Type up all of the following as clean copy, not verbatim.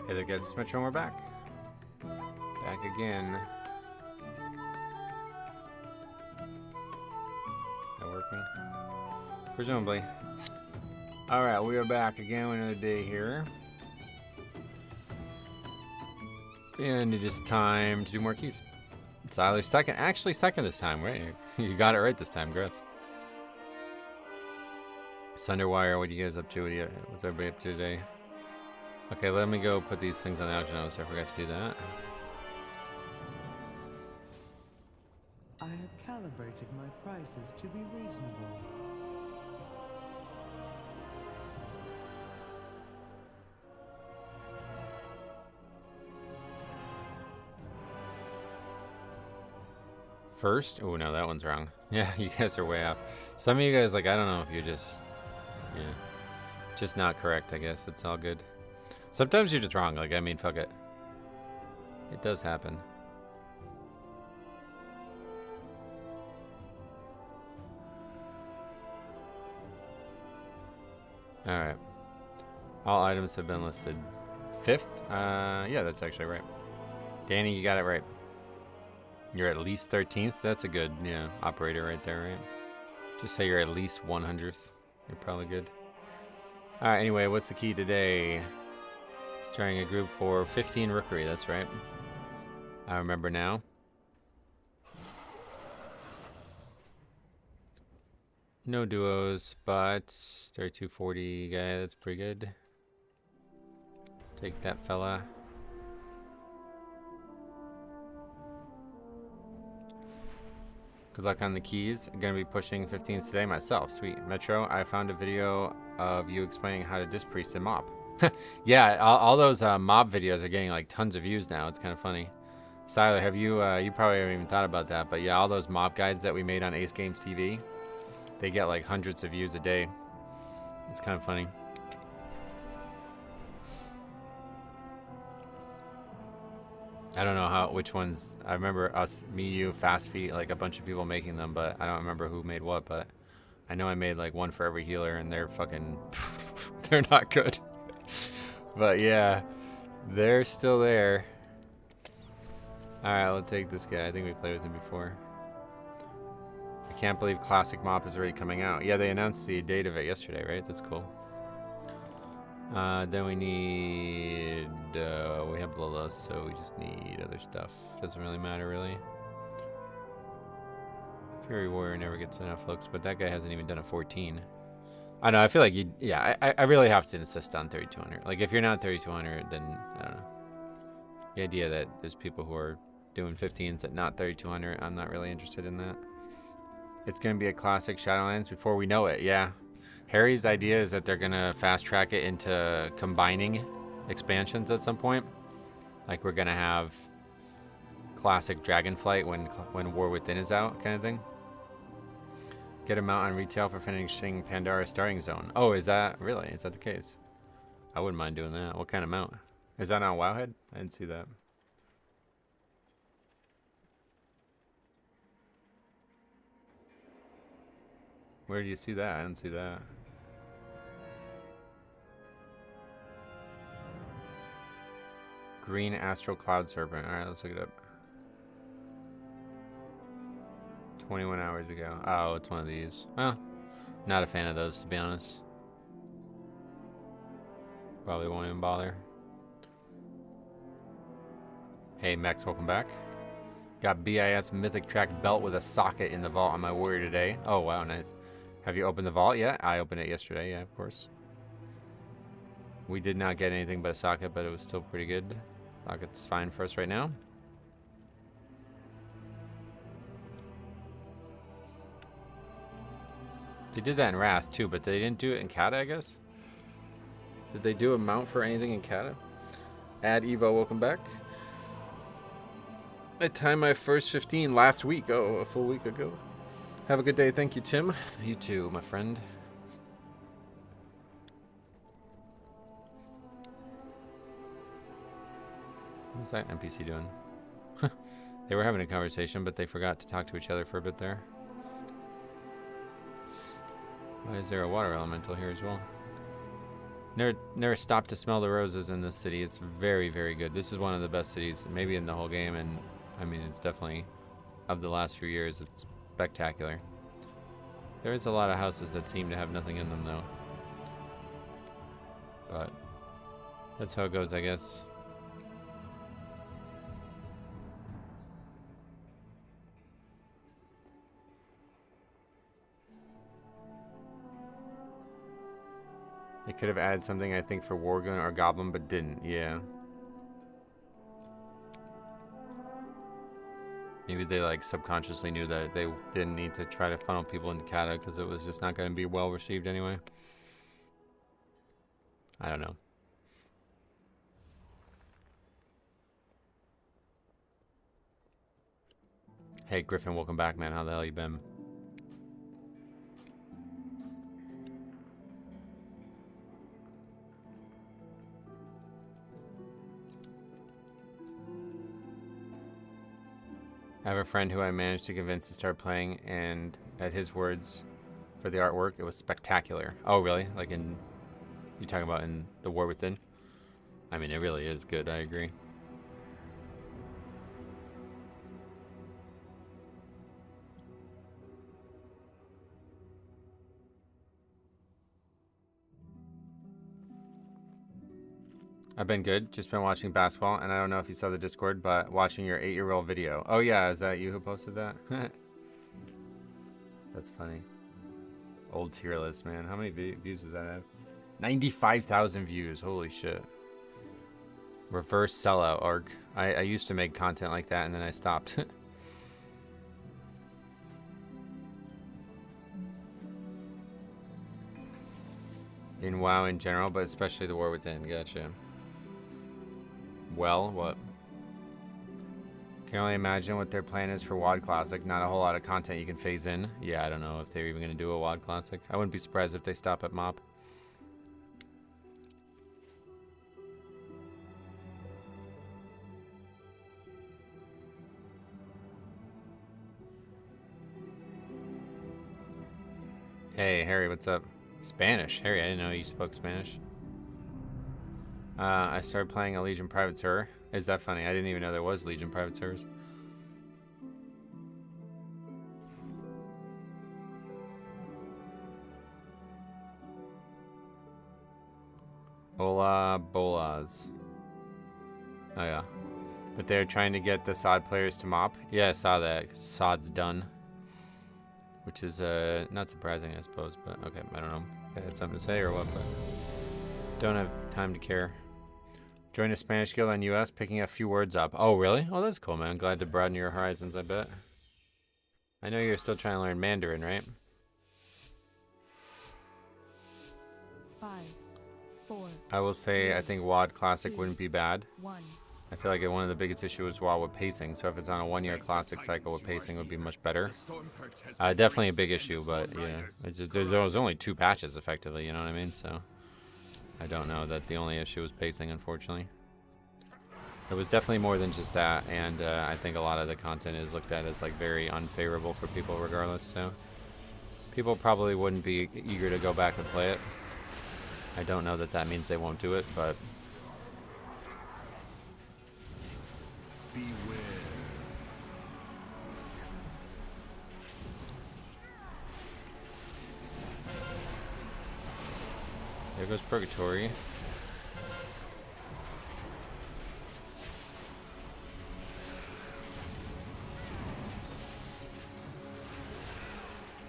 Hey there guys, it's Metro and we're back. Back again. Is that working? Presumably. Alright, we are back again with another day here. And it is time to do more keys. It's either second, actually second this time, right? You got it right this time, congrats. Sunderwire, what are you guys up to? What's everybody up to today? Okay, let me go put these things on the auction notes. I forgot to do that. I have calibrated my prices to be reasonable. First? Oh no, that one's wrong. Yeah, you guys are way off. Some of you guys, like, I don't know if you're just, yeah, just not correct, I guess. It's all good. Sometimes you're just wrong. Like, I mean, fuck it. It does happen. Alright. All items have been listed. 5th? Yeah, that's actually right. Danny, you got it right. You're at least 13th? That's a good, yeah, operator right there, right? Just say you're at least 100th. You're probably good. Alright, anyway, what's the key today? Starting a group for 15 Rookery, that's right. I remember now. No duos, but 3240 guy, that's pretty good. Take that fella. Good luck on the keys. I'm gonna be pushing 15s today myself. Sweet. Metro, I found a video of you explaining how to dispriest and mob. Yeah, all those mob videos are getting like tons of views now. It's kind of funny. Siler, have you, you probably haven't even thought about that, but yeah, all those mob guides that we made on Ace Games TV, they get like hundreds of views a day. It's kind of funny. I don't know which ones. I remember us, me, you, Fast Feet, like a bunch of people making them, but I don't remember who made what, but I know I made like one for every healer and they're fucking, they're not good. But yeah, they're still there. Alright, we'll take this guy. I think we played with him before. I can't believe Classic Mop is already coming out. Yeah, they announced the date of it yesterday, right? That's cool. Then we need, we have Bloodlust, so we just need other stuff. Doesn't really matter, really. Fury Warrior never gets enough looks, but that guy hasn't even done a 14. I know, I feel like yeah, I really have to insist on 3200. Like, if you're not 3200, then, I don't know. The idea that there's people who are doing 15s at not 3200, I'm not really interested in that. It's going to be a classic Shadowlands before we know it, yeah. Harry's idea is that they're going to fast track it into combining expansions at some point. Like, we're going to have classic Dragonflight when War Within is out, kind of thing. Get them out on retail for finishing Pandaria Starting Zone. Oh, is that really? Is that the case? I wouldn't mind doing that. What kind of mount? Is that on Wowhead? I didn't see that. Where do you see that? I didn't see that. Green Astral Cloud Serpent. Alright, let's look it up. 21 hours ago. Oh, it's one of these. Well, not a fan of those, to be honest. Probably won't even bother. Hey, Max, welcome back. Got BIS Mythic Track belt with a socket in the vault on my warrior today. Oh, wow, nice. Have you opened the vault yet? I opened it yesterday, yeah, of course. We did not get anything but a socket, but it was still pretty good. Socket's fine for us right now. They did that in Wrath too, but they didn't do it in Kata, I guess? Did they do a mount for anything in Kata? Add Evo, welcome back. I timed my first 15 last week. Oh, a full week ago. Have a good day. Thank you, Tim. You too, my friend. What's that NPC doing? They were having a conversation, but they forgot to talk to each other for a bit there. Why is there a water elemental here as well? Never stop to smell the roses in this city. It's very, very good. This is one of the best cities, maybe in the whole game, and I mean, it's definitely, of the last few years, it's spectacular. There is a lot of houses that seem to have nothing in them, though. But that's how it goes, I guess. They could have added something, I think, for Worgen or Goblin, but didn't. Yeah. Maybe they like subconsciously knew that they didn't need to try to funnel people into Kata because it was just not going to be well received anyway. I don't know. Hey Griffin, welcome back, man. How the hell you been? I have a friend who I managed to convince to start playing, and at his words for the artwork, it was spectacular. Oh, really? Like in, you talking about in The War Within? I mean, it really is good, I agree. I've been good. Just been watching basketball, and I don't know if you saw the Discord, but watching your 8-year-old video. Oh yeah, is that you who posted that? That's funny. Old tier list, man. How many views does that have? 95,000 views. Holy shit. Reverse sellout arc. I used to make content like that, and then I stopped. In WoW in general, but especially The War Within. Gotcha. Well, what? Can only imagine what their plan is for WoD Classic. Not a whole lot of content you can phase in. Yeah, I don't know if they're even going to do a WoD Classic. I wouldn't be surprised if they stop at MOP. Hey, Harry, what's up? Spanish. Harry, I didn't know you spoke Spanish. I started playing a Legion private server. Is that funny? I didn't even know there was Legion private servers. Hola bolas. Oh yeah. But they're trying to get the SOD players to MOP. Yeah, I saw that. SOD's done. Which is not surprising, I suppose, but okay, I don't know. I had something to say or what, but don't have time to care. Join a Spanish guild on US, picking a few words up. Oh, really? Oh, that's cool, man. Glad to broaden your horizons, I bet. I know you're still trying to learn Mandarin, right? 5, 4. I will say, I think WoD Classic wouldn't be bad. 1. I feel like one of the biggest issues was WoW with pacing, so if it's on a 1-year Classic cycle with pacing, it would be much better. Definitely a big issue, but yeah. It's just, there was only 2 patches, effectively, you know what I mean? So I don't know that the only issue was pacing, unfortunately. It was definitely more than just that, and I think a lot of the content is looked at as like very unfavorable for people regardless, so people probably wouldn't be eager to go back and play it. I don't know that that means they won't do it, but beware. There goes Purgatory.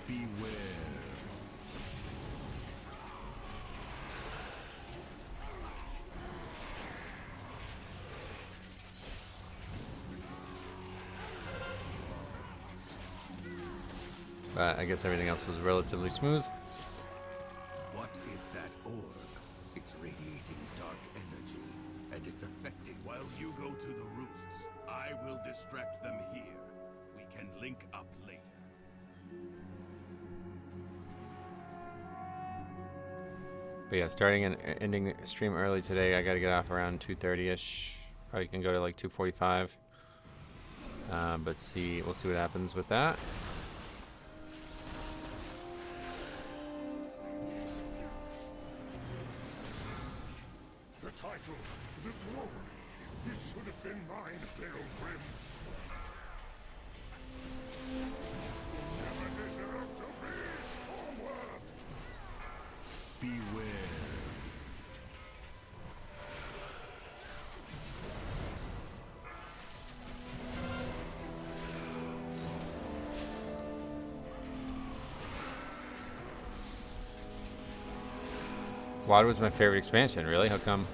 Beware. But I guess everything else was relatively smooth. What is that orb? It's radiating dark energy, and it's affecting. While you go to the roosts, I will distract them here. We can link up later. But yeah, starting and ending the stream early today. I gotta get off around 2:30ish. Probably can go to like 2:45. But we'll see what happens with that. battle, the glory. It should have been mine, Pilgrim. Never deserve to be stalwart. Beware. WoD was my favorite expansion, really? How come?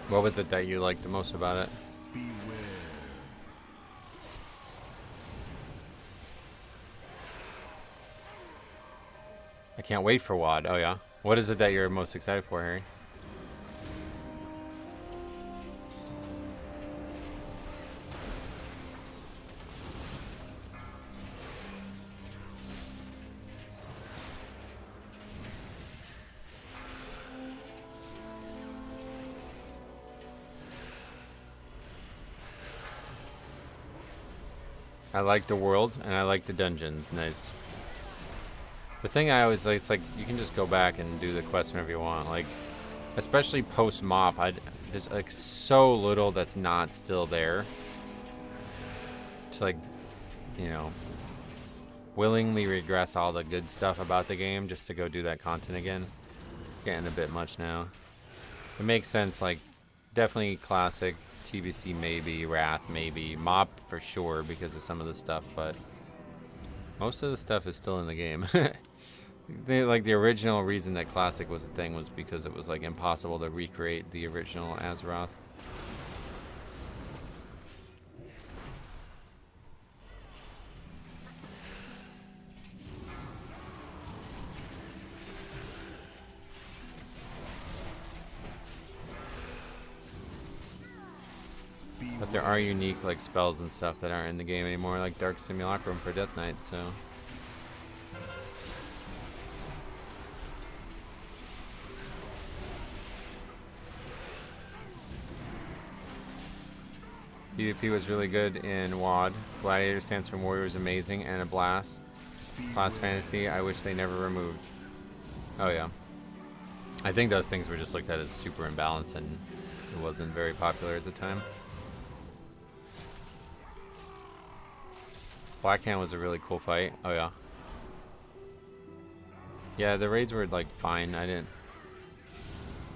What was it that you liked the most about it? Beware. I can't wait for WoD. Oh yeah. What is it that you're most excited for, Harry? I like the world and I like the dungeons. Nice. The thing I always like, it's like you can just go back and do the quest whenever you want. Like, especially post mop, there's like so little that's not still there. To like, you know, willingly regress all the good stuff about the game just to go do that content again. Getting a bit much now. It makes sense. Like, definitely classic. TBC maybe, Wrath maybe, Mop for sure because of some of the stuff, but most of the stuff is still in the game. Like the original reason that Classic was a thing was because it was like impossible to recreate the original Azeroth. But there are unique like spells and stuff that aren't in the game anymore, like Dark Simulacrum for Death Knight, so. PvP was really good in WoD. Gladiator Sandstorm Warrior was amazing and a blast. Class Fantasy, I wish they never removed. Oh yeah. I think those things were just looked at as super imbalanced and it wasn't very popular at the time. Blackhand was a really cool fight. Oh yeah. Yeah, the raids were like fine. I didn't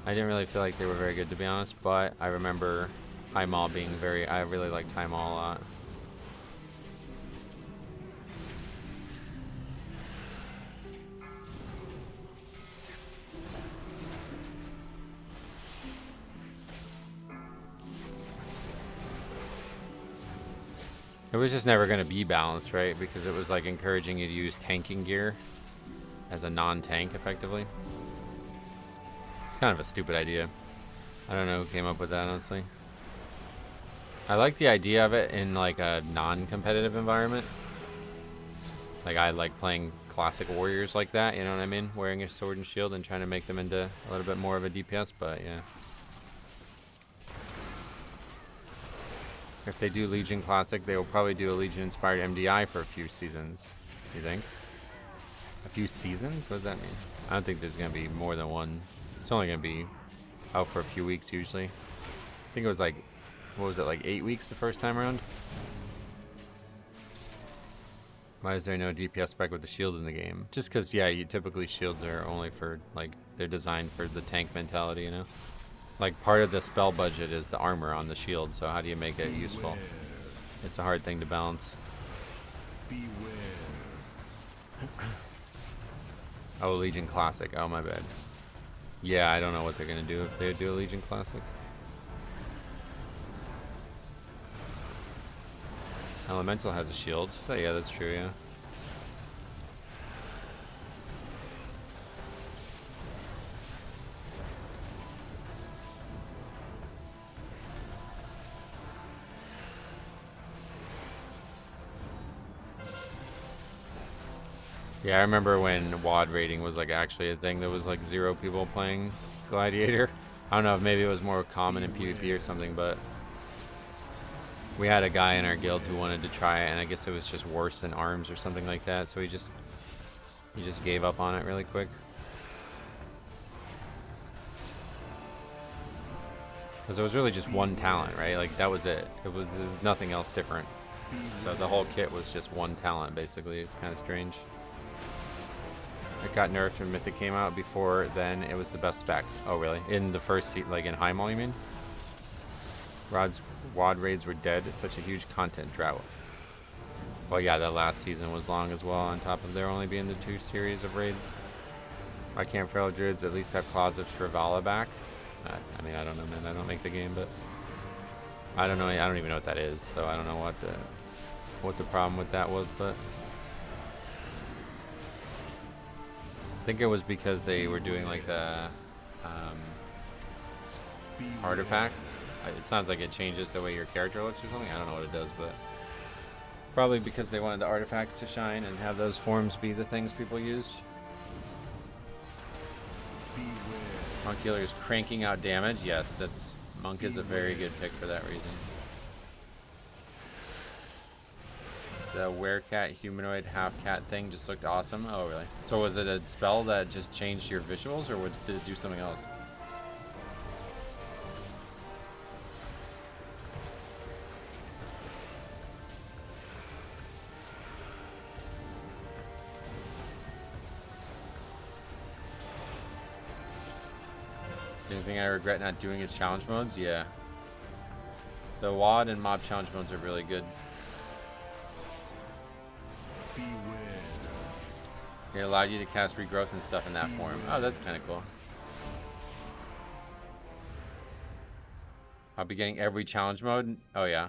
really feel like they were very good to be honest, but I remember High Maul being very, I really liked High Maul a lot. It was just never going to be balanced, right? Because it was like encouraging you to use tanking gear as a non-tank, effectively. It's kind of a stupid idea. I don't know who came up with that, honestly. I like the idea of it in like a non-competitive environment. Like I like playing classic warriors like that, you know what I mean? Wearing a sword and shield and trying to make them into a little bit more of a DPS, but yeah. If they do Legion Classic, they will probably do a Legion-inspired MDI for a few seasons. You think? A few seasons? What does that mean? I don't think there's going to be more than one. It's only going to be out for a few weeks usually. I think it was like, what was it, like 8 weeks the first time around? Why is there no DPS spec with the shield in the game? Just because, yeah, you typically shields are only for, like, they're designed for the tank mentality, you know? Like, part of the spell budget is the armor on the shield, so how do you make it useful? It's a hard thing to balance. Oh, Legion Classic. Oh, my bad. Yeah, I don't know what they're going to do if they do a Legion Classic. Elemental has a shield. So, yeah, that's true, yeah. Yeah, I remember when WoD rating was like actually a thing. There was like 0 people playing Gladiator. I don't know if maybe it was more common in PvP or something, but we had a guy in our guild who wanted to try it, and I guess it was just worse than ARMS or something like that. So he just gave up on it really quick. Because it was really just one talent, right? Like, that was it. It was nothing else different. So the whole kit was just one talent, basically. It's kind of strange. It got nerfed when Mythic came out. Before then, it was the best spec. Oh, really? In the first seat, like in Highmall, you mean? WAD raids were dead. Such a huge content drought. Well, yeah, that last season was long as well, on top of there only being the 2 series of raids. Why can't Feral Druids at least have Claws of Shrivala back? I mean, I don't know, man. I don't make the game, but I don't know. I don't even know what that is, so I don't know what the problem with that was, but I think it was because they were doing like the artifacts. It sounds like it changes the way your character looks or something. I don't know what it does, but probably because they wanted the artifacts to shine and have those forms be the things people used. Monk Healer is cranking out damage. Yes, that's Monk is a very good pick for that reason. The werecat humanoid half cat thing just looked awesome. Oh, really? So was it a spell that just changed your visuals, or did it do something else? Anything I regret not doing is challenge modes? Yeah. The WAD and mob challenge modes are really good. It allowed you to cast regrowth and stuff in that form. Oh, that's kind of cool. I'll be getting every challenge mode. Oh, yeah. Yeah,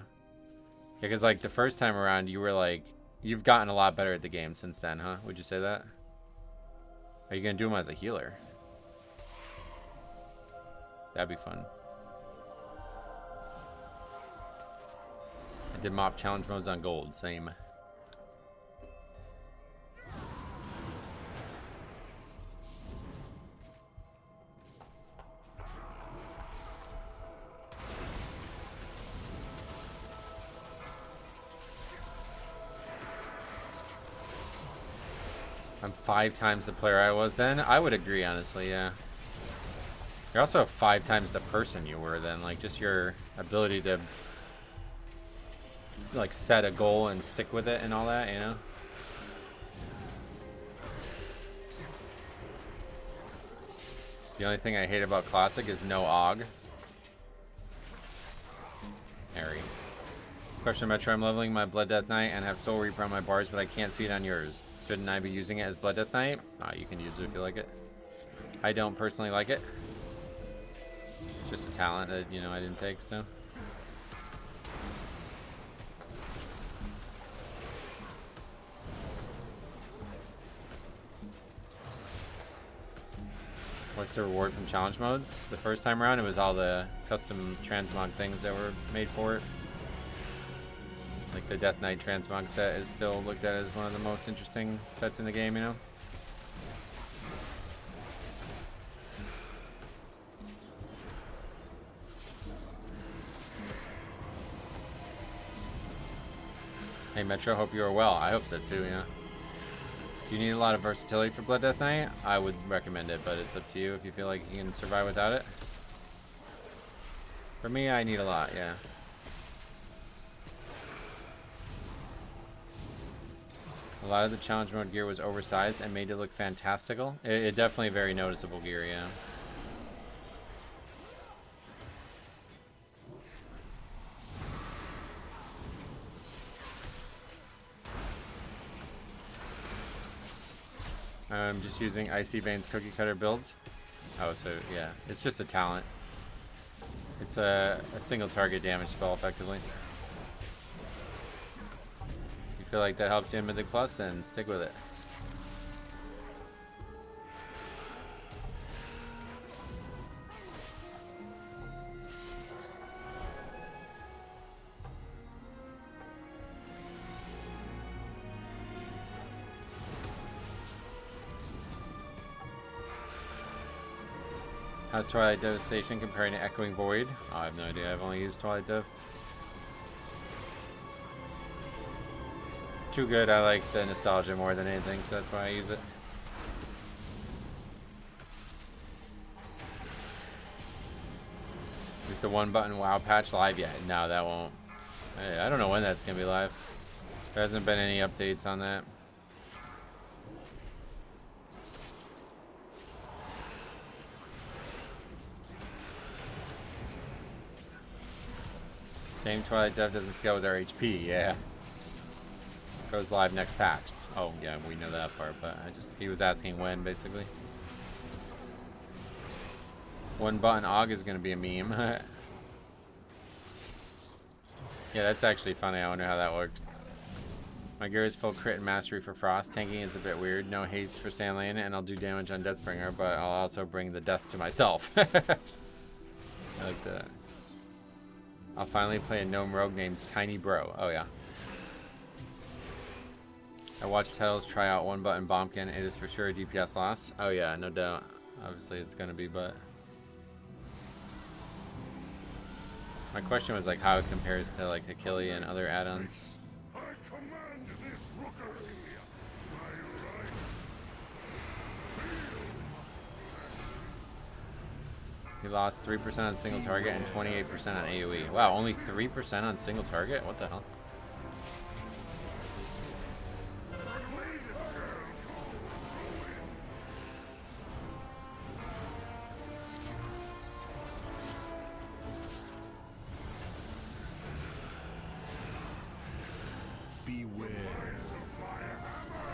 because like the first time around, you were like, you've gotten a lot better at the game since then, huh? Would you say that? Are you going to do them as a healer? That'd be fun. I did mop challenge modes on gold. Same. I'm 5 times the player I was then. I would agree, honestly, yeah. You're also 5 times the person you were then. Like, just your ability to, like, set a goal and stick with it and all that, you know? The only thing I hate about Classic is no AUG. Harry. Question Metro, I'm leveling my Blood Death Knight and have Soul Reaper on my bars, but I can't see it on yours. Shouldn't I be using it as Blood Death Knight? You can use it if you like it. I don't personally like it. It's just a talent that, you know, I didn't take, so. What's the reward from challenge modes? The first time around, it was all the custom transmog things that were made for it. Like the Death Knight transmog set is still looked at as one of the most interesting sets in the game, you know? Hey Metro, hope you are well. I hope so too, yeah. Do you need a lot of versatility for Blood Death Knight? I would recommend it, but it's up to you if you feel like you can survive without it. For me, I need a lot, yeah. A lot of the challenge mode gear was oversized and made it look fantastical. It definitely very noticeable gear, yeah. I'm just using Icy Veins cookie cutter builds. Oh, so yeah, it's just a talent. It's a single target damage spell, effectively. You feel like that helps you in Mythic Plus, and stick with it. How's Twilight Devastation comparing to Echoing Void? Oh, I have no idea. I've only used Twilight Dev. Too good. I like the nostalgia more than anything, so that's why I use it. Is the one button WoW patch live yet? No, that won't. I don't know when that's gonna be live. There hasn't been any updates on that. Game Twilight Dev doesn't scale with our HP, yeah. Goes live next patch. Oh yeah, we know that part, but he was asking when, basically. One button AUG is gonna be a meme. Yeah, that's actually funny. I wonder how that works. My gear is full crit and mastery for Frost. Tanking is a bit weird. No haste for Sandlane, and I'll do damage on Deathbringer, but I'll also bring the death to myself. I like that. I'll finally play a gnome rogue named Tiny Bro. Oh yeah. I watched Tettles try out one button Bombkin. It is for sure a DPS loss. Oh yeah, no doubt. Obviously it's gonna be, but my question was like how it compares to like Achille and other add-ons. I command this rookery. My right. He lost 3% on single target and 28% on AoE. Wow, only 3% on single target? What the hell?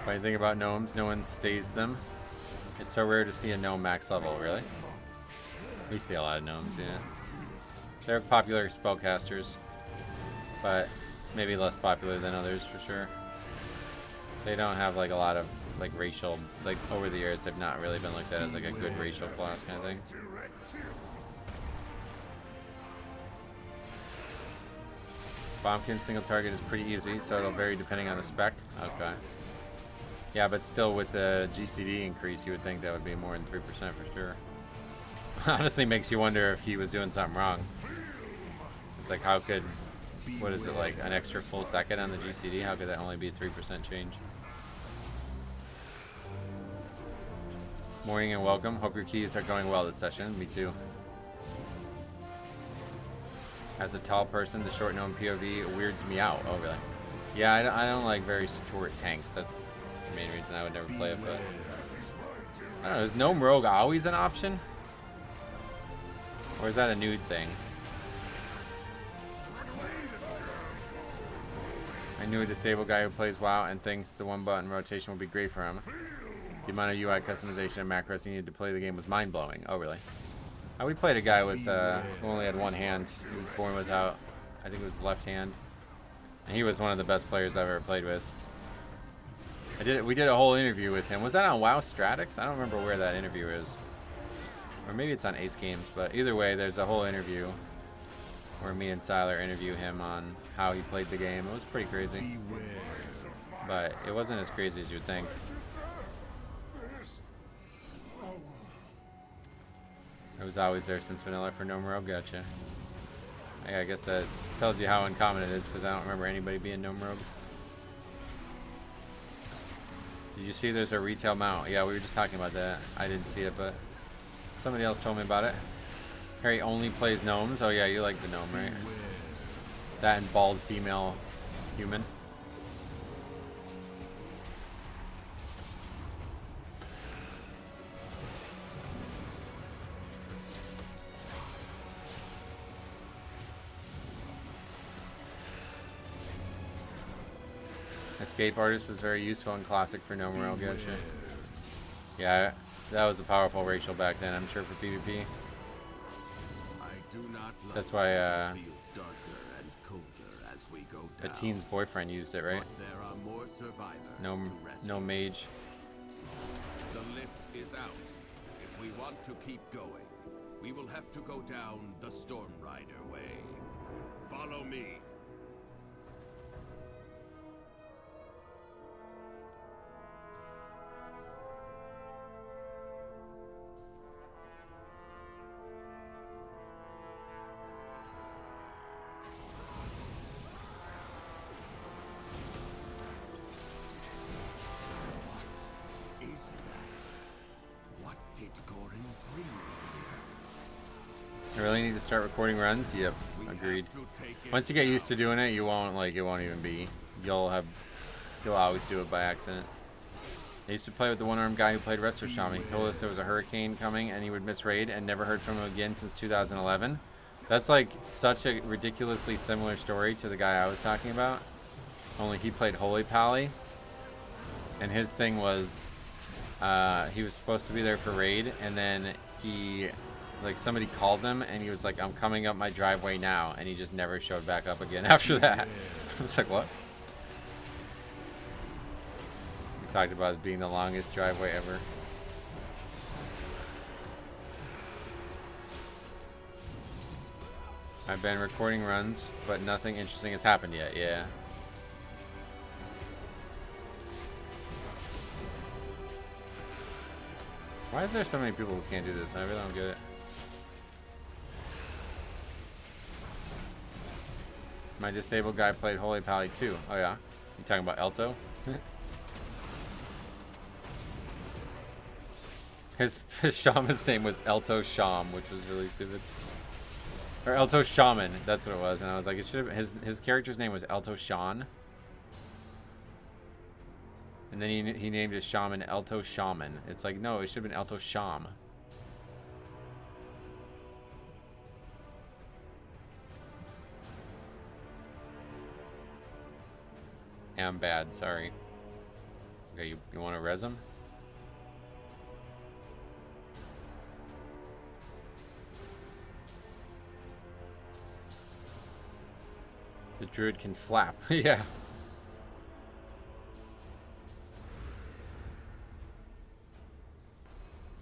Funny thing about gnomes, no one stays them. It's so rare to see a gnome max level, really. We see a lot of gnomes, yeah. They're popular spellcasters, but maybe less popular than others for sure. They don't have like a lot of like racial, like over the years they've not really been looked at as like a good racial class kind of thing. Bombkin single target is pretty easy, so it'll vary depending on the spec. Okay. Yeah, but still with the GCD increase, you would think that would be more than 3% for sure. Honestly makes you wonder if he was doing something wrong. It's like how could, what is it, like an extra full second on the GCD? How could that only be a 3% change? Morning and welcome. Hope your keys are going well this session. Me too. As a tall person, the short gnome POV weirds me out. Oh really? Yeah, I don't like very short tanks. That's the main reason I would never play it, but I don't know, is Gnome Rogue always an option? Or is that a nude thing? I knew a disabled guy who plays WoW and thinks the one button rotation would be great for him. The amount of UI customization and macros he needed to play the game was mind-blowing. Oh really? We played a guy with who only had one hand. He was born without, I think it was left hand. And he was one of the best players I've ever played with. We did a whole interview with him. Was that on WoW Stratix? I don't remember where that interview is. Or maybe it's on Ace Games, but either way, there's a whole interview where me and Siler interview him on how he played the game. It was pretty crazy. But it wasn't as crazy as you would think. It was always there since vanilla for Gnome Rogue. Gotcha. I guess that tells you how uncommon it is, because I don't remember anybody being Gnome Rogue. Did you see there's a retail mount? Yeah, we were just talking about that. I didn't see it, but somebody else told me about it. Harry only plays gnomes. Oh yeah, you like the gnome, right? That and bald female human. Escape Artist was very useful and classic for Gnome Rogue. Gotcha. Yeah, that was a powerful racial back then, I'm sure, for PvP. That's why a teen's boyfriend used it, right? No mage. The lift is out. If we want to keep going, we will have to go down the Storm Rider way. Follow me. I really need to start recording runs. Yep, agreed. Once you get used to doing it, you won't like it. Won't even be. You'll always do it by accident. I used to play with the one-armed guy who played Resto Shaman. He told us there was a hurricane coming and he would miss raid, and never heard from him again since 2011. That's like such a ridiculously similar story to the guy I was talking about. Only he played Holy Pally, and his thing was he was supposed to be there for raid, and then he, like, somebody called him and he was like, I'm coming up my driveway now, and he just never showed back up again after that. I was like, what? We talked about it being the longest driveway ever. I've been recording runs, but nothing interesting has happened yet. Yeah. Why is there so many people who can't do this? I really don't get it. My disabled guy played Holy Pally too. Oh yeah? You talking about Elto? His shaman's name was Elto Sham, which was really stupid. Or Elto Shaman, that's what it was. And I was like, it should have, his character's name was Elto Shan. And then he named his shaman Elto Shaman. It's like, no, it should have been Elto Sham. Yeah, I'm bad, sorry. Okay, you want to res him? The druid can flap. Yeah.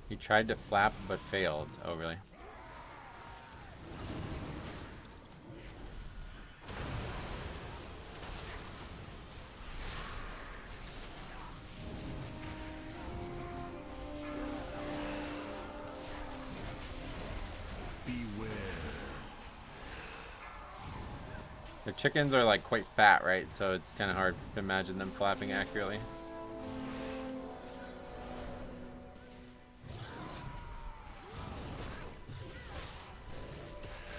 He tried to flap but failed. Oh, really? The chickens are like quite fat, right? So it's kind of hard to imagine them flapping accurately.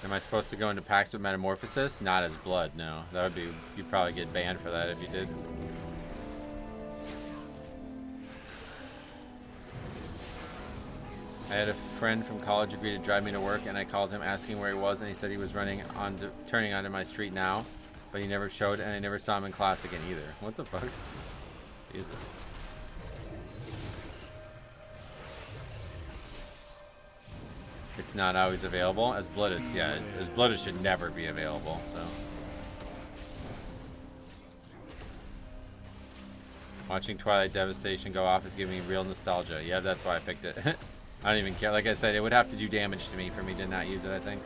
Am I supposed to go into packs with Metamorphosis? Not as blood, no. That would be, you'd probably get banned for that if you did. I had a friend from college agree to drive me to work, and I called him asking where he was, and he said he was turning onto my street now, but he never showed, and I never saw him in class again either. What the fuck? Jesus. It's not always available. As blooded, yeah, as blooded should never be available, so. Watching Twilight Devastation go off is giving me real nostalgia. Yeah, that's why I picked it. I don't even care. Like I said, it would have to do damage to me for me to not use it, I think.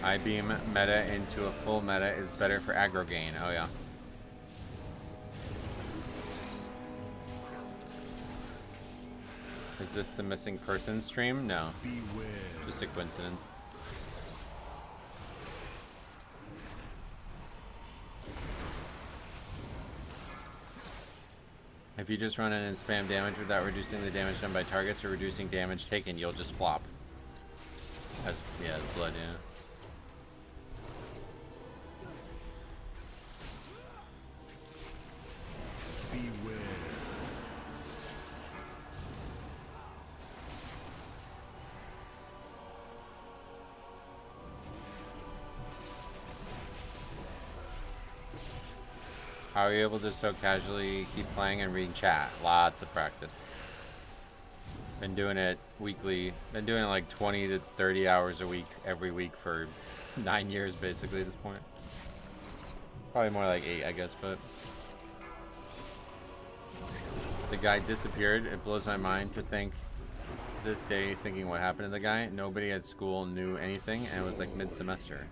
I-beam meta into a full meta is better for aggro gain. Oh, yeah. Is this the missing person stream? No. Just a coincidence. If you just run in and spam damage without reducing the damage done by targets or reducing damage taken, you'll just flop. That's, yeah, that's blood, yeah. Beware. How are you able to so casually keep playing and reading chat? Lots of practice. Been doing it weekly. Been doing it like 20 to 30 hours a week, every week for 9 years basically at this point. Probably more like 8, I guess, but... The guy disappeared. It blows my mind to think this day thinking what happened to the guy. Nobody at school knew anything, and it was like mid-semester.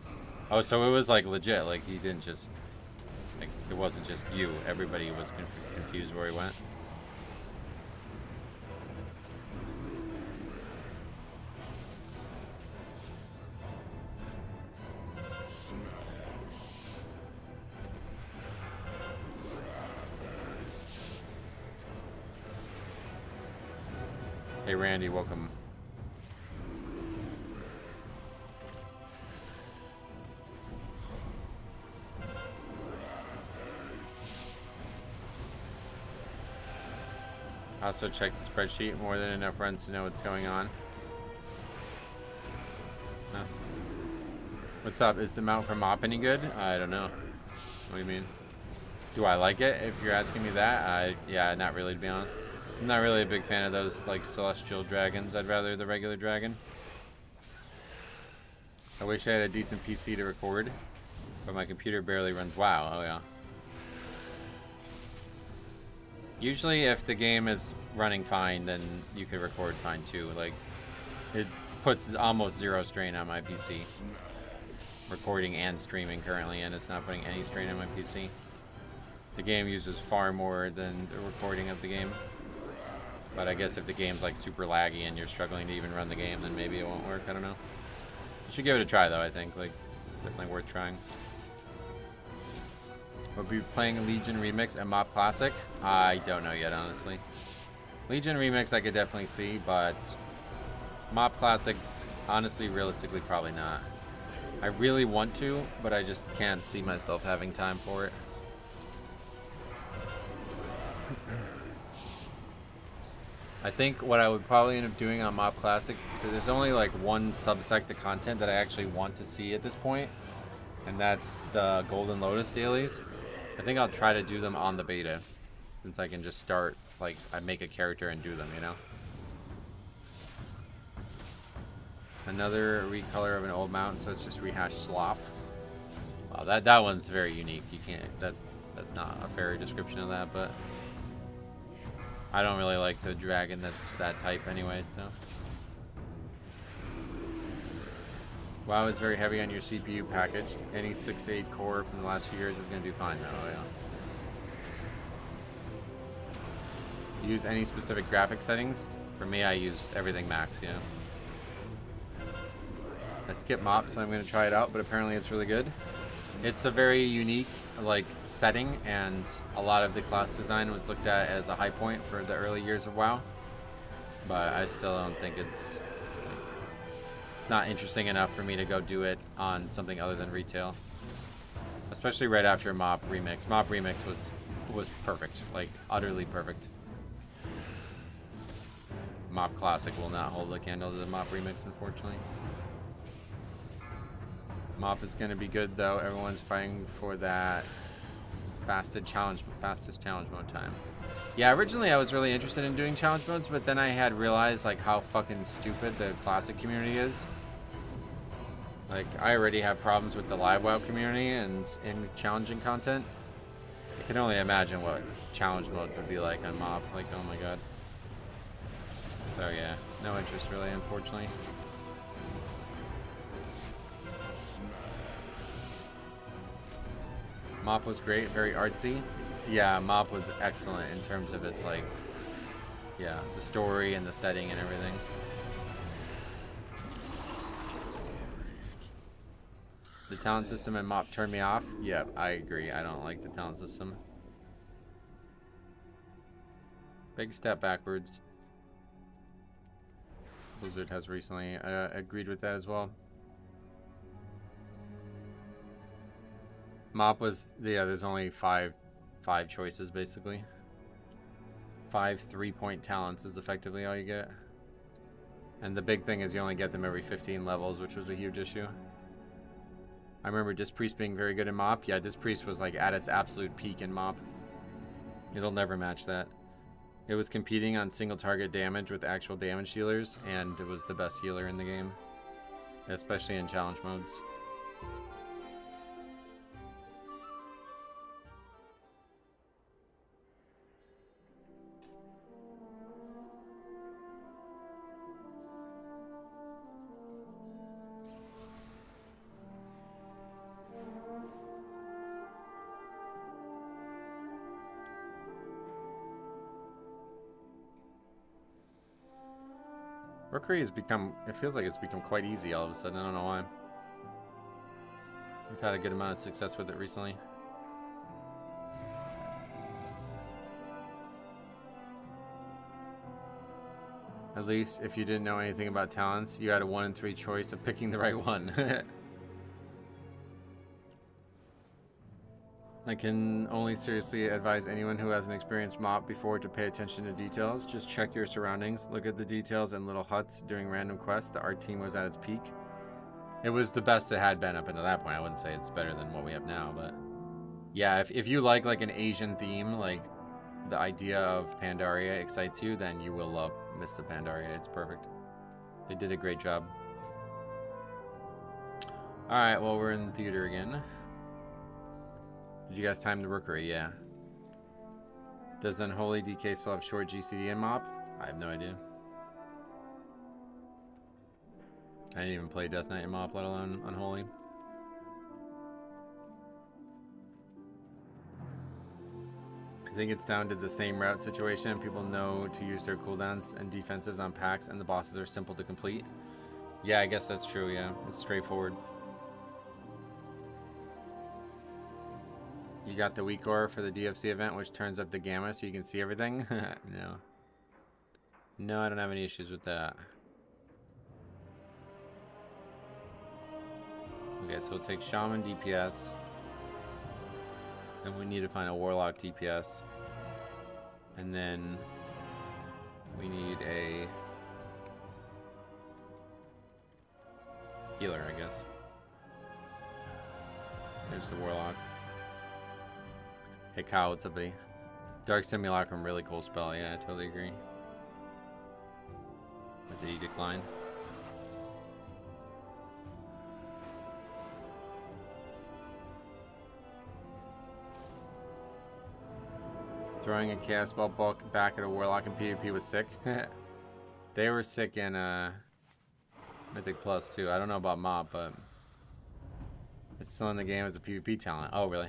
Oh, so it was like legit, like he didn't just... Like, it wasn't just you. Everybody was confused where he went. Hey Randy, welcome. Also check the spreadsheet. More than enough runs to know what's going on. Huh. What's up? Is the mount for Mop any good? I don't know. What do you mean? Do I like it? If you're asking me that, yeah, not really, to be honest. I'm not really a big fan of those like celestial dragons. I'd rather the regular dragon. I wish I had a decent PC to record, but my computer barely runs. Wow. Oh yeah. Usually if the game is running fine, then you can record fine too. Like, it puts almost zero strain on my PC. Recording and streaming currently, and it's not putting any strain on my PC. The game uses far more than the recording of the game. But I guess if the game's like super laggy and you're struggling to even run the game, then maybe it won't work. I don't know. You should give it a try though, I think. Like, definitely worth trying. We'll be playing Legion Remix and Mop Classic. I don't know yet, honestly. Legion Remix I could definitely see, but Mop Classic, honestly, realistically, probably not. I really want to, but I just can't see myself having time for it. I think what I would probably end up doing on Mop Classic, there's only like one subsect of content that I actually want to see at this point, and that's the Golden Lotus dailies. I think I'll try to do them on the beta, since I can just start, like, I make a character and do them, you know? Another recolor of an old mount, so it's just rehashed slop. Wow, that one's very unique. You can't, that's not a fair description of that, but I don't really like the dragon that's that type anyways, so. WoW is very heavy on your CPU package. Any 6 to 8 core from the last few years is going to do fine though, yeah. Use any specific graphic settings? For me, I use everything max, yeah. I skip Mop, so I'm going to try it out, but apparently it's really good. It's a very unique, like, setting, and a lot of the class design was looked at as a high point for the early years of WoW. But I still don't think it's not interesting enough for me to go do it on something other than retail. Especially right after Mop Remix. Mop Remix was perfect, like utterly perfect. Mop Classic will not hold a candle to the Mop Remix, unfortunately. Mop is going to be good though. Everyone's fighting for that fastest challenge mode time. Yeah, originally I was really interested in doing challenge modes, but then I had realized like how fucking stupid the classic community is. Like, I already have problems with the live WoW community and in challenging content. I can only imagine what challenge mode would be like on Mop. Like, oh my god. So yeah, no interest really, unfortunately. Mop was great, very artsy. Yeah, Mop was excellent in terms of its, like, yeah, the story and the setting and everything. The talent system in Mop turned me off. Yep, I agree. I don't like the talent system. Big step backwards. Blizzard has recently agreed with that as well. Mop was, yeah, there's only five choices basically. 5 3-point talents is effectively all you get. And the big thing is you only get them every 15 levels, which was a huge issue. I remember Dispriest being very good in Mop. Yeah, Dispriest was like at its absolute peak in Mop. It'll never match that. It was competing on single target damage with actual damage healers, and it was the best healer in the game, especially in challenge modes. Rookery has become, it feels like it's become quite easy all of a sudden. I don't know why. We've had a good amount of success with it recently. At least if you didn't know anything about talents, you had a 1 in 3 choice of picking the right one. I can only seriously advise anyone who hasn't experienced MOP before to pay attention to details. Just check your surroundings. Look at the details in little huts during random quests. The art team was at its peak. It was the best it had been up until that point. I wouldn't say it's better than what we have now, but yeah, if you like an Asian theme, like the idea of Pandaria excites you, then you will love Mist of Pandaria. It's perfect. They did a great job. Alright, well, we're in the theater again. Did you guys time the rookery? Yeah. Does Unholy DK still have short GCD and MOP? I have no idea. I didn't even play Death Knight and MOP, let alone Unholy. I think it's down to the same route situation. People know to use their cooldowns and defensives on packs, and the bosses are simple to complete. Yeah, I guess that's true, yeah. It's straightforward. You got the weak aura for the DFC event, which turns up the gamma so you can see everything? No. No, I don't have any issues with that. Okay, so we'll take Shaman DPS. And we need to find a Warlock DPS. And then we need a healer, I guess. There's the Warlock. Hey Kyle, what's up, buddy? Dark Simulacrum, really cool spell. Yeah, I totally agree. What did he decline? Throwing a Chaos Ball bulk back at a Warlock in PvP was sick. They were sick in Mythic Plus too. I don't know about MOB, but it's still in the game as a PvP talent. Oh, really?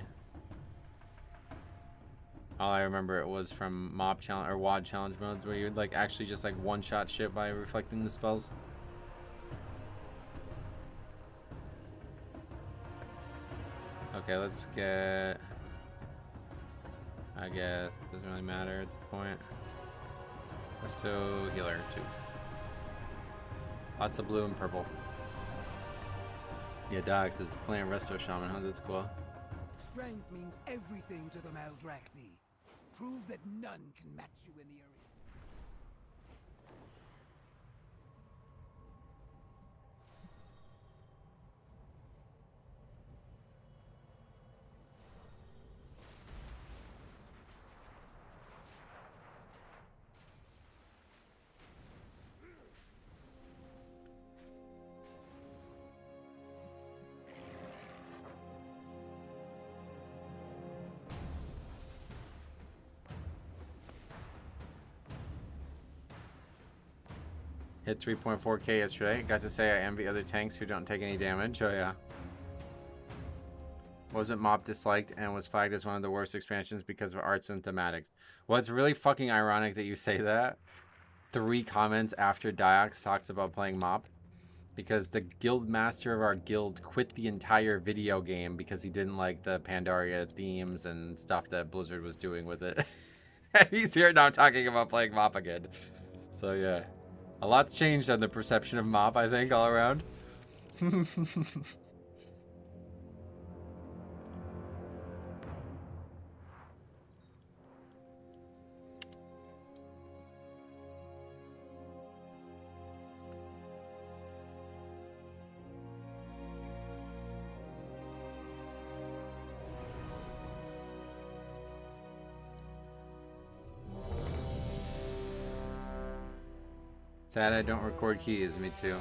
All I remember it was from MOB challenge or WOD challenge modes where you would like actually just like one-shot shit by reflecting the spells. Okay, let's get. I guess it doesn't really matter at this point. Resto healer too. Lots of blue and purple. Yeah, Dogs is playing Resto Shaman, huh? That's cool. Strength means everything to the Maldraxi. Prove that none can match you in the arena. Hit 3.4k yesterday. Got to say I envy other tanks who don't take any damage. Oh yeah. Wasn't MOP disliked and was flagged as one of the worst expansions because of arts and thematics. Well, it's really fucking ironic that you say that. 3 comments after Diox talks about playing MOP. Because the guild master of our guild quit the entire video game because he didn't like the Pandaria themes and stuff that Blizzard was doing with it. And he's here now talking about playing MOP again. So yeah. A lot's changed on the perception of MOP, I think, all around. Sad I don't record keys, me too.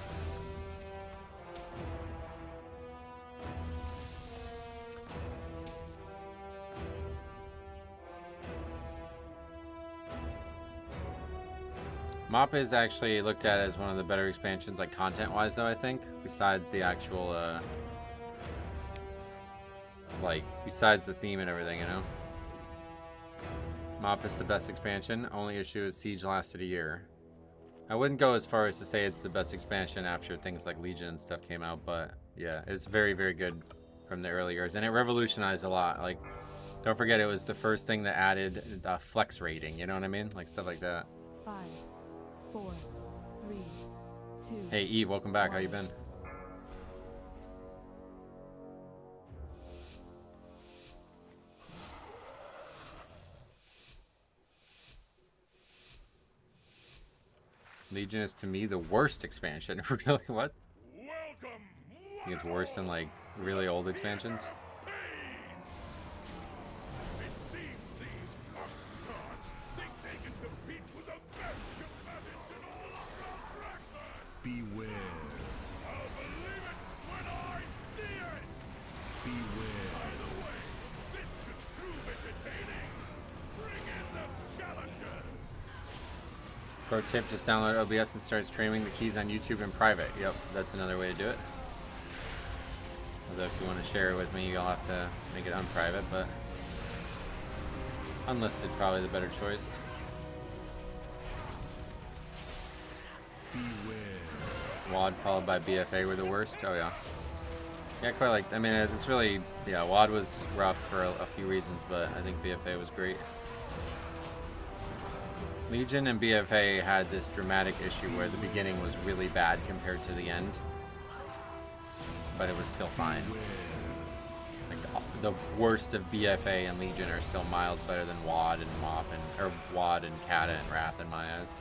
MOP is actually looked at as one of the better expansions, like content-wise, though, I think. Besides the actual, besides the theme and everything, you know? MOP is the best expansion. Only issue is Siege lasted a year. I wouldn't go as far as to say it's the best expansion after things like Legion and stuff came out, but yeah, it's very, very good from the early years. And it revolutionized a lot. Like, don't forget, it was the first thing that added flex rating, you know what I mean? Like, stuff like that. 5, 4, 3, 2. Hey, E, welcome back. How you been? Legion is to me the worst expansion. Really? What? Welcome. I think it's worse than like really old expansions. It seems these upstarts think they can compete with the best combatants in all of Draenor. Beware. I'll believe it when I see it. Beware. By the way, this should prove entertaining. Bring in the challengers. Pro tip, just download OBS and start streaming the keys on YouTube in private. Yep, that's another way to do it. Although if you want to share it with me, you'll have to make it unprivate, but unlisted probably the better choice. Beware. WAD followed by BFA were the worst. Oh yeah. Yeah, quite like, I mean, it's really, yeah, WAD was rough for a few reasons, but I think BFA was great. Legion and BFA had this dramatic issue where the beginning was really bad compared to the end, but it was still fine. Like the worst of BFA and Legion are still miles better than WAD and MOP and or WAD and Kata and Wrath in my eyes.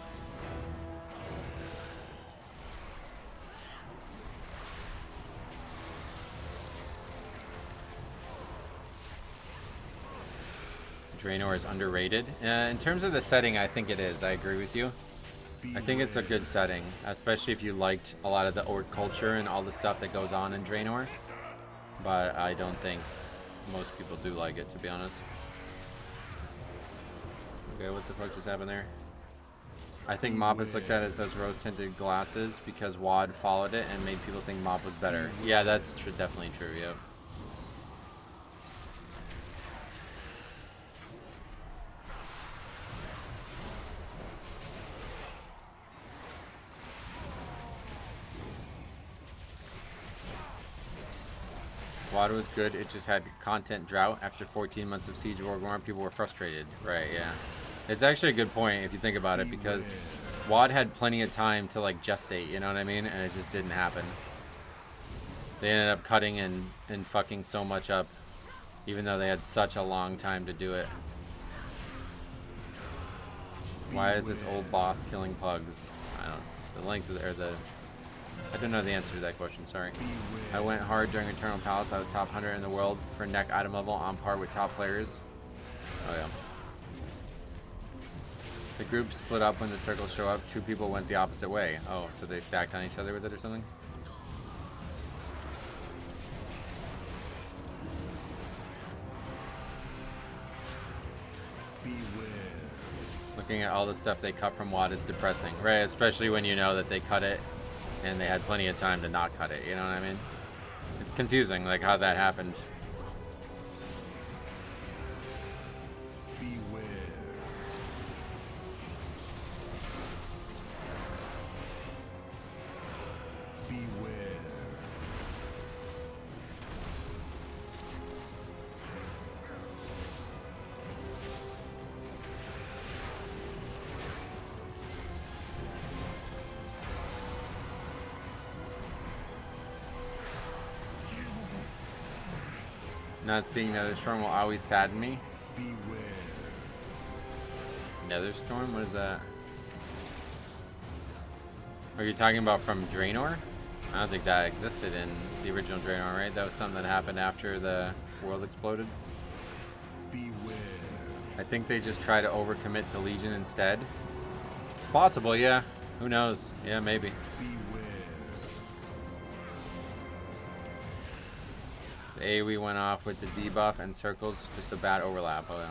Draenor is underrated. In terms of the setting, I think it is. I agree with you. I think it's a good setting, especially if you liked a lot of the Orc culture and all the stuff that goes on in Draenor. But I don't think most people do like it, to be honest. Okay, what the fuck just happened there? I think MOP is looked at as those rose-tinted glasses because WAD followed it and made people think MOP was better. Yeah, that's definitely true, yep. WAD was good, it just had content drought after 14 months of Siege of Orgrimmar. People were frustrated. Right, yeah. It's actually a good point if you think about it, because WAD had plenty of time to like gestate, you know what I mean? And it just didn't happen. They ended up cutting and fucking so much up, even though they had such a long time to do it. Why is this old boss killing pugs? I don't, the length of the, or the, I don't know the answer to that question, sorry. I went hard during Eternal Palace. I was top 100 in the world for neck item level, on par with top players. Oh yeah. The group split up when the circles show up. Two people went the opposite way. Oh, so they stacked on each other with it or something? Looking at all the stuff they cut from WAD is depressing, right? Especially when you know that they cut it and they had plenty of time to not cut it, you know what I mean? It's confusing, like, how that happened. Beware. Beware. Not seeing Netherstorm will always sadden me. Beware. Netherstorm? What is that? Are you talking about from Draenor? I don't think that existed in the original Draenor, right? That was something that happened after the world exploded. Beware. I think they just try to overcommit to Legion instead. It's possible, yeah. Who knows? Yeah, maybe. Beware. The AoE went off with the debuff and circles, just a bad overlap. Oh yeah.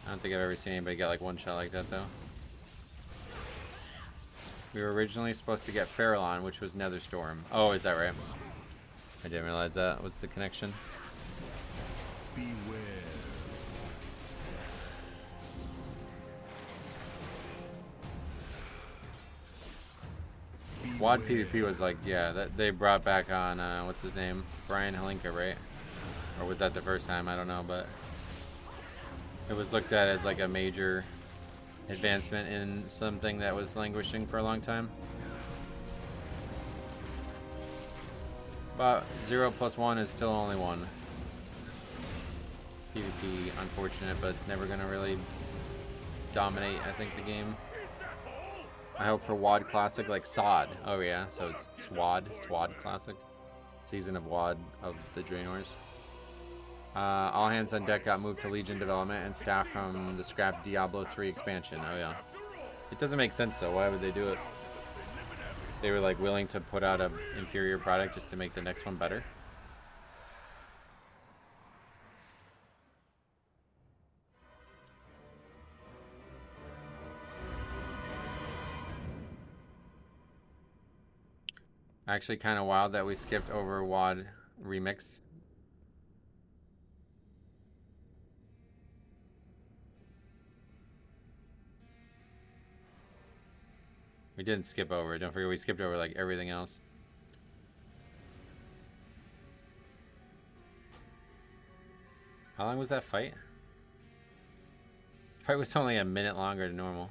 I don't think I've ever seen anybody get like one shot like that though. We were originally supposed to get Farallon, which was Netherstorm. Oh, is that right? I didn't realize that. What's the connection? Beware. WAD PvP was like, yeah, that they brought back on, what's his name? Brian Halinka, right? Or was that the first time? I don't know, but it was looked at as like a major advancement in something that was languishing for a long time. But 0 + 1 is still only 1. PvP, unfortunate, but never gonna really dominate, I think, the game. I hope for WoD Classic, like SOD. Oh yeah, so it's SWAD Classic. Season of WoD of the Draenors. All hands on deck got moved to Legion development and staff from the scrapped Diablo 3 expansion. Oh yeah. It doesn't make sense though. Why would they do it? They were like willing to put out an inferior product just to make the next one better. Actually kind of wild that we skipped over WoD Remix. We didn't skip over. Don't forget we skipped over like everything else. How long was that fight? The fight was only a minute longer than normal.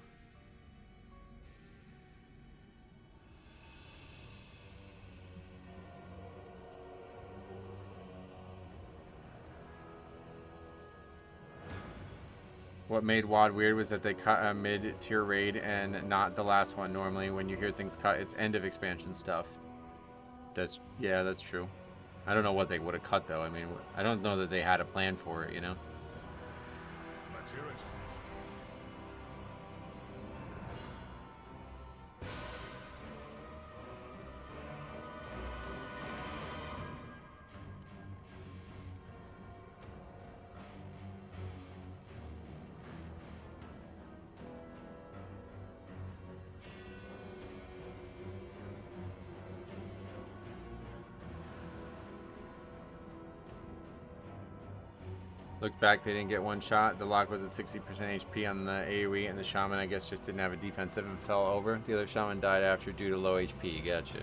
What made WoD weird was that they cut a mid-tier raid and not the last one. Normally, when you hear things cut, it's end of expansion stuff. Yeah, that's true. I don't know what they would have cut though. I mean, I don't know that they had a plan for it, you know? Let's hear it. Looked back, they didn't get one shot. The lock was at 60% HP on the AoE, and the shaman, I guess, just didn't have a defensive and fell over. The other shaman died after due to low HP. Gotcha.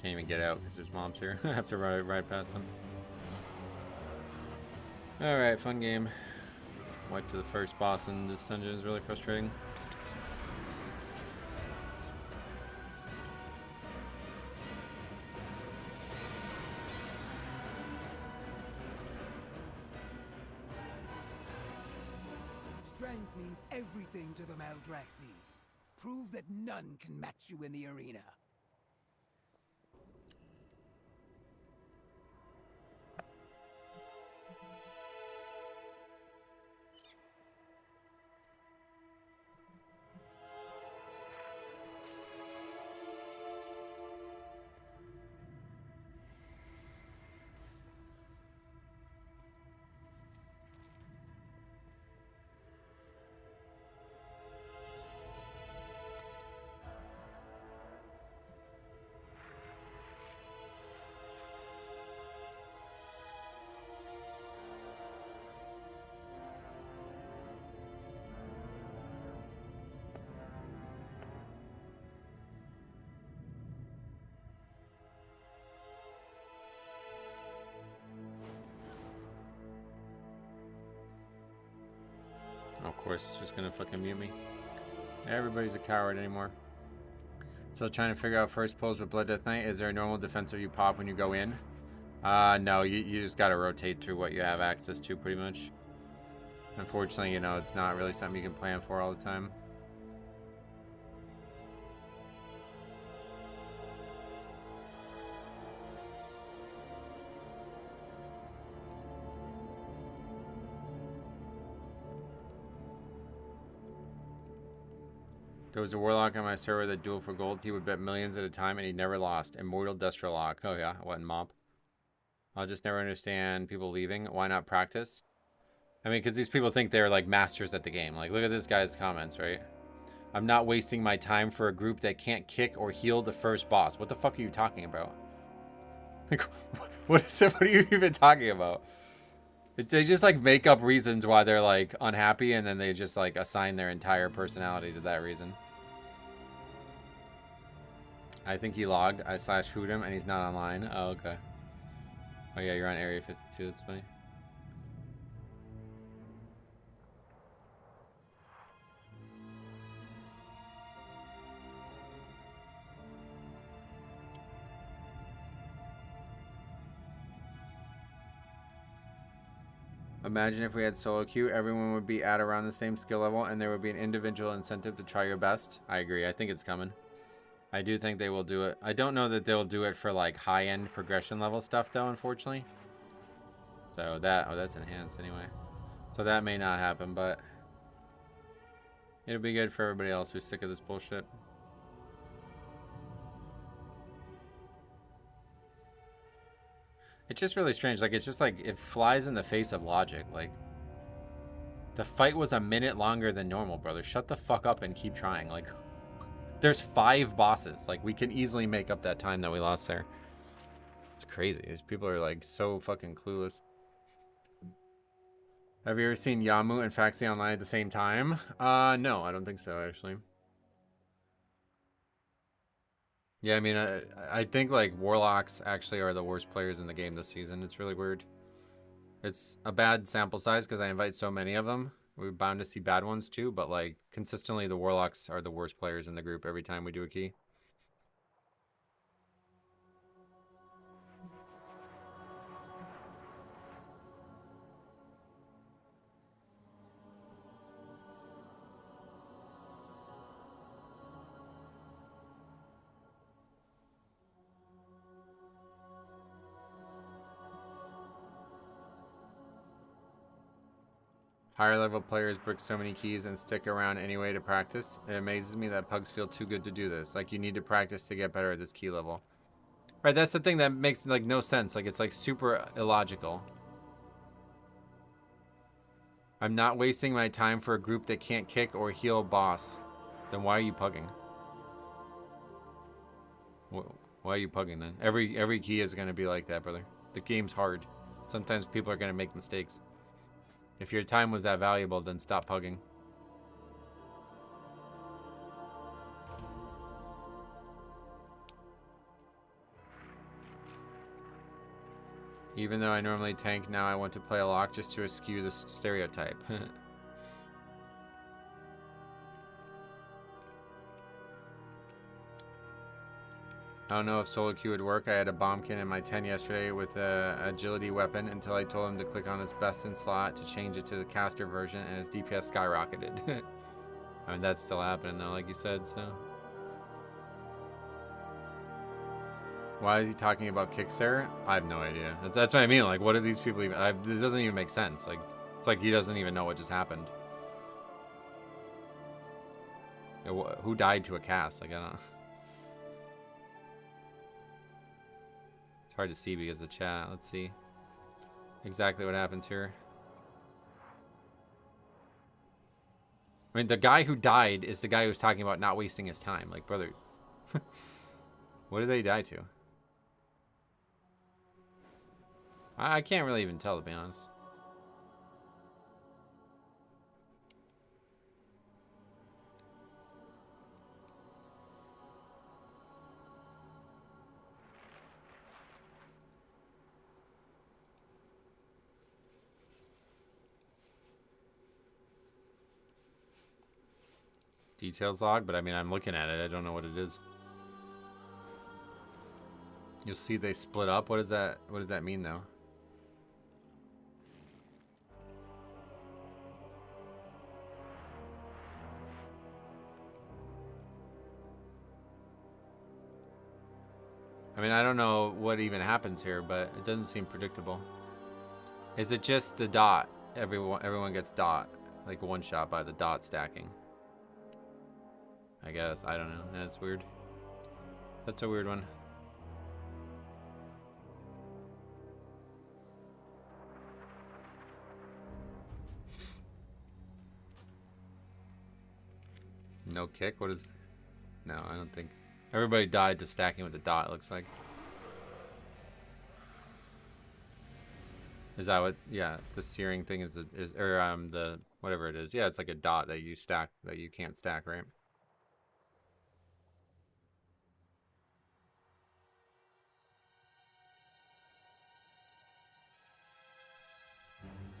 Can't even get out because there's mobs here. I have to ride past them. Alright, fun game. Wiped to the first boss in this dungeon is really frustrating. Strength means everything to the Maldraxi. Prove that none can match you in the arena. Of course, it's just gonna fucking mute me. Everybody's a coward anymore. So trying to figure out first pulls with Blood Death Knight. Is there a normal defensive you pop when you go in? No, you just gotta rotate through what you have access to pretty much. Unfortunately, you know, it's not really something you can plan for all the time. There was a warlock on my server that dueled for gold. He would bet millions at a time and he never lost. Immortal Destralock. Oh yeah, what in Mop? I'll just never understand people leaving. Why not practice? I mean, because these people think they're like masters at the game. Like, look at this guy's comments, right? I'm not wasting my time for a group that can't kick or heal the first boss. What the fuck are you talking about? Like, what is it? What are you even talking about? They just like make up reasons why they're like unhappy, and then they just like assign their entire personality to that reason. I think he logged. I /who'd him, and he's not online. Oh, okay. Oh yeah, you're on Area 52. That's funny. Imagine if we had solo queue, everyone would be at around the same skill level, and there would be an individual incentive to try your best. I agree. I think it's coming. I do think they will do it. I don't know that they'll do it for like high-end progression level stuff though, unfortunately. So that, oh, that's enhanced anyway. So that may not happen, but it'll be good for everybody else who's sick of this bullshit. It's just really strange. Like, it's just like, it flies in the face of logic. Like, the fight was a minute longer than normal, brother. Shut the fuck up and keep trying. Like, there's 5 bosses. Like, we can easily make up that time that we lost there. It's crazy. These people are, like, so fucking clueless. Have you ever seen Yamu and Faxi online at the same time? No, I don't think so, actually. Yeah, I mean, I think, like, Warlocks actually are the worst players in the game this season. It's really weird. It's a bad sample size because I invite so many of them. We're bound to see bad ones, too. But, like, consistently, the Warlocks are the worst players in the group every time we do a key. Higher level players brick so many keys and stick around anyway to practice. It amazes me that pugs feel too good to do this. Like, you need to practice to get better at this key level. Right, that's the thing that makes, like, no sense. Like, it's, like, super illogical. I'm not wasting my time for a group that can't kick or heal boss. Then why are you pugging? Why are you pugging then? Every key is going to be like that, brother. The game's hard. Sometimes people are going to make mistakes. If your time was that valuable, then stop pugging. Even though I normally tank, now I want to play a lock just to eschew the stereotype. I don't know if solo queue would work. I had a bombkin in my 10 yesterday with a agility weapon until I told him to click on his best in slot to change it to the caster version, and his DPS skyrocketed. I mean, that's still happening though, like you said, so. Why is he talking about kicks there? I have no idea. That's what I mean. Like, what do these people even... this doesn't even make sense. Like, it's like he doesn't even know what just happened. Who died to a cast? Like, I don't know. It's hard to see because of the chat. Let's see exactly what happens here. I mean, the guy who died is the guy who was talking about not wasting his time. Like, brother, what did they die to? I can't really even tell, to be honest. Details log, but I mean, I'm looking at it. I don't know what it is. You'll see they split up. What does that mean, though? I mean, I don't know what even happens here, but it doesn't seem predictable. Is it just the dot? Everyone gets dot, like one shot by the dot stacking. I guess. I don't know. That's weird. That's a weird one. No kick? What is... No, I don't think... Everybody died to stacking with the dot, it looks like. Is that what? Yeah, the searing thing is or the whatever it is. Yeah, it's like a dot that you stack that you can't stack, right?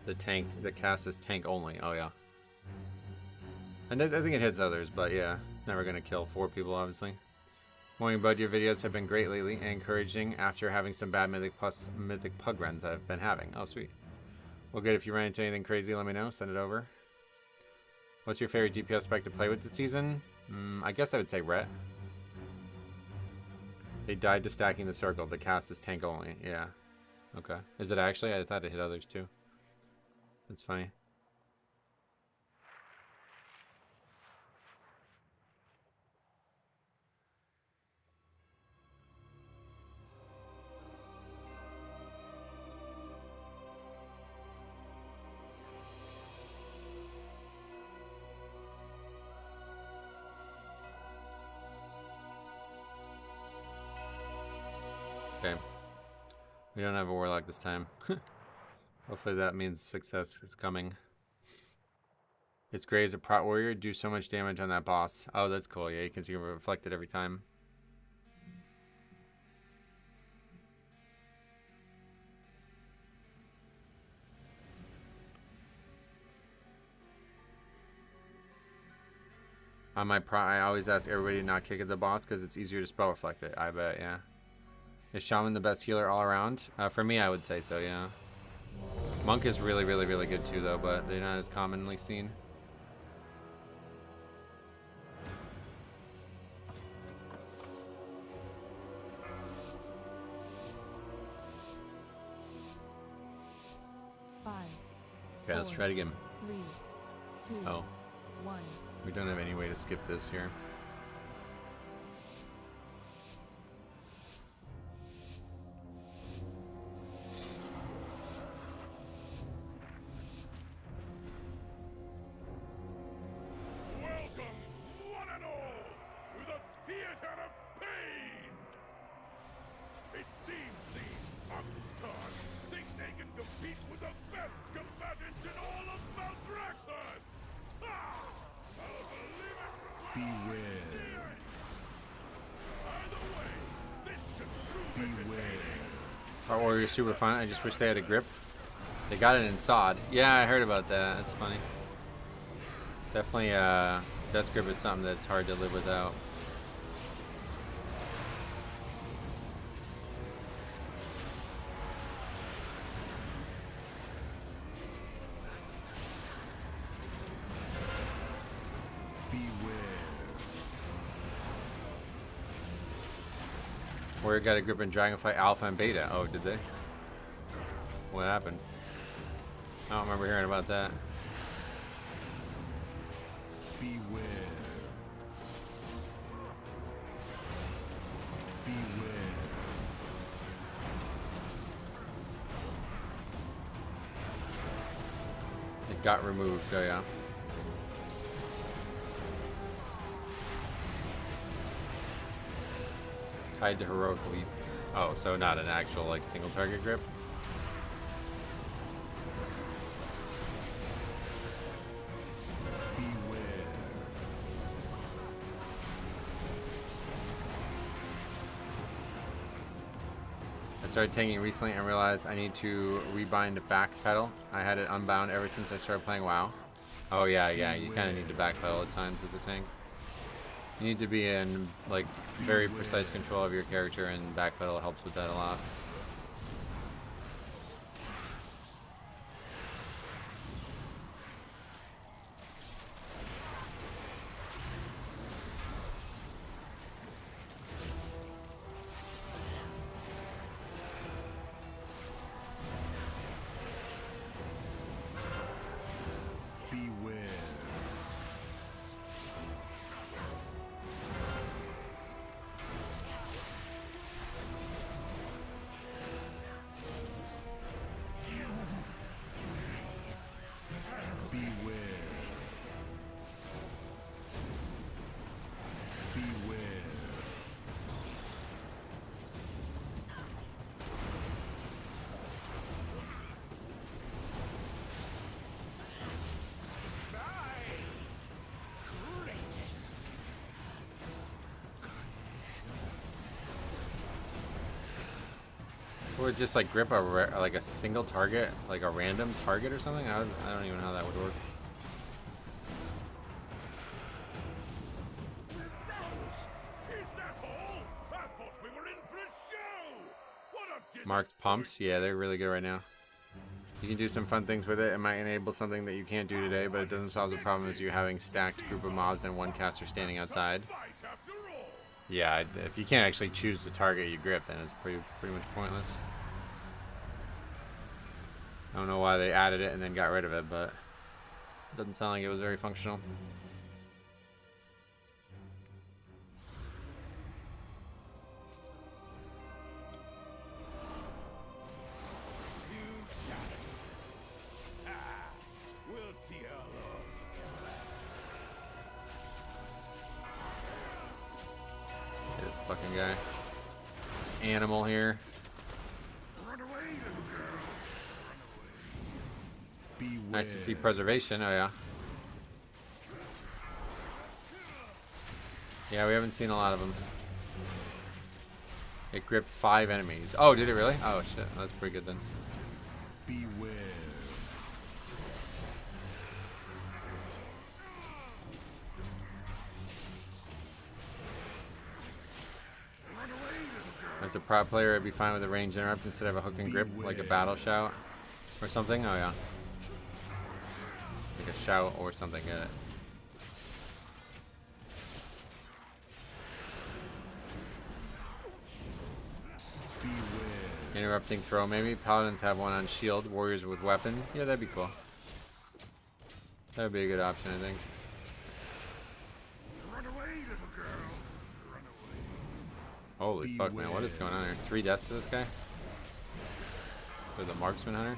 The tank, the cast is tank only. Oh yeah. And I think it hits others, but yeah, never gonna kill 4 people, obviously. Morning Bud, your videos have been great lately and encouraging after having some bad Mythic Pug runs I've been having. Oh, sweet. Well, good. If you run into anything crazy, let me know. Send it over. What's your favorite DPS spec to play with this season? I guess I would say Rhett. They died to stacking the circle. The cast is tank only. Yeah. Okay. Is it actually? I thought it hit others too. That's funny. Okay. We don't have a warlock this time. Hopefully that means success is coming. It's great as a prot warrior. Do so much damage on that boss. Oh, that's cool. Yeah, because you can reflect it every time. On my prot, I always ask everybody to not kick at the boss because it's easier to spell reflect it. I bet, yeah. Is Shaman the best healer all around? For me, I would say so, yeah. Monk is really, really, really good too, though, but they're not as commonly seen. Okay, let's try it again. 3, 2, Oh. 1. We don't have any way to skip this here. Welcome, one and all, to the theater of pain! It seems these upstarts think they can compete with the best combatants in all of Maldraxxus! Ah! I'll believe it! Beware! Either way, this should prove entertaining! Our warrior's super fun. I just wish they had a grip. They got it in sod. Yeah, I heard about that. That's funny. Definitely, Death Grip is something that's hard to live without. Warrior got a grip in Dragonflight Alpha and Beta. Oh, did they? What happened? I don't remember hearing about that. Beware. Beware. It got removed, oh yeah. Tied to Heroic Leap. Oh, so not an actual, like, single target grip? I started tanking recently and realized I need to rebind the back pedal. I had it unbound ever since I started playing WoW. Oh yeah, you kind of need to back pedal at times as a tank. You need to be in like very precise control of your character, and back pedal helps with that a lot. Or just like grip like a single target, like a random target or something. I don't even know how that would work. Is that all? I thought we were in for a show. What a Marked pumps, yeah, they're really good right now. You can do some fun things with it. It might enable something that you can't do today, but it doesn't solve the problem as you having stacked group of mobs and one caster standing outside. Yeah, if you can't actually choose the target you grip, then it's pretty much pointless. I don't know why they added it and then got rid of it, but it doesn't sound like it was very functional. We'll see how long. This fucking guy. This animal here. Run away, little girl. Run away. Nice to see preservation. Oh yeah. Yeah, we haven't seen a lot of them. It gripped 5 enemies. Oh, did it really? Oh shit, that's pretty good then. Beware. As a prop player, I'd be fine with a range interrupt instead of a hook and grip, like a battle shout or something. Oh yeah, like a shout or something. Get it? Interrupting throw, maybe. Paladins have one on shield. Warriors with weapon. Yeah, that'd be cool. That would be a good option, I think. Run away, little girl. Run away. Holy fuck, man. What is going on here? 3 deaths to this guy? For the marksman hunter?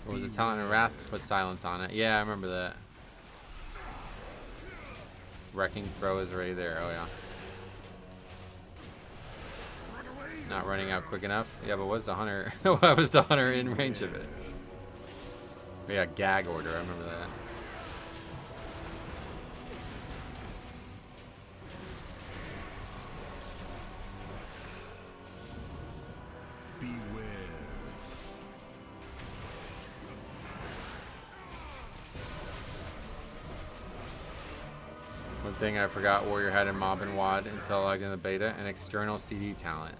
What was a talent in Wrath to put silence on it? Yeah, I remember that. Wrecking throw is already there. Oh, yeah. Not running out quick enough. Yeah, but was the hunter... Why was the hunter in range of it? Oh, yeah, gag order. I remember that. Beware. One thing I forgot Warrior had in Mob and WAD until logged in the beta, an external CD talent.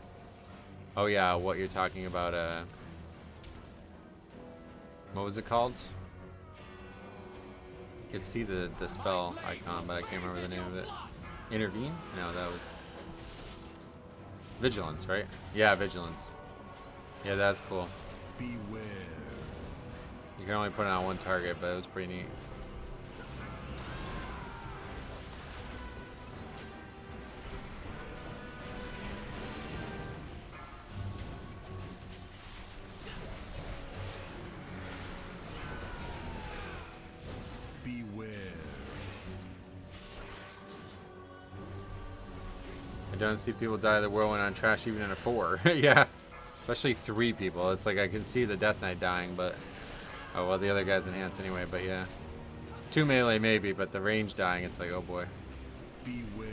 Oh yeah, what you're talking about, what was it called? You could see the spell icon, but I can't remember the name of it. Intervene? No, that was... Vigilance, right? Yeah, Vigilance. Yeah, that's cool. Beware. You can only put it on one target, but it was pretty neat. I don't see people die of the whirlwind on trash even in a 4. Yeah, especially 3 people. It's like I can see the Death Knight dying, but oh well, the other guy's enhanced anyway. But yeah, 2 melee maybe, but the range dying, it's like oh boy. Beware.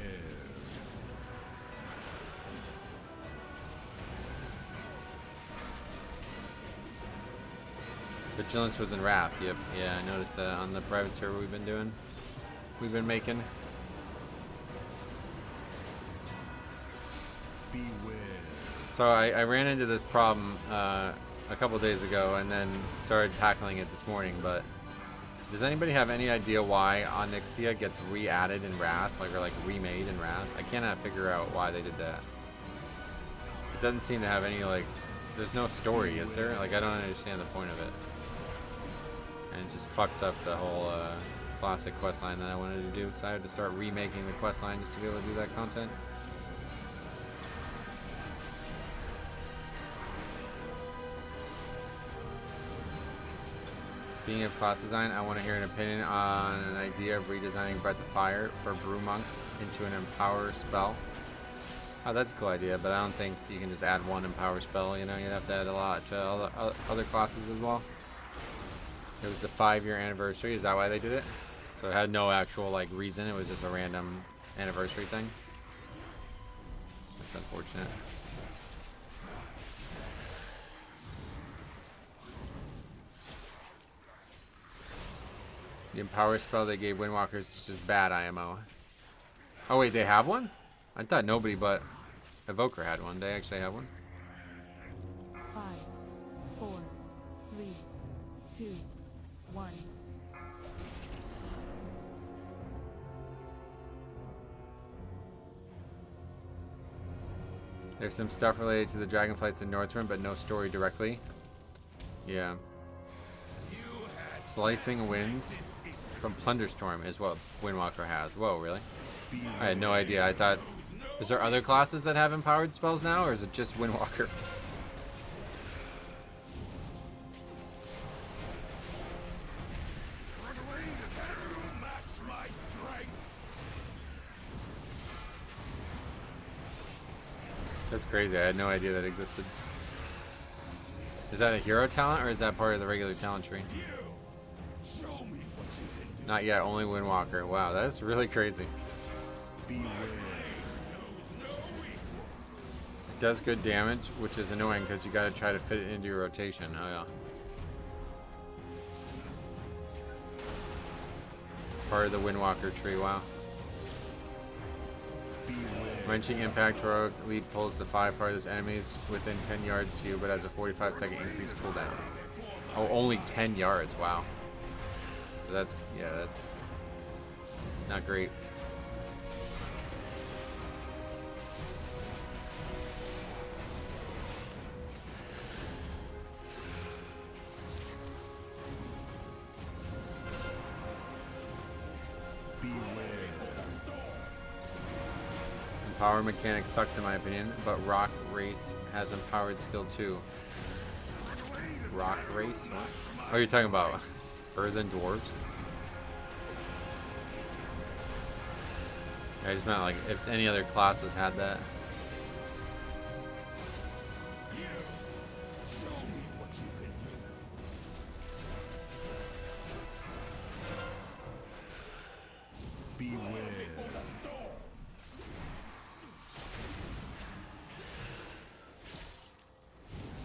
Vigilance was in Wrath. Yep. Yeah, I noticed that on the private server we've been making. So I ran into this problem a couple days ago and then started tackling it this morning, but does anybody have any idea why Onyxia gets re-added in Wrath, or like remade in Wrath? I cannot figure out why they did that. It doesn't seem to have any, like, there's no story, is there? Like, I don't understand the point of it. And it just fucks up the whole classic questline that I wanted to do, so I had to start remaking the questline just to be able to do that content. Being of class design, I want to hear an opinion on an idea of redesigning Breath of Fire for Brew Monks into an Empower spell. Oh, that's a cool idea, but I don't think you can just add one Empower spell, you know, you'd have to add a lot to all the other classes as well. It was the 5-year anniversary, is that why they did it? So it had no actual like reason. It was just a random anniversary thing. That's unfortunate. The Empower spell they gave Windwalkers is just bad IMO. Oh wait, they have one? I thought nobody but Evoker had one. They actually have one? 5, 4, 3, 2, 1. There's some stuff related to the Dragonflights in Northrend, but no story directly. Yeah. Slicing Winds from Plunderstorm is what Windwalker has. Whoa, really? I had no idea. I thought... Is there other classes that have empowered spells now, or is it just Windwalker? That's crazy. I had no idea that existed. Is that a hero talent, or is that part of the regular talent tree? Not yet, only Windwalker. Wow, that's really crazy. It does good damage, which is annoying because you gotta try to fit it into your rotation. Oh yeah. Part of the Windwalker tree, wow. Wrenching Impact Heroic Lead pulls the 5 farthest enemies within 10 yards to you, but has a 45-second increased cooldown. Oh, only 10 yards, wow. So that's, yeah, that's not great. Power mechanic sucks in my opinion, but Rock Race has empowered skill too. Rock Race? What? Oh, you're talking about Earthen Dwarves? I just meant like if any other classes had that.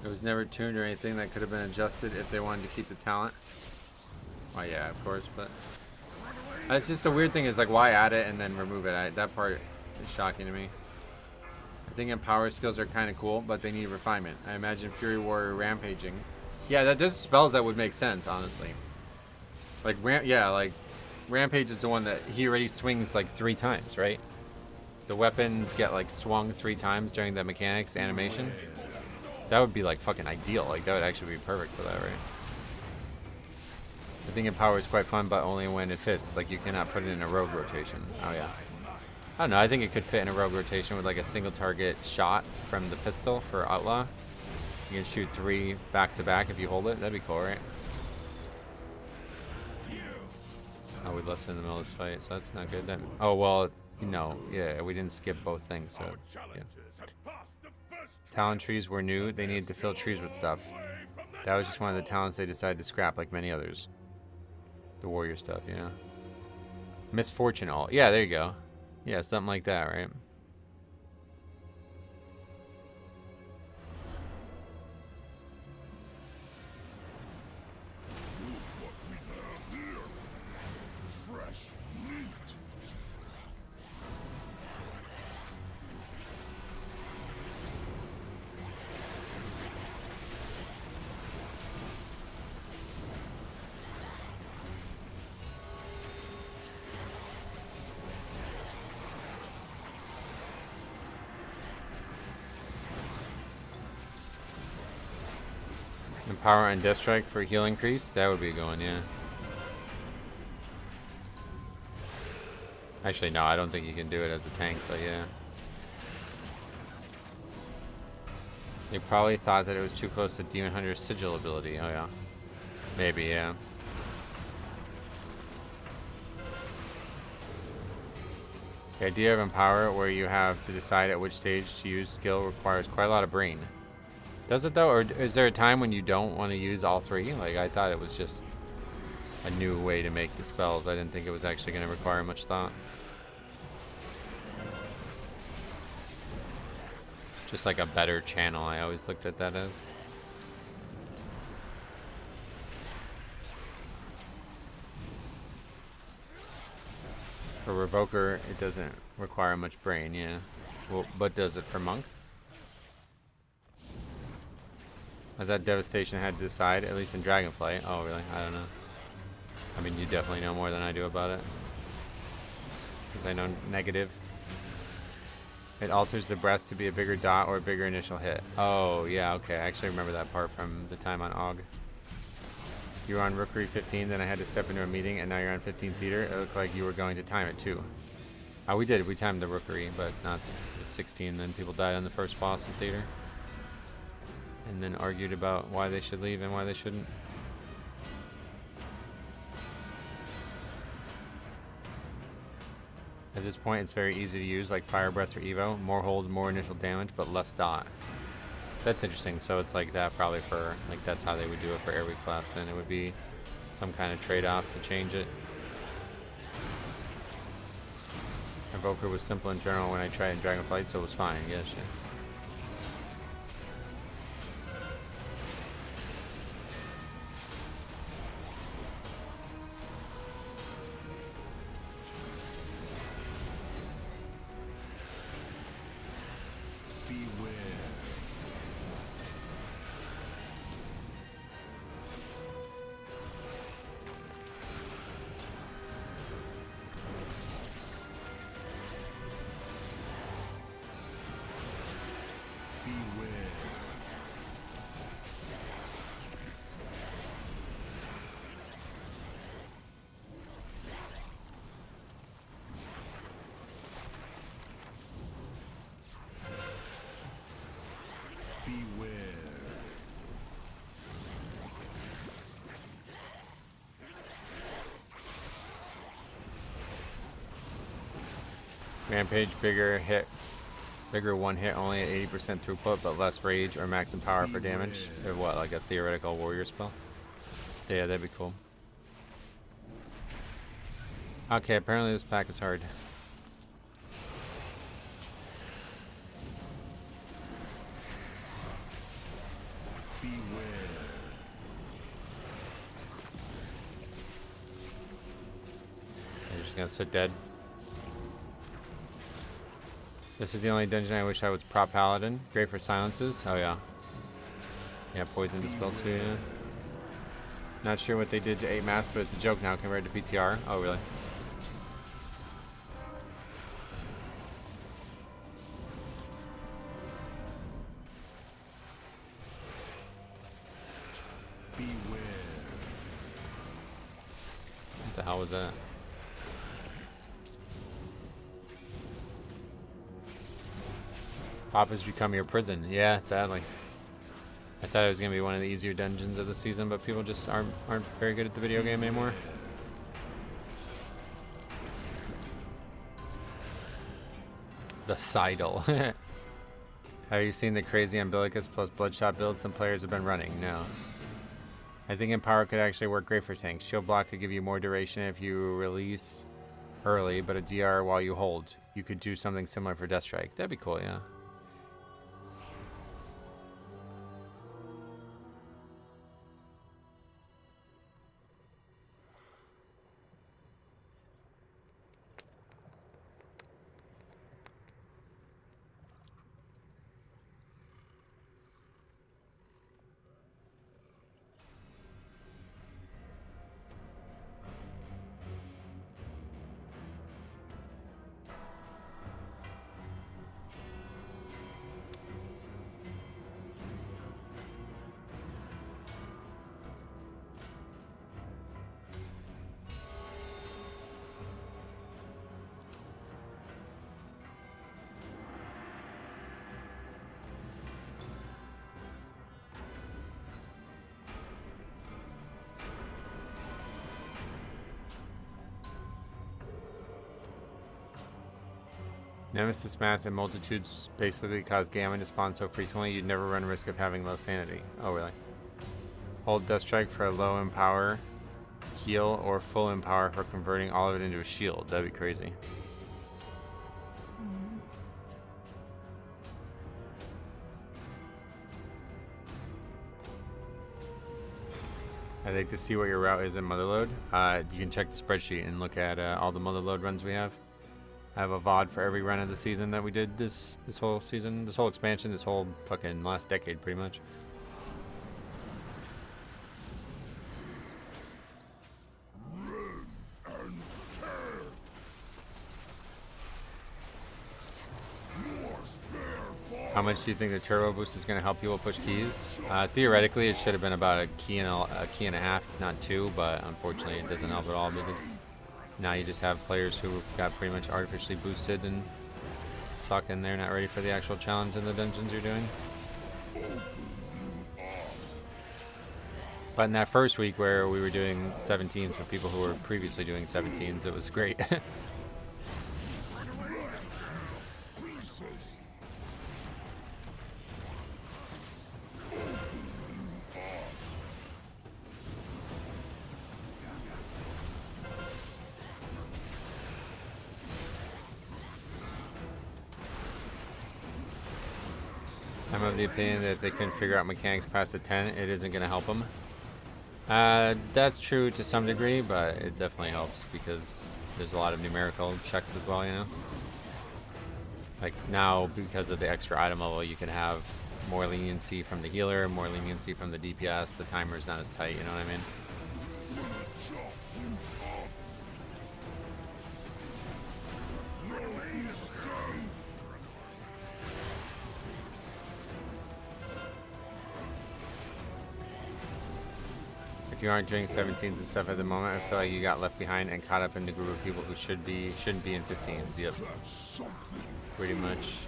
It was never tuned or anything that could have been adjusted if they wanted to keep the talent. Well, yeah, of course, but it's just the weird thing is like why add it and then remove it? That part is shocking to me. I think empower skills are kind of cool, but they need refinement. I imagine Fury Warrior rampaging. Yeah, there's spells that would make sense, honestly. Like like Rampage is the one that he already swings like 3 times, right? The weapons get like swung 3 times during the mechanics animation. That would be like fucking ideal. Like that would actually be perfect for that, right? I think Empower is quite fun, but only when it fits. Like you cannot put it in a rogue rotation. Oh yeah. I don't know. I think it could fit in a rogue rotation with like a single target shot from the pistol for Outlaw. You can shoot 3 back to back if you hold it. That'd be cool, right? Oh, we lost in the middle of this fight, so that's not good. Then. Oh well, no, yeah, we didn't skip both things, so yeah. Talent trees were new. They needed to fill trees with stuff. That was just one of the talents they decided to scrap, like many others. The warrior stuff, yeah. Misfortune all. Yeah, there you go. Yeah, something like that, right? Power and Death Strike for heal increase, that would be a good one, yeah. Actually, no, I don't think you can do it as a tank, but yeah. They probably thought that it was too close to Demon Hunter's Sigil ability. Oh yeah. Maybe, yeah. The idea of Empower, where you have to decide at which stage to use skill, requires quite a lot of brain. Does it though, or is there a time when you don't want to use all 3? Like I thought it was just a new way to make the spells. I didn't think it was actually going to require much thought. Just like a better channel, I always looked at that as. For Revoker, it doesn't require much brain, yeah. Well, but does it for Monk? I thought Devastation had to decide, at least in Dragonflight. Oh, really? I don't know. I mean, you definitely know more than I do about it. Because I know negative. It alters the breath to be a bigger dot or a bigger initial hit. Oh, yeah, okay. I actually remember that part from the time on AUG. You were on Rookery 15, then I had to step into a meeting, and now you're on 15 theater. It looked like you were going to time it, too. Oh, we did. We timed the Rookery, but not the 16. Then people died on the first boss in theater. And then argued about why they should leave and why they shouldn't. At this point, it's very easy to use, like Fire Breath or Evo. More hold, more initial damage, but less dot. That's interesting. So it's like that probably for, like, that's how they would do it for every class. And it would be some kind of trade-off to change it. Evoker was simple in general when I tried in Dragonflight, so it was fine, yes, yeah. Rampage, bigger hit, bigger one hit, only at 80% throughput, but less rage or max and power for damage. Or what, like a theoretical warrior spell? Yeah, that'd be cool. Okay, apparently this pack is hard. You're just gonna sit dead. This is the only dungeon I wish I was prop paladin. Great for silences. Oh yeah. Yeah, poison dispel too, yeah. Not sure what they did to 8 mass, but it's a joke now compared to PTR. Oh really? What the hell was that? Pop has become your prison. Yeah, sadly. I thought it was gonna be one of the easier dungeons of the season, but people just aren't very good at the video game anymore. The Seidel. Have you seen the crazy Umbilicus plus Bloodshot build some players have been running? No. I think Empower could actually work great for tanks. Shield block could give you more duration if you release early, but a DR while you hold. You could do something similar for Death Strike. That'd be cool, yeah. Nemesis mass and multitudes basically cause Gamma to spawn so frequently you'd never run risk of having low sanity. Oh really? Hold Death Strike for a low in power heal or full empower for converting all of it into a shield. That'd be crazy. I'd like to see what your route is in Motherload. You can check the spreadsheet and look at all the Motherload runs we have. I have a VOD for every run of the season that we did this whole season, this whole expansion, this whole fucking last decade, pretty much. How much do you think the turbo boost is going to help people push keys? Theoretically, it should have been about a key and a half, not 2, but unfortunately it doesn't help at all because now you just have players who got pretty much artificially boosted and suck and they're not ready for the actual challenge in the dungeons you're doing. But in that first week where we were doing 17s for people who were previously doing 17s, it was great. I'm of the opinion that if they couldn't figure out mechanics past the 10, it isn't going to help them. That's true to some degree, but it definitely helps because there's a lot of numerical checks as well, you know? Like now, because of the extra item level, you can have more leniency from the healer, more leniency from the DPS, the timer's not as tight, you know what I mean? If you aren't doing 17s and stuff at the moment, I feel like you got left behind and caught up in the group of people who shouldn't be in 15s. Yep. Pretty much.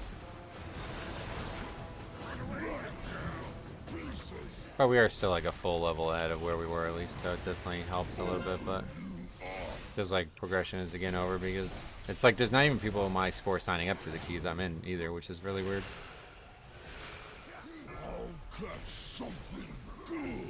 But we are still like a full level ahead of where we were at least, so it definitely helps a little bit, but feels like progression is again over because it's like there's not even people in my score signing up to the keys I'm in either, which is really weird. I'll catch something good.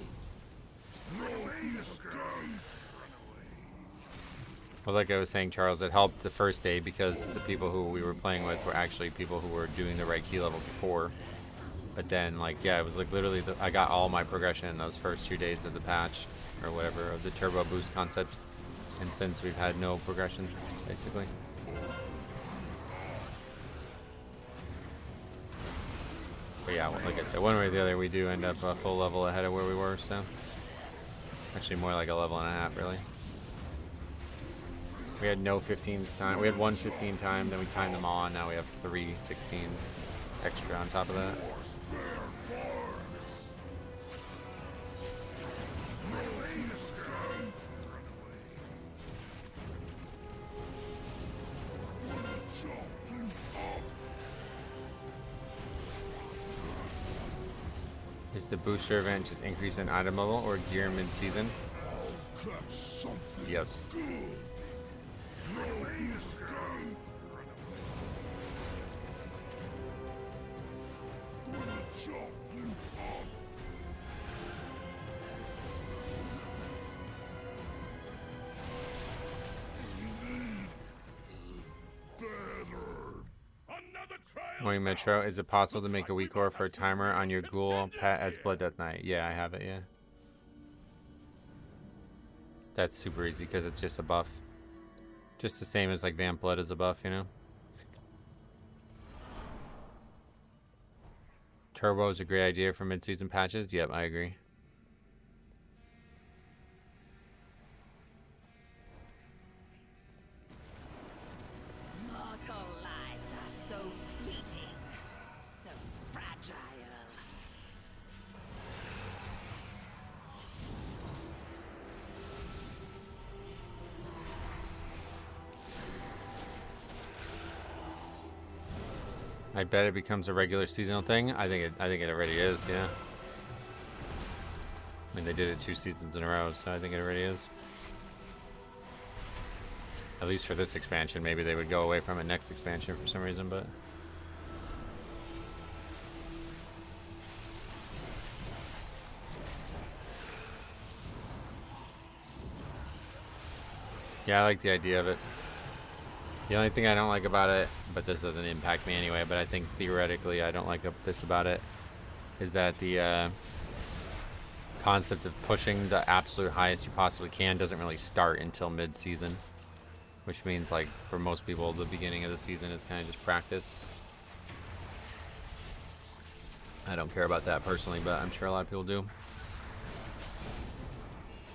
Well, like I was saying, Charles, it helped the first day because the people who we were playing with were actually people who were doing the right key level before. But then, like, yeah, it was like literally, I got all my progression in those first 2 days of the patch, or whatever, of the turbo boost concept. And since we've had no progression, basically. But yeah, like I said, one way or the other, we do end up a full level ahead of where we were, so. Actually, more like a level and a half, really. We had no 15s time. We had one 15 time, then we timed them all, and now we have 3 16s extra on top of that. Is the booster event just increase in item level or gear mid-season? Yes. Morning Metro, is it possible to make a weak core for a timer on your ghoul pet as Blood Death Knight? Yeah, I have it, yeah. That's super easy because it's just a buff. Just the same as like Vamp Blood is a buff, you know? Turbo is a great idea for mid-season patches. Yep, I agree. Mortal lives are so fleeting, so fragile. I bet it becomes a regular seasonal thing. I think it already is, yeah. I mean, they did it 2 seasons in a row, so I think it already is. At least for this expansion, maybe they would go away from it next expansion for some reason, but... Yeah, I like the idea of it. The only thing I don't like about it, but this doesn't impact me anyway, but I think theoretically I don't like this about it, is that the concept of pushing the absolute highest you possibly can doesn't really start until mid-season, which means, like, for most people, the beginning of the season is kind of just practice. I don't care about that personally, but I'm sure a lot of people do.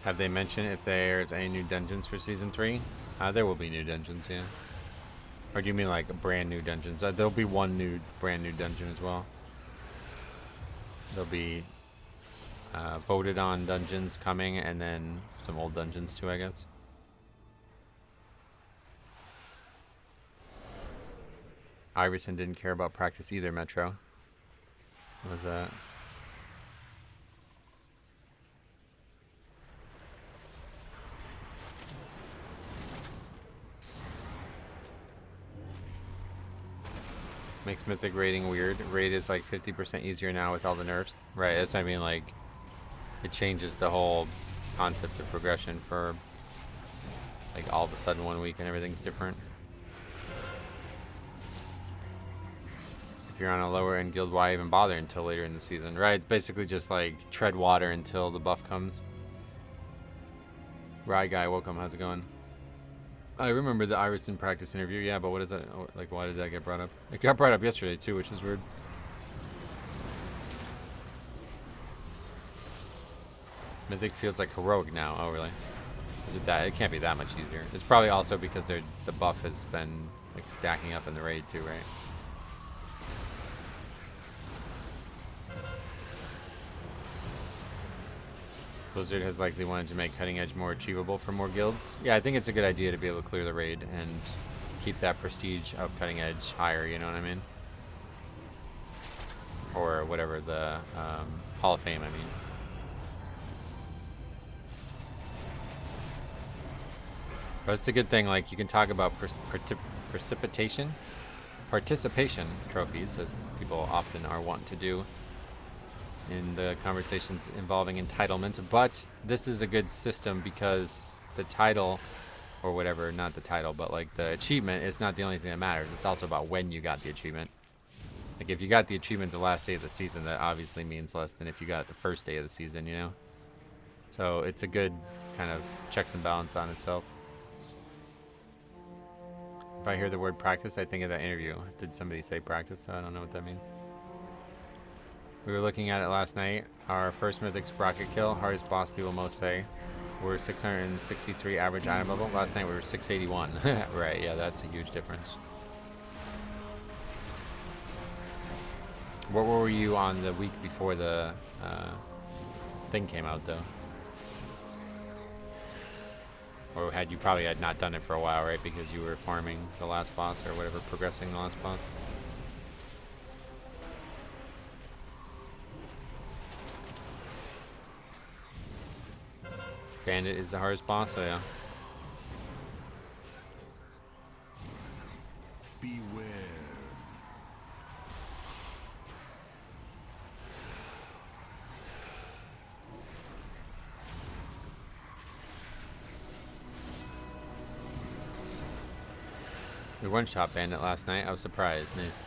Have they mentioned if there's any new dungeons for Season 3? There will be new dungeons, yeah. Or do you mean like brand new dungeons? There'll be one brand new dungeon as well. There'll be voted on dungeons coming, and then some old dungeons too, I guess. Iverson didn't care about practice either, Metro. What was that? Makes Mythic raiding weird. Raid is like 50% easier now with all the nerfs. Right, that's, I mean, like, it changes the whole concept of progression for, like, all of a sudden 1 week and everything's different. If you're on a lower end guild, why even bother until later in the season? Right, basically just like tread water until the buff comes. Right guy, welcome, how's it going? I remember the Iverson practice interview, yeah, but what is that? Like, why did that get brought up? It got brought up yesterday too, which is weird. Mythic feels like heroic now. Oh, really? Is it that? It can't be that much easier. It's probably also because the buff has been like stacking up in the raid too, right? Blizzard has likely wanted to make Cutting Edge more achievable for more guilds. Yeah, I think it's a good idea to be able to clear the raid and keep that prestige of Cutting Edge higher, you know what I mean? Or whatever, the Hall of Fame, I mean. But it's a good thing, like, you can talk about participation trophies, as people often are wanting to do in the conversations involving entitlement, but this is a good system because the title, or whatever, not the title, but like the achievement is not the only thing that matters. It's also about when you got the achievement. Like, if you got the achievement the last day of the season, that obviously means less than if you got it the first day of the season, you know? So it's a good kind of checks and balance on itself. If I hear the word practice, I think of that interview. Did somebody say practice? I don't know what that means. We were looking at it last night. Our first Mythic Sprocket kill, hardest boss people most say. We're 663 average item level. Last night we were 681. Right, yeah, that's a huge difference. What were you on the week before the thing came out, though? Or you probably had not done it for a while, right? Because you were farming the last boss or whatever, progressing the last boss. Bandit is the hardest boss, so yeah. Beware. We one-shot Bandit last night. I was surprised. Nice.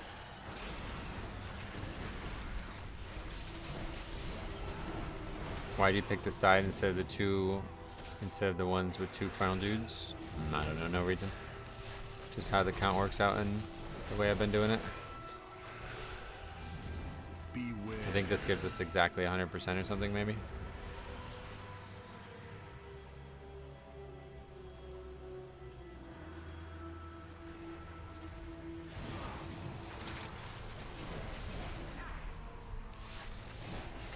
Why do you pick the side instead of the ones with two final dudes? I don't know, no reason. Just how the count works out and the way I've been doing it. Beware. I think this gives us exactly 100% or something, maybe.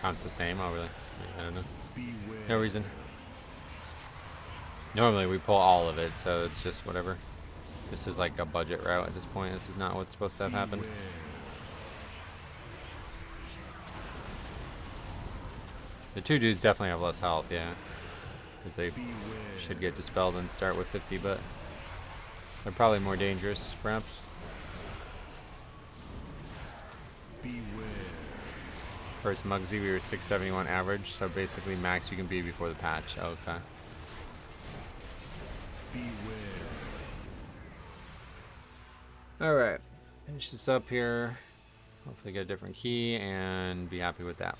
Counts the same. Oh, really? I don't know. Beware. No reason. Normally we pull all of it, so it's just whatever. This is like a budget route at this point. This is not what's supposed to have happened. Beware. The two dudes definitely have less health, yeah. Because they Beware. should get dispelled and start with 50, but they're probably more dangerous, perhaps. Beware. First Mugsy, we were 671 average, so basically max you can be before the patch. Oh, okay. Beware. All right, finish this up here. Hopefully get a different key and be happy with that.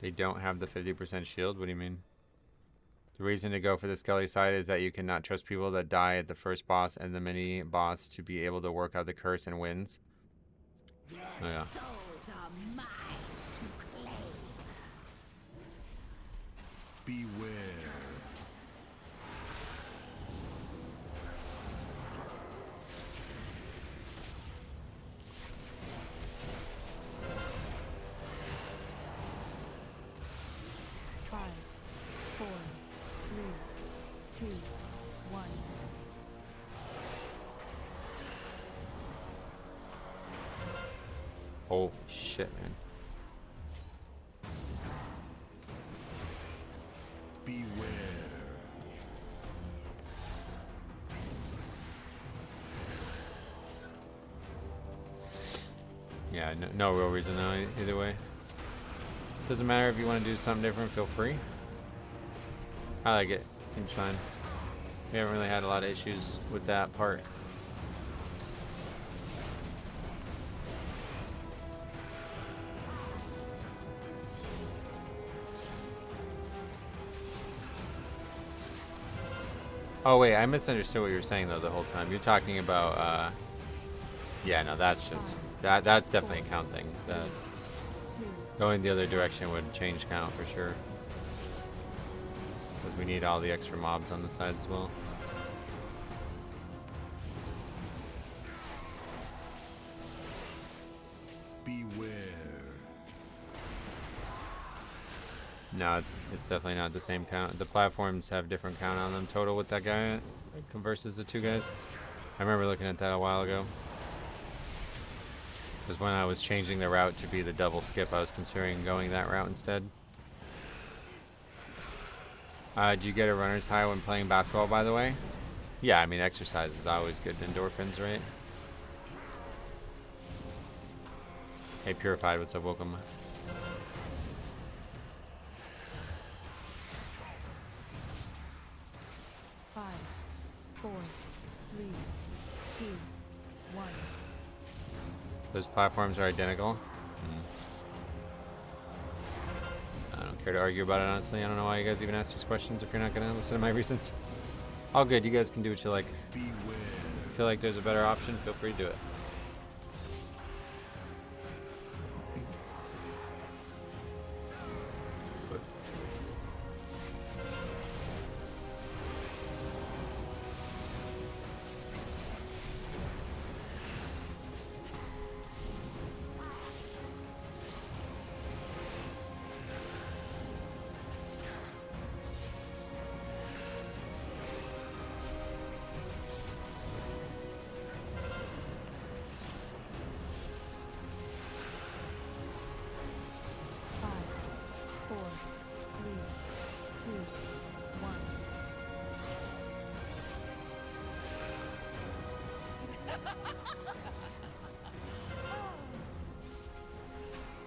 They don't have the 50% shield? What do you mean? The reason to go for the Skelly side is that you cannot trust people that die at the first boss and the mini boss to be able to work out the curse and wins. Oh yeah. Souls are mine to claim. Beware. Five, four, three, two, one. Oh shit, man. Beware. Yeah, no real reason though, either way. Doesn't matter if you want to do something different, feel free. I like it. Seems fine. We haven't really had a lot of issues with that part. Oh wait, I misunderstood what you were saying though the whole time. You're talking about yeah, no, that's just that's definitely a count thing. That going the other direction would change count for sure. Because we need all the extra mobs on the side as well. Beware. No, it's definitely not the same count. The platforms have different count on them total with that guy versus the two guys. I remember looking at that a while ago. Because when I was changing the route to be the double skip, I was considering going that route instead. Do you get a runner's high when playing basketball, by the way? Yeah, I mean, exercise is always good. Endorphins, right? Hey, Purified, what's up? Welcome. Five, four, three, two, one. Those platforms are identical. I don't care to argue about it, honestly. I don't know why you guys even ask these questions if you're not going to listen to my reasons. All good. You guys can do what you like. Beware. Feel like there's a better option, feel free to do it.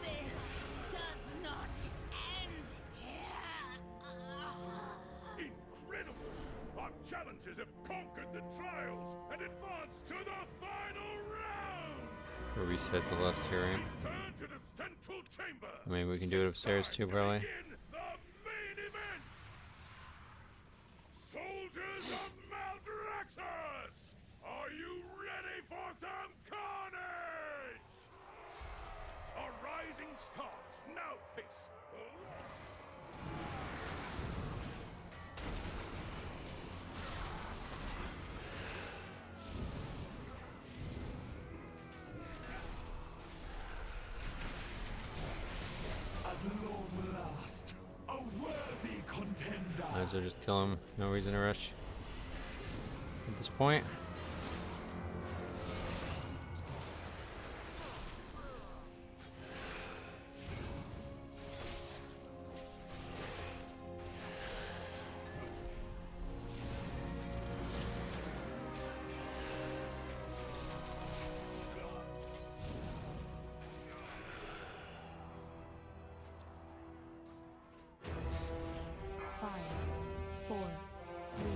This does not end here. Incredible! Our challenges have conquered the trials and advanced to the final round! We'll reset the list here, right? Return to the central chamber! I mean, we can do it upstairs too, probably. Begin the main event! Soldiers of Maldraxxus! Are you ready for some carnage? Our rising stars now face... At long last, a worthy contender. Might as well just kill him. No reason to rush at this point. Five, four, three,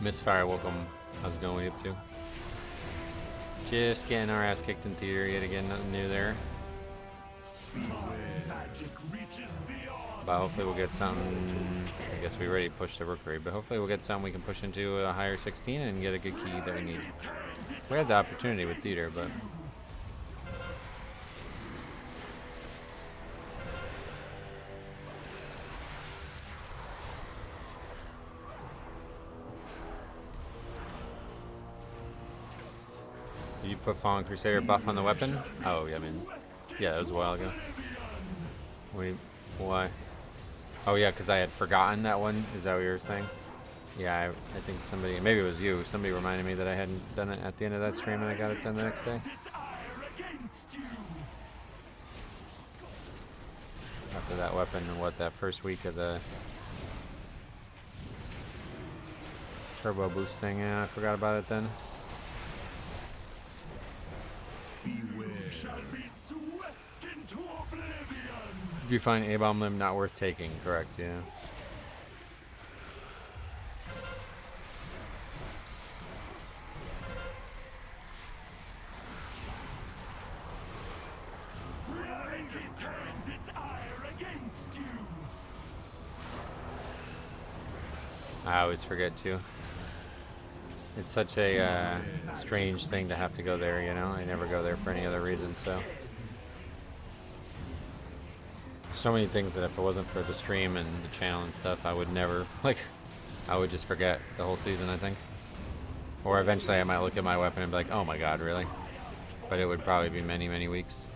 Misfire, welcome. How's it going? What are you up to? Just getting our ass kicked in theater yet again. Nothing new there. But hopefully we'll get some. I guess we already pushed the Rookery, but hopefully we'll get some we can push into a higher 16 and get a good key that we need. We had the opportunity with theater, but. Did you put Fallen Crusader buff on the weapon? Oh, yeah, I mean, yeah, that was a while ago. Wait, why? Oh, yeah, because I had forgotten that one. Is that what you were saying? Yeah, I think somebody, maybe it was you, somebody reminded me that I hadn't done it at the end of that stream and I got it done the next day. After that weapon and what, that first week of the turbo boost thing, yeah, I forgot about it then. You find A-Bomb Limb not worth taking, correct, yeah. I always forget too. It's such a strange thing to have to go there, you know? I never go there for any other reason, so. So many things that if it wasn't for the stream and the channel and stuff, I would never, like, I would just forget the whole season, I think. Or eventually I might look at my weapon and be like, oh my god, really? But it would probably be many, many weeks.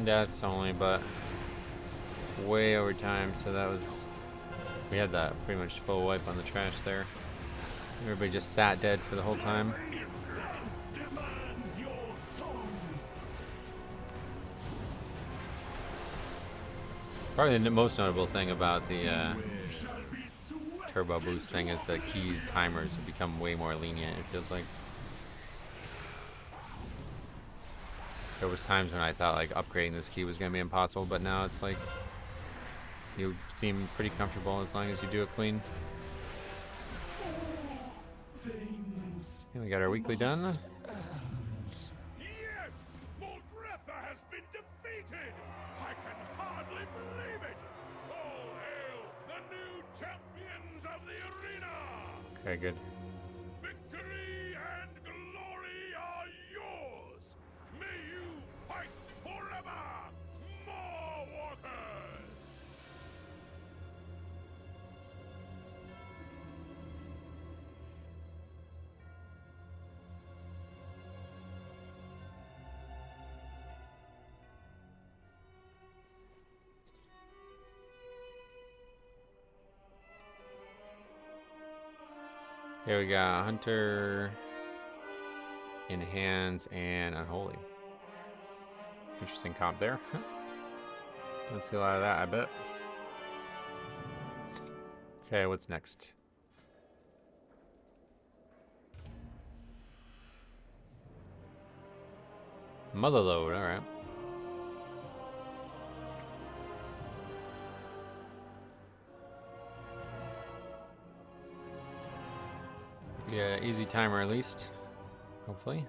Deaths only, but way over time, so that was, we had that pretty much full wipe on the trash there. Everybody just sat dead for the whole time. Probably the most notable thing about the turbo boost thing is the key timers have become way more lenient, it feels like. There was times when I thought like upgrading this key was going to be impossible, but now it's like you seem pretty comfortable as long as you do it clean. And we got our weekly done. Yes! Moldretha has been defeated! I can hardly believe it! All hail the new champions of the arena! Okay, good. Victory and glory are yours! May you fight forever! More walkers! Here we got Hunter, Enhance, and Unholy. Interesting comp there. Don't see a lot of that, I bet. Okay, what's next? Mother load, alright. Yeah, easy timer at least, hopefully.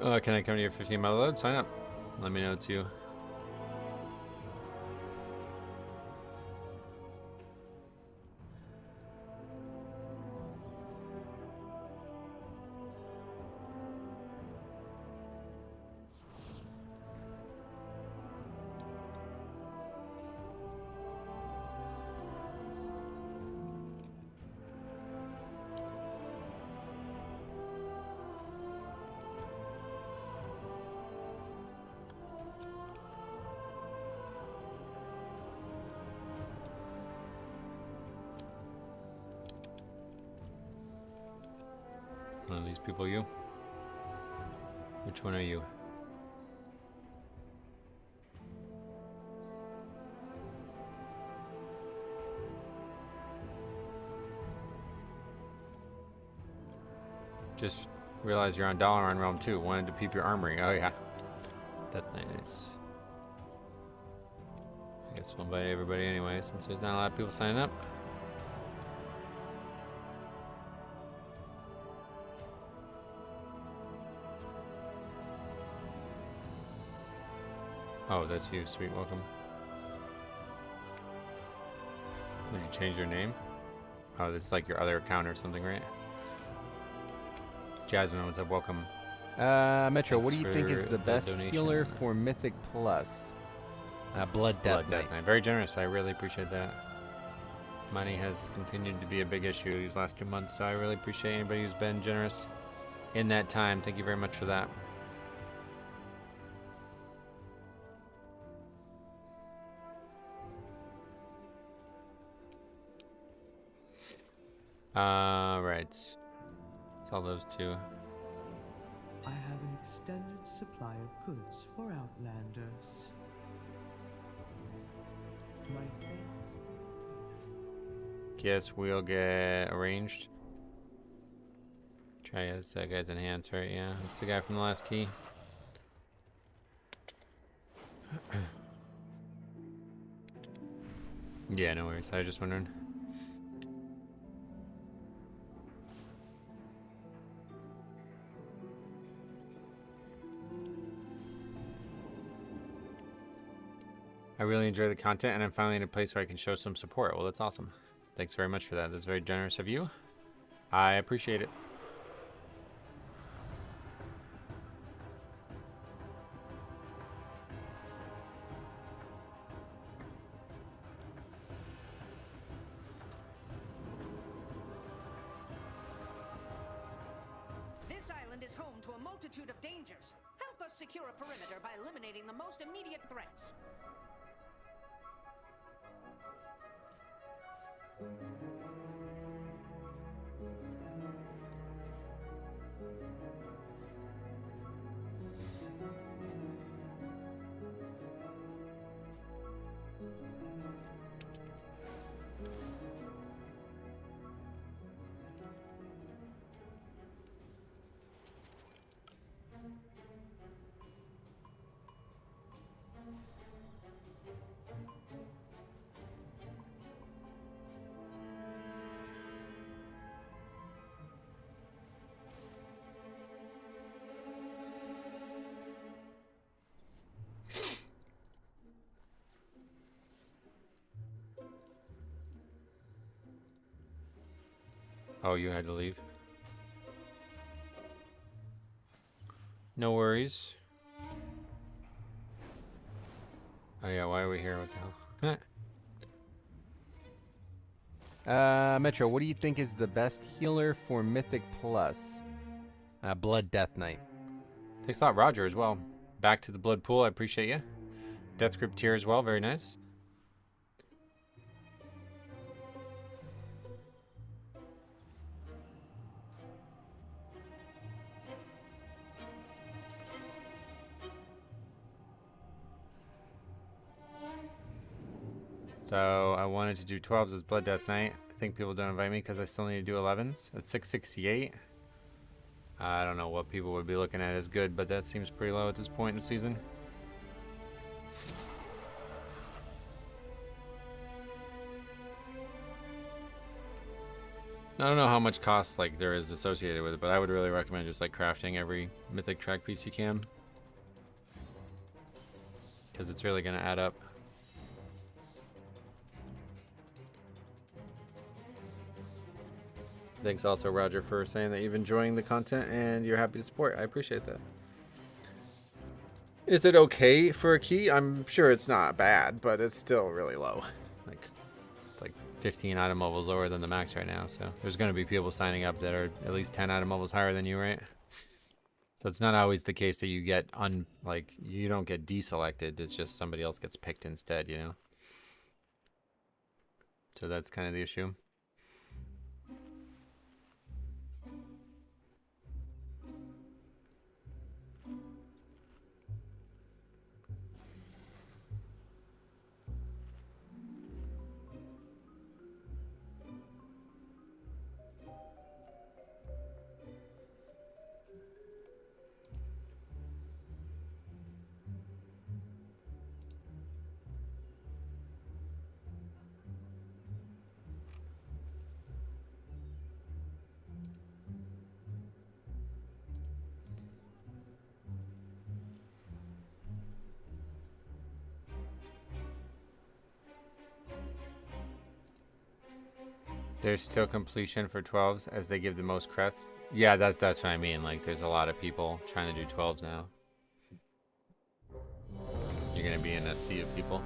Can I come to your 15-mile load? Sign up. Let me know it's you. One of these people, you? Which one are you? Just realized you're on Dollar on Realm 2. Wanted to peep your armory. Oh yeah. That's nice. I guess we'll invite everybody anyway, since there's not a lot of people signing up. Oh, that's you. Sweet, welcome. Did you change your name? Oh, this is like your other account or something, right? Jasmine, what's up? Welcome. Metro, what do Thanks you think is for the the best donation. healer for Mythic Plus? Blood Death Blood Knight. Death Knight. Very generous. I really appreciate that. Money has continued to be a big issue these last 2 months, so I really appreciate anybody who's been generous in that time. Thank you very much for that. Right. It's all those two. I have an extended supply of goods for Outlanders. My thanks. Guess we'll get arranged. Try it. It's that guy's enhanced, right? Yeah, it's the guy from the last key. Yeah, no worries. I was just wondering. I really enjoy the content, and I'm finally in a place where I can show some support. Well, that's awesome. Thanks very much for that. That's very generous of you. I appreciate it. This island is home to a multitude of dangers. Help us secure a perimeter by eliminating the most immediate threats. Oh, you had to leave. No worries. Oh yeah, why are we here? What the hell? Metro, what do you think is the best healer for Mythic Plus? Blood Death Knight. Thanks a lot, Roger, as well. Back to the blood pool. I appreciate you. Death Grip tier as well. Very nice. So I wanted to do 12s as Blood Death Knight. I think people don't invite me because I still need to do 11s. At 668. I don't know what people would be looking at as good, but that seems pretty low at this point in the season. I don't know how much cost like there is associated with it, but I would really recommend just like crafting every mythic track piece you can, because it's really gonna add up. Thanks also, Roger, for saying that you're enjoying the content and you're happy to support. I appreciate that. Is it okay for a key? I'm sure it's not bad, but it's still really low. Like, it's like 15 item levels lower than the max right now, so there's going to be people signing up that are at least 10 item levels higher than you, right? So it's not always the case that you get you don't get deselected. It's just somebody else gets picked instead, you know? So that's kind of the issue. There's still completion for 12s as they give the most crests. Yeah, that's what I mean. Like, there's a lot of people trying to do 12s now. You're gonna be in a sea of people.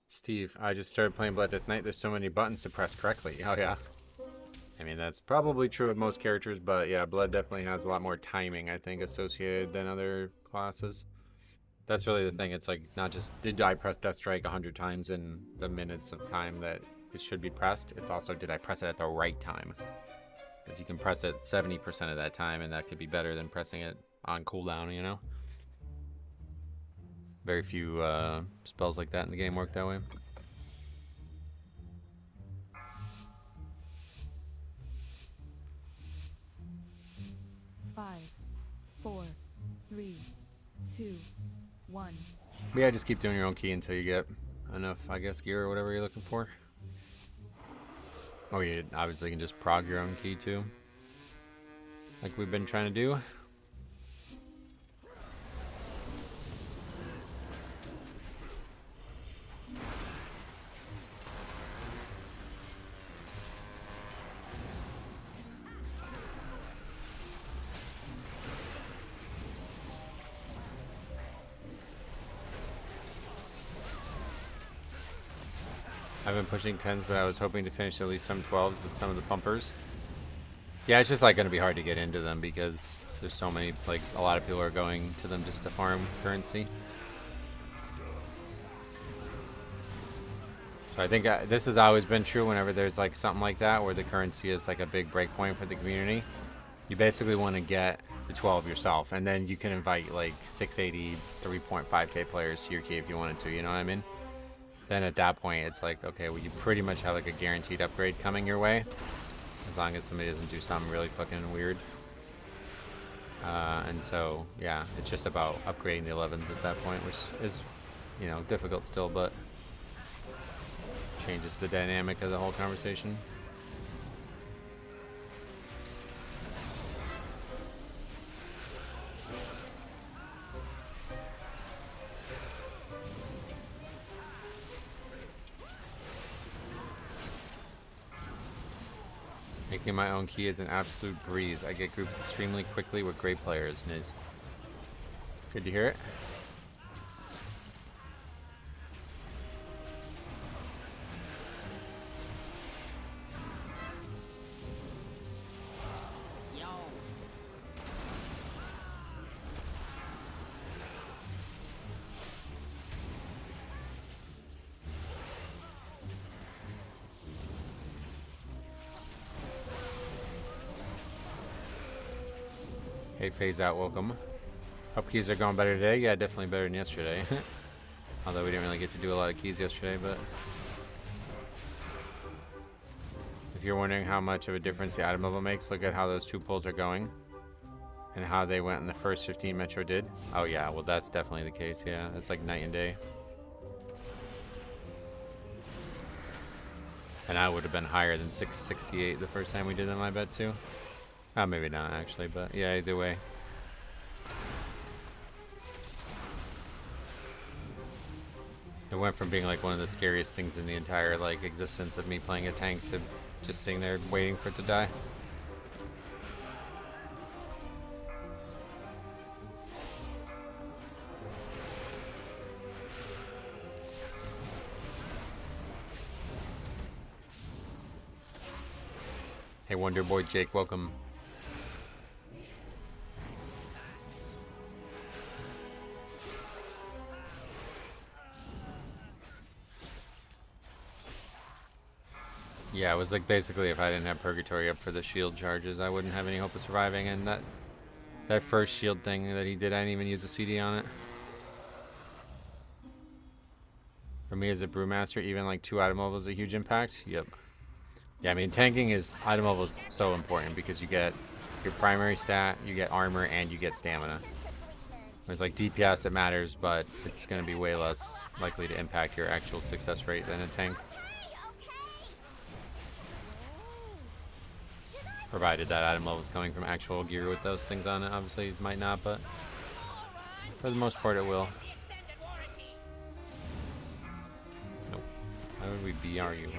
Steve, I just started playing Blood Death Knight. There's so many buttons to press correctly. Oh yeah. I mean, that's probably true with most characters, but yeah, Blood definitely has a lot more timing, I think, associated than other classes. That's really the thing. It's like, not just, did I press Death Strike 100 times in the minutes of time that it should be pressed? It's also, did I press it at the right time? Because you can press it 70% of that time, and that could be better than pressing it on cooldown, you know? Very few spells like that in the game work that way. Five, 4, 3, 2, 1. But yeah, just keep doing your own key until you get enough, I guess, gear or whatever you're looking for. Or you obviously can just prog your own key too, like we've been trying to do. I've been pushing 10s, but I was hoping to finish at least some 12s with some of the pumpers. Yeah, it's just like going to be hard to get into them because there's so many, like a lot of people are going to them just to farm currency. So I think this has always been true whenever there's like something like that where the currency is like a big breakpoint for the community. You basically want to get the 12 yourself, and then you can invite like 680, 3.5k players to your key if you wanted to, you know what I mean? Then at that point, it's like, okay, well, you pretty much have like a guaranteed upgrade coming your way, as long as somebody doesn't do something really fucking weird. And so, yeah, it's just about upgrading the 11s at that point, which is, you know, difficult still, but changes the dynamic of the whole conversation. Making my own key is an absolute breeze. I get groups extremely quickly with great players. Nice. Good to hear it. Hey, phase out, welcome. Hope keys are going better today. Yeah, definitely better than yesterday. Although we didn't really get to do a lot of keys yesterday, but if you're wondering how much of a difference the item level makes, look at how those two pulls are going and how they went in the first 15 Metro did. Oh yeah, well that's definitely the case. Yeah, it's like night and day. And I would have been higher than 668 the first time we did them, I bet too. Maybe not actually, but yeah, either way. It went from being like one of the scariest things in the entire like existence of me playing a tank to just sitting there waiting for it to die. Hey Wonder Boy Jake, welcome. Yeah, it was like basically if I didn't have Purgatory up for the shield charges, I wouldn't have any hope of surviving. And that first shield thing that he did, I didn't even use a CD on it. For me as a Brewmaster, even like 2 item levels is a huge impact. Yep. Yeah, I mean, tanking is item levels so important because you get your primary stat, you get armor, and you get stamina. There's like DPS that matters, but it's going to be way less likely to impact your actual success rate than a tank. Provided that item level is coming from actual gear with those things on it. Obviously, it might not, but for the most part, it will. Nope. Why would we BR you?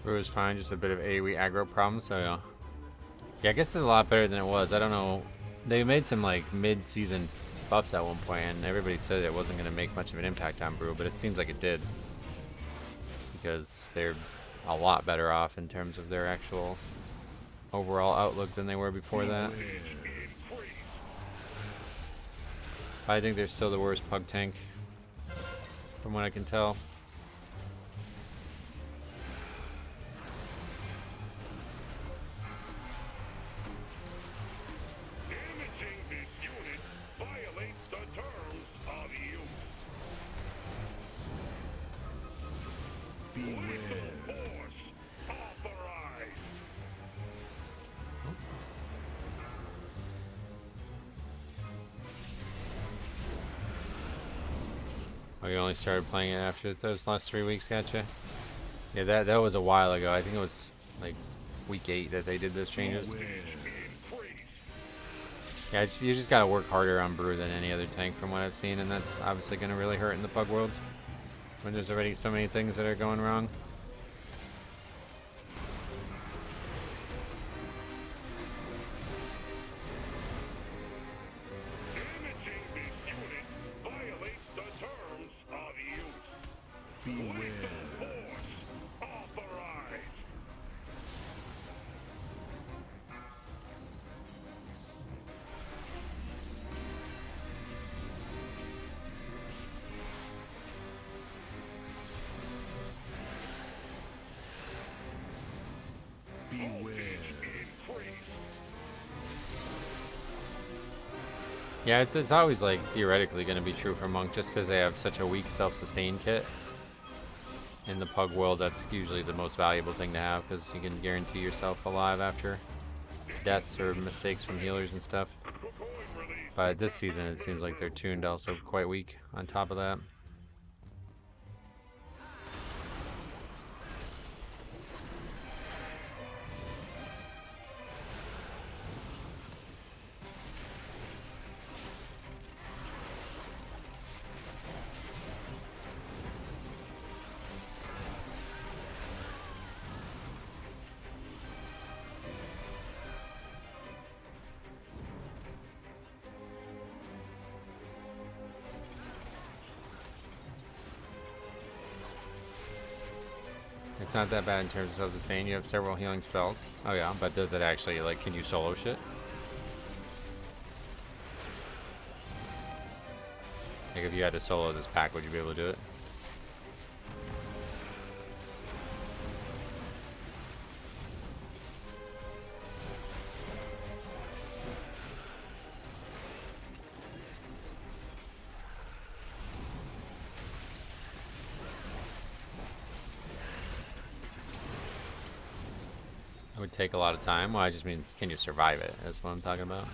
Brew was fine, just a bit of AoE aggro problem, so yeah. Yeah, I guess it's a lot better than it was. I don't know. They made some like mid-season buffs at one point, and everybody said it wasn't going to make much of an impact on Brew, but it seems like it did. Because they're a lot better off in terms of their actual overall outlook than they were before that. I think they're still the worst Pug tank, from what I can tell. Oh, you only started playing it after those last 3 weeks, gotcha? Yeah, that was a while ago. I think it was like week 8 that they did those changes. Yeah, you just gotta work harder on Brew than any other tank from what I've seen, and that's obviously gonna really hurt in the Pug world when there's already so many things that are going wrong. Yeah, it's always like theoretically going to be true for Monk just because they have such a weak self-sustain kit. In the Pug world, that's usually the most valuable thing to have because you can guarantee yourself alive after deaths or mistakes from healers and stuff. But this season, it seems like they're tuned also quite weak on top of that. It's not that bad in terms of self-sustain. You have several healing spells. Oh yeah, but does it actually, like, can you solo shit? Like, if you had to solo this pack, would you be able to do it? It would take a lot of time. Well, I just mean, can you survive it? That's what I'm talking about.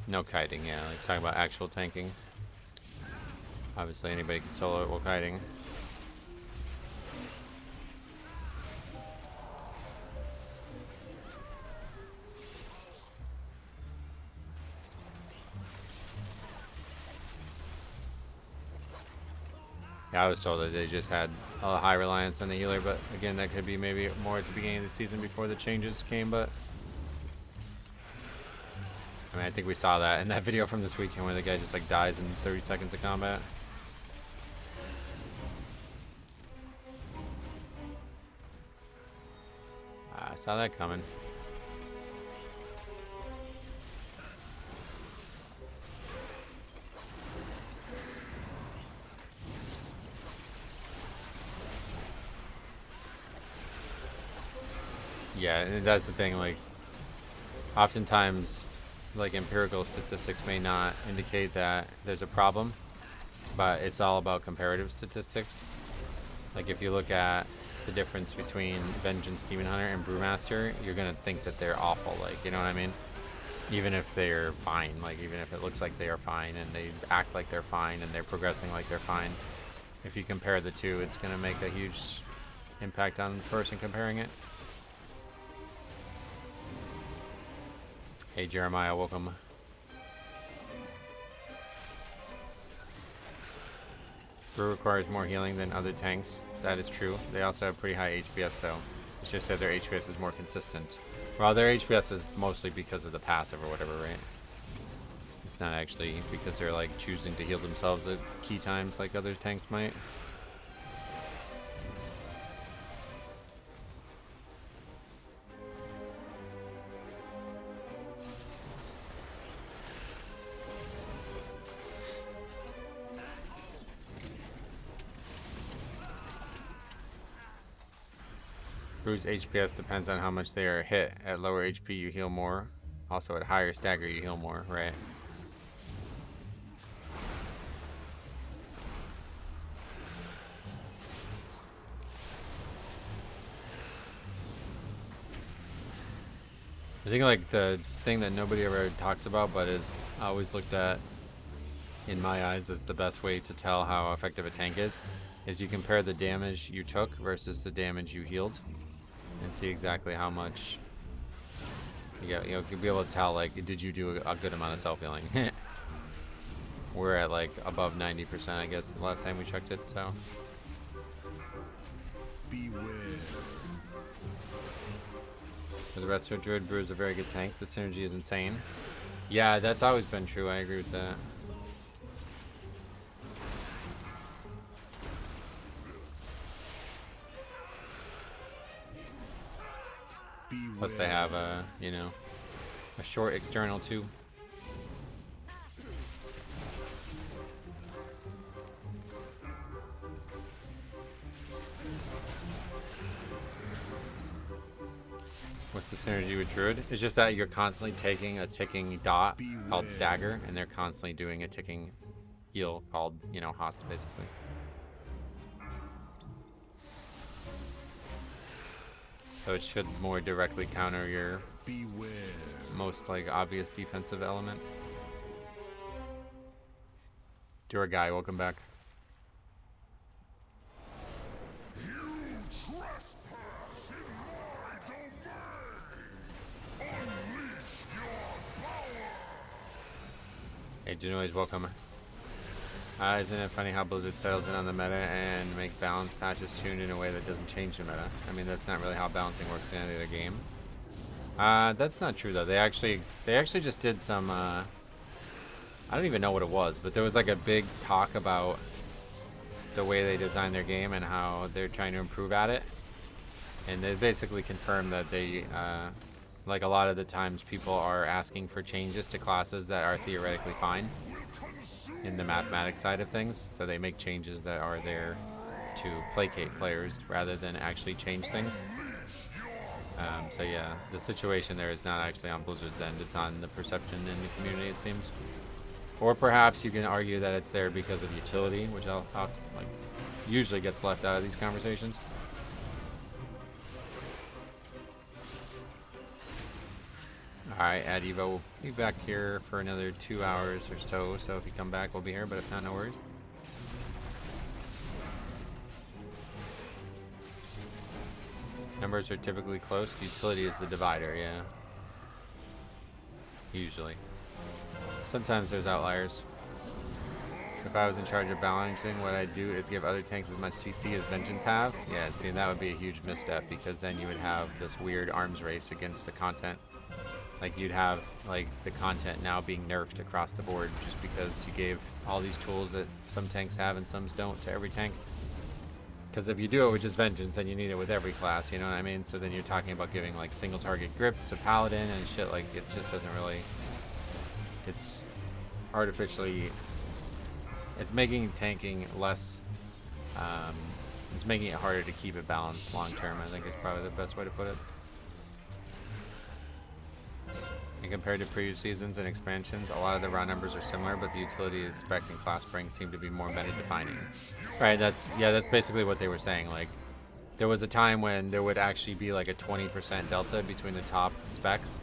No kiting, yeah. Like, talking about actual tanking. Obviously, anybody can solo it while kiting. Yeah, I was told that they just had a high reliance on the healer, but again, that could be maybe more at the beginning of the season before the changes came, but I mean, I think we saw that in that video from this weekend where the guy just like dies in 30 seconds of combat. I saw that coming. Yeah, and that's the thing, like, oftentimes, like, empirical statistics may not indicate that there's a problem, but it's all about comparative statistics. Like, if you look at the difference between Vengeance Demon Hunter and Brewmaster, you're gonna think that they're awful, like, you know what I mean? Even if they're fine, like, even if it looks like they are fine, and they act like they're fine, and they're progressing like they're fine. If you compare the two, it's gonna make a huge impact on the person comparing it. Hey Jeremiah, welcome. Brew requires more healing than other tanks. That is true. They also have pretty high HPS though. It's just that their HPS is more consistent. Well, their HPS is mostly because of the passive or whatever, right? It's not actually because they're like choosing to heal themselves at key times like other tanks might. Brew's HPS depends on how much they are hit. At lower HP, you heal more. Also, at higher stagger, you heal more, right? I think, like, the thing that nobody ever talks about, but is always looked at, in my eyes, as the best way to tell how effective a tank is you compare the damage you took versus the damage you healed. And see exactly how much you'll be able to tell, like, did you do a good amount of self-healing. We're at like above 90%, I guess, the last time we checked it, so. Beware. For the rest of Druid, Brew is a very good tank. The synergy is insane. Yeah, that's always been true. I agree with that. Plus they have you know, a short external too. What's the synergy with Druid? It's just that you're constantly taking a ticking dot called stagger, and they're constantly doing a ticking heal called, you know, hots, basically. So it should more directly counter your Beware. most like obvious defensive element. You're a guy, welcome back. Hey, Genoise, welcome. Isn't it funny how Blizzard settles in on the meta and make balance patches tuned in a way that doesn't change the meta? I mean, that's not really how balancing works in any other game. That's not true though. They actually just did some. I don't even know what it was, but there was like a big talk about the way they design their game and how they're trying to improve at it. And they basically confirmed that they, like a lot of the times, people are asking for changes to classes that are theoretically fine in the mathematics side of things. So they make changes that are there to placate players rather than actually change things. So yeah, the situation there is not actually on Blizzard's end. It's on the perception in the community, it seems. Or perhaps you can argue that it's there because of utility, which like usually gets left out of these conversations. Alright, Adiva will be back here for another 2 hours or so, so if you come back, we'll be here, but if not, no worries. Numbers are typically close. Utility is the divider, yeah. Usually. Sometimes there's outliers. If I was in charge of balancing, what I'd do is give other tanks as much CC as Vengeance have. Yeah, see, that would be a huge misstep because then you would have this weird arms race against the content. Like, you'd have, like, the content now being nerfed across the board just because you gave all these tools that some tanks have and some don't to every tank. Because if you do it with just Vengeance, then you need it with every class, you know what I mean? So then you're talking about giving, like, single target grips to Paladin and shit, like, it just doesn't really... It's artificially... It's making tanking less... it's making it harder to keep it balanced long term, I think is probably the best way to put it. And compared to previous seasons and expansions, a lot of the raw numbers are similar, but the utility, spec, and class springs seem to be more meta-defining. Right, that's basically what they were saying. Like, there was a time when there would actually be like a 20% delta between the top specs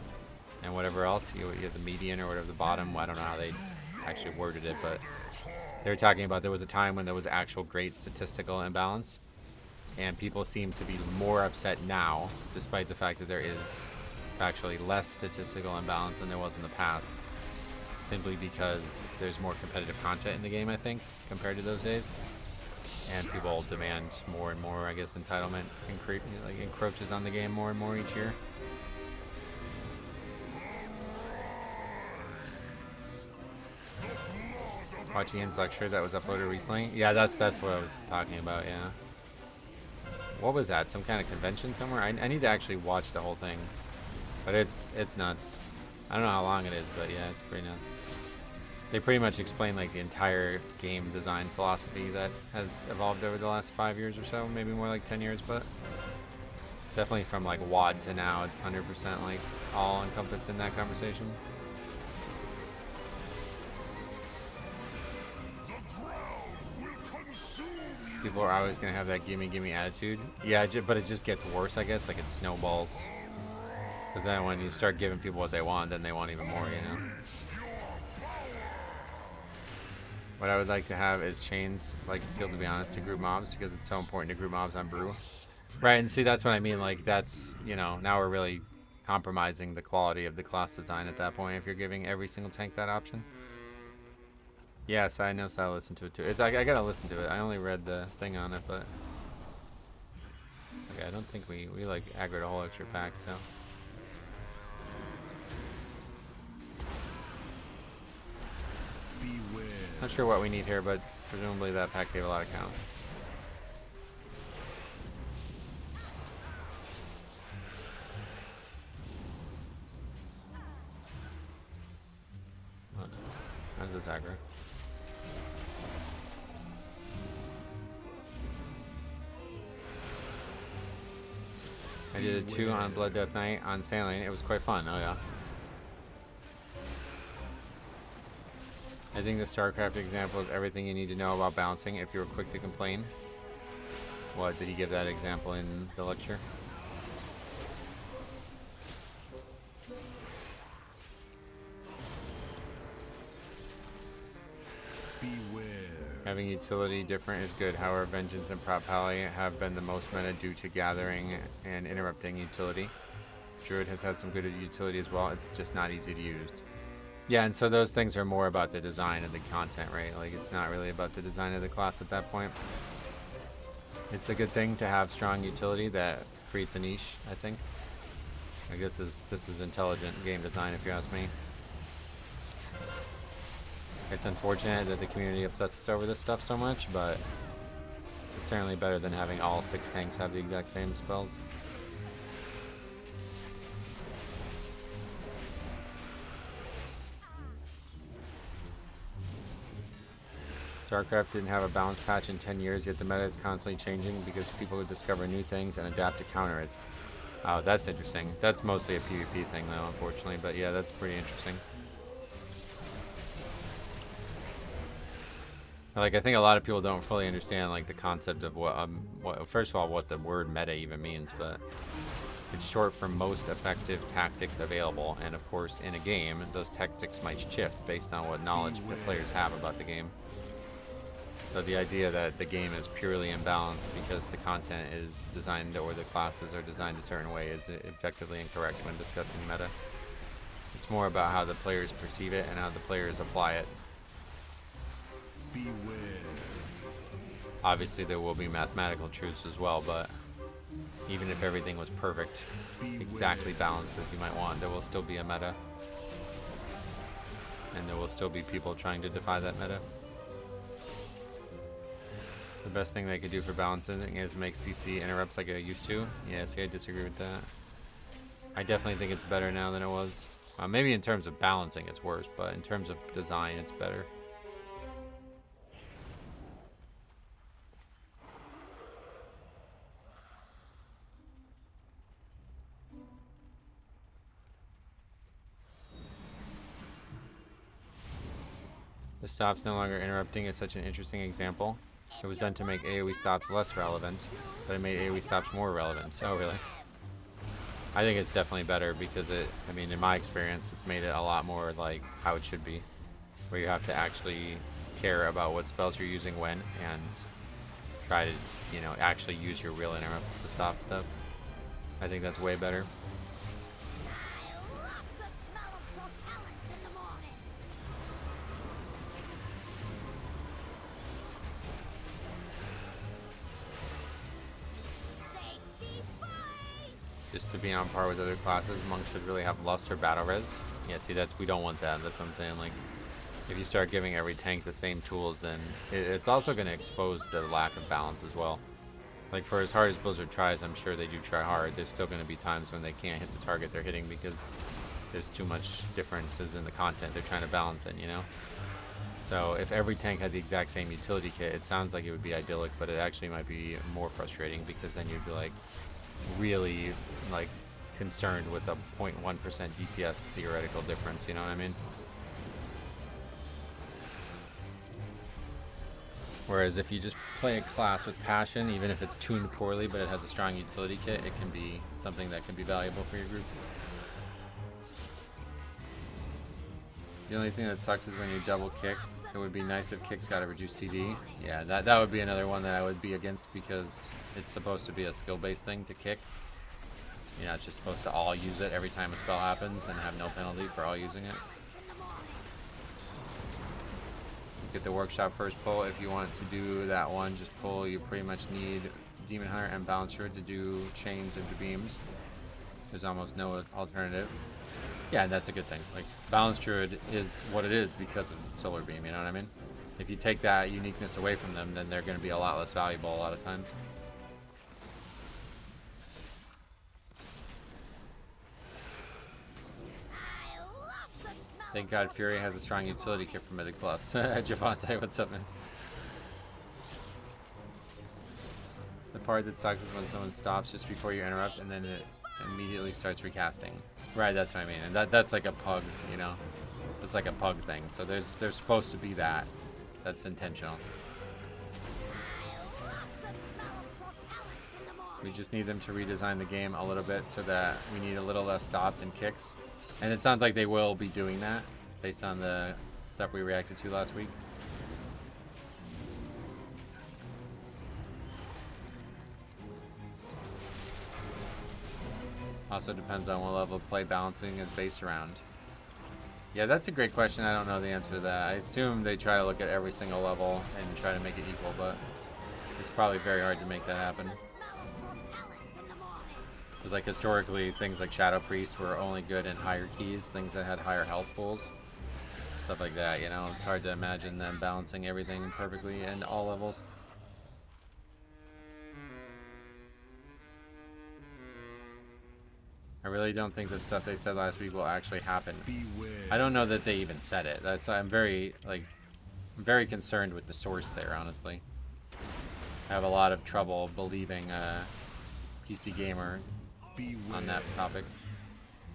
and whatever else. You have the median or whatever the bottom. I don't know how they actually worded it, but they were talking about there was a time when there was actual great statistical imbalance, and people seem to be more upset now, despite the fact that there is actually less statistical imbalance than there was in the past, simply because there's more competitive content in the game, I think, compared to those days, and people demand more and more. I guess entitlement encroaches on the game more and more each year. Watching Ian's lecture that was uploaded recently. Yeah, that's what I was talking about. Yeah. What was that? Some kind of convention somewhere? I need to actually watch the whole thing. But it's nuts. I don't know how long it is, but yeah, it's pretty nuts. They pretty much explain like the entire game design philosophy that has evolved over the last 5 years or so, maybe more like 10 years, but definitely from like WoD to now, it's 100% like all encompassed in that conversation. People are always gonna have that gimme attitude. Yeah, but it just gets worse, I guess. Like, it snowballs. Because then when you start giving people what they want, then they want even more, you know? What I would like to have is chains, like, skill, to be honest, to group mobs, because it's so important to group mobs on Brew. Right, and see, that's what I mean. Like, that's, you know, now we're really compromising the quality of the class design at that point if you're giving every single tank that option. Yes, I know, so I listened to it too. It's I gotta listen to it. I only read the thing on it, but... Okay, I don't think we like, aggroed a whole extra pack still. Beware. Not sure what we need here, but presumably that pack gave a lot of count. What? How's this aggro? I did a 2 on Blood Death Knight on Sailing. It was quite fun. Oh yeah. I think the StarCraft example is everything you need to know about balancing if you were quick to complain. What, did he give that example in the lecture? Having utility different is good. However, Vengeance and Prop Pally have been the most meta due to gathering and interrupting utility. Druid has had some good utility as well. It's just not easy to use. Yeah, and so those things are more about the design of the content, right? Like, it's not really about the design of the class at that point. It's a good thing to have strong utility that creates a niche, I think. I guess this is intelligent game design, if you ask me. It's unfortunate that the community obsesses over this stuff so much, but it's certainly better than having all 6 tanks have the exact same spells. StarCraft didn't have a balance patch in 10 years, yet the meta is constantly changing because people would discover new things and adapt to counter it. Oh, that's interesting. That's mostly a PvP thing, though, unfortunately, but yeah, that's pretty interesting. Like, I think a lot of people don't fully understand, like, the concept of what first of all, what the word meta even means, but it's short for most effective tactics available, and of course, in a game, those tactics might shift based on what knowledge the players have about the game. So the idea that the game is purely imbalanced because the content is designed or the classes are designed a certain way is objectively incorrect when discussing meta. It's more about how the players perceive it and how the players apply it. Beware. Obviously there will be mathematical truths as well, but even if everything was perfect, exactly balanced as you might want, there will still be a meta. And there will still be people trying to defy that meta. The best thing they could do for balancing is make CC interrupts like it used to. Yeah, see, I disagree with that. I definitely think it's better now than it was. Maybe in terms of balancing it's worse, but in terms of design it's better. The stops no longer interrupting is such an interesting example. It was done to make AoE stops less relevant, but it made AoE stops more relevant. Oh, really? I think it's definitely better because I mean, in my experience, it's made it a lot more like how it should be, where you have to actually care about what spells you're using when and try to, you know, actually use your real interrupts to stop stuff. I think that's way better. Just to be on par with other classes, monks should really have lust or battle res. Yeah, see, we don't want that. That's what I'm saying. Like, if you start giving every tank the same tools, then it's also going to expose the lack of balance as well. Like, for as hard as Blizzard tries, I'm sure they do try hard. There's still going to be times when they can't hit the target they're hitting because there's too much differences in the content they're trying to balance in, you know? So if every tank had the exact same utility kit, it sounds like it would be idyllic, but it actually might be more frustrating because then you'd be like, really like concerned with a 0.1% DPS theoretical difference, you know what I mean? Whereas if you just play a class with passion, even if it's tuned poorly but it has a strong utility kit, it can be something that can be valuable for your group. The only thing that sucks is when you double kick. It would be nice if kicks got a reduced CD. Yeah, that would be another one that I would be against because it's supposed to be a skill-based thing to kick. You know, it's just supposed to all use it every time a spell happens and have no penalty for all using it. Get the workshop first pull. If you want to do that one, just pull. You pretty much need Demon Hunter and Balance Druid to do chains into beams. There's almost no alternative. Yeah, that's a good thing. Like, Balance Druid is what it is because of Solar Beam, you know what I mean? If you take that uniqueness away from them, then they're going to be a lot less valuable a lot of times. Thank God Fury has a strong utility kit for Mythic Plus. Javante, what's up, man? The part that sucks is when someone stops just before you interrupt and then it immediately starts recasting. Right, that's what I mean. And that's like a pug, you know? It's like a pug thing. So there's supposed to be that. That's intentional. We just need them to redesign the game a little bit so that we need a little less stops and kicks. And it sounds like they will be doing that based on the stuff we reacted to last week. Also depends on what level of play balancing is based around. Yeah, that's a great question. I don't know the answer to that. I assume they try to look at every single level and try to make it equal, but it's probably very hard to make that happen. Because like historically, things like Shadow Priest were only good in higher keys, things that had higher health pools, stuff like that, you know? It's hard to imagine them balancing everything perfectly in all levels. I really don't think the stuff they said last week will actually happen. Beware. I don't know that they even said it. I'm very concerned with the source there, honestly. I have a lot of trouble believing a PC gamer on that topic.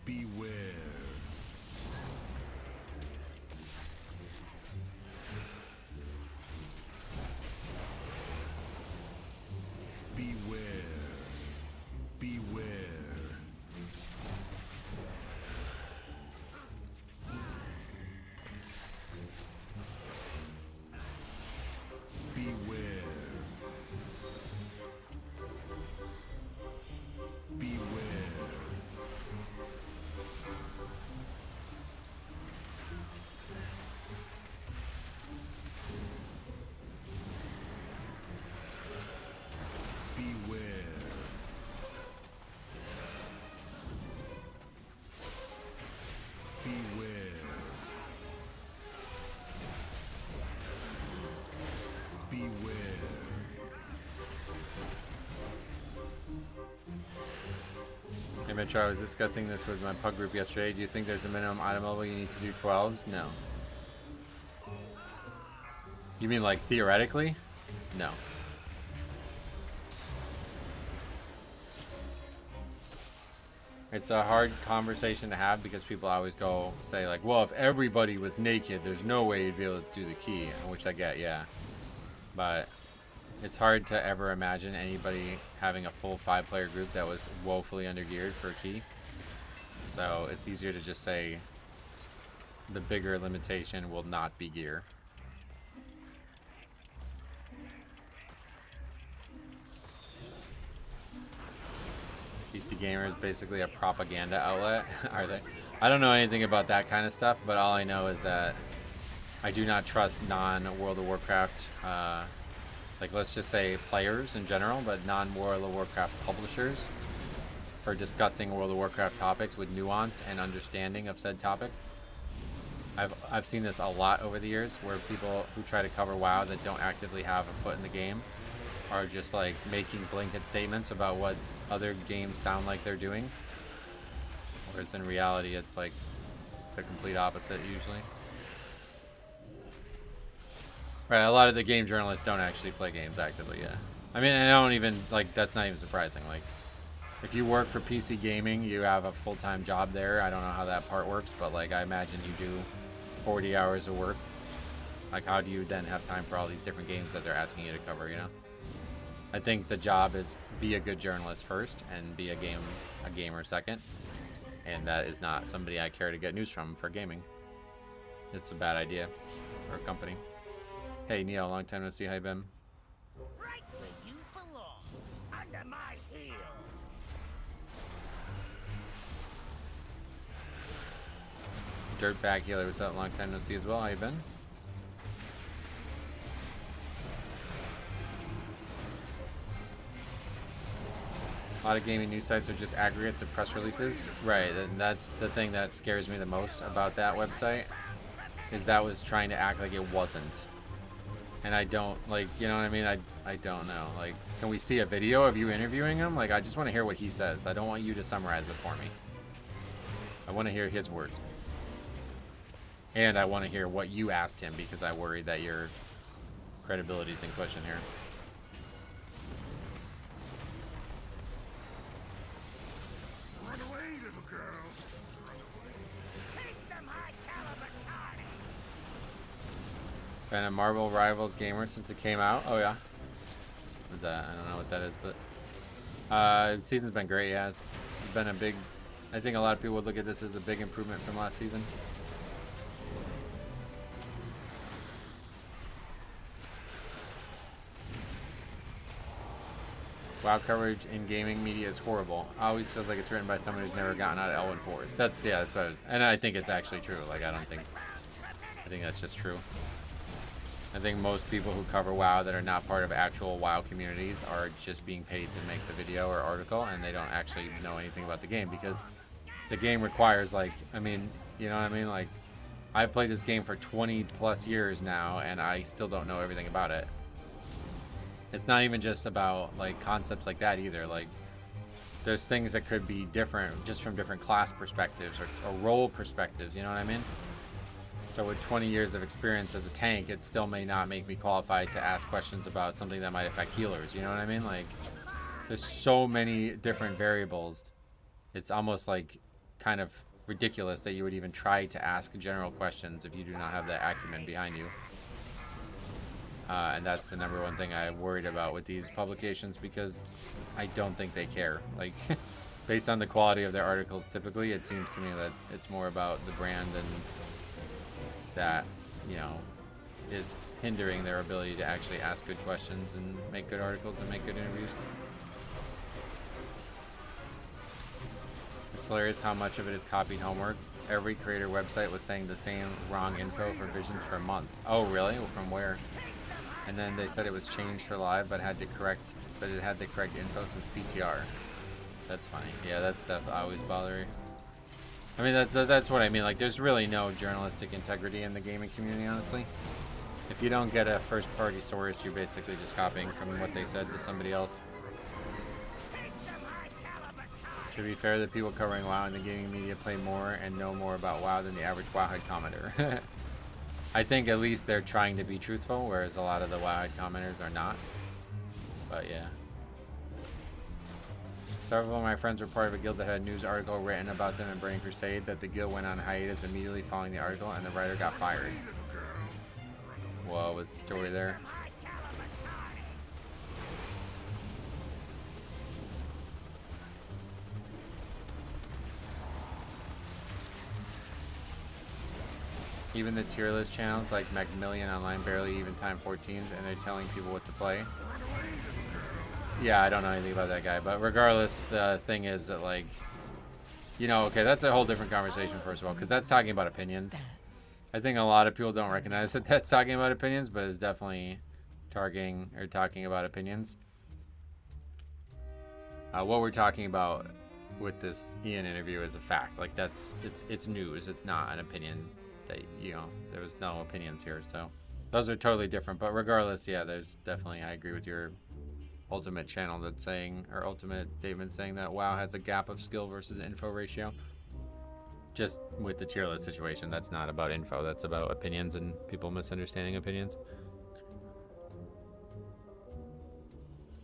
Beware. Beware. Beware. Beware. Beware. Beware. Beware. Beware. Hey Metro, I was discussing this with my pug group yesterday. Do you think there's a minimum item level you need to do 12s? No. You mean like theoretically? No. It's a hard conversation to have because people always say like, well, if everybody was naked, there's no way you'd be able to do the key, which I get, yeah. But it's hard to ever imagine anybody having a full 5-player group that was woefully undergeared for a key. So it's easier to just say the bigger limitation will not be gear. PC Gamer is basically a propaganda outlet, are they? I don't know anything about that kind of stuff, but all I know is that I do not trust non-World of Warcraft, like let's just say players in general, but non-World of Warcraft publishers for discussing World of Warcraft topics with nuance and understanding of said topic. I've seen this a lot over the years where people who try to cover WoW that don't actively have a foot in the game are just like making blanket statements about what other games sound like they're doing, whereas in reality it's like the complete opposite usually. Right, a lot of the game journalists don't actually play games actively, yeah. I mean, I don't even, like, that's not even surprising. Like, if you work for PC Gaming, you have a full-time job there. I don't know how that part works, but, like, I imagine you do 40 hours of work. Like, how do you then have time for all these different games that they're asking you to cover, you know? I think the job is be a good journalist first and be a gamer second. And that is not somebody I care to get news from for gaming. It's a bad idea for a company. Hey Neo, long time no see. How you been? Right where you belong, under my heel. Dirtbag Healer, what's up? Long time no see as well. How you been? A lot of gaming news sites are just aggregates of press releases. Right, and that's the thing that scares me the most about that website, is that was trying to act like it wasn't. And I don't, like, you know what I mean? I don't know. Like, can we see a video of you interviewing him? Like, I just want to hear what he says. I don't want you to summarize it for me. I want to hear his words. And I want to hear what you asked him, because I worry that your credibility is in question here. Run away, little girl. Run away. Take some high caliber target. Been a Marvel Rivals gamer since it came out. Oh yeah. What is that? I don't know what that is, but season's been great. Yeah, it's been a big. I think a lot of people would look at this as a big improvement from last season. WoW coverage in gaming media is horrible. Always feels like it's written by someone who's never gotten out of Elwyn Forest. That's what, and I think it's actually true. Like, I think that's just true. I think most people who cover WoW that are not part of actual WoW communities are just being paid to make the video or article, and they don't actually know anything about the game, because the game requires, like, I mean, you know what I mean? Like, I've played this game for 20 plus years now, and I still don't know everything about it. It's not even just about, like, concepts like that either. Like, there's things that could be different just from different class perspectives or role perspectives, you know what I mean? So with 20 years of experience as a tank, it still may not make me qualified to ask questions about something that might affect healers, you know what I mean? Like, there's so many different variables. It's almost like kind of ridiculous that you would even try to ask general questions if you do not have that acumen behind you. And that's the number one thing I'm worried about with these publications, because I don't think they care. Like, based on the quality of their articles, typically, it seems to me that it's more about the brand and that, you know, is hindering their ability to actually ask good questions and make good articles and make good interviews. It's hilarious how much of it is copied homework. Every creator website was saying the same wrong info for Visions for a month. Oh, really? From where? And then they said it was changed for live, but it had the correct info since PTR. That's funny. Yeah, that stuff always bothers me. I mean, that's what I mean. Like, there's really no journalistic integrity in the gaming community, honestly. If you don't get a first-party source, you're basically just copying from what they said to somebody else. To be fair, the people covering WoW in the gaming media play more and know more about WoW than the average WoWhead commenter. I think at least they're trying to be truthful, whereas a lot of the WoWhead commenters are not. But yeah. Several of my friends were part of a guild that had a news article written about them in Burning Crusade that the guild went on hiatus immediately following the article, and the writer got fired. What was the story there? Even the tier list channels like Macmillian Online barely even time 14s, and they're telling people what to play. Yeah, I don't know anything about that guy, but regardless, the thing is that, like, you know, okay, that's a whole different conversation, first of all, because that's talking about opinions. I think a lot of people don't recognize that that's talking about opinions, but it's definitely talking about opinions. What we're talking about with this Ian interview is a fact. Like, it's news. It's not an opinion that, you know, there was no opinions here, so those are totally different. But regardless, yeah, there's definitely, I agree with your ultimate channel that's saying, or ultimate statement saying that WoW has a gap of skill versus info ratio. Just with the tier list situation, that's not about info, that's about opinions and people misunderstanding opinions.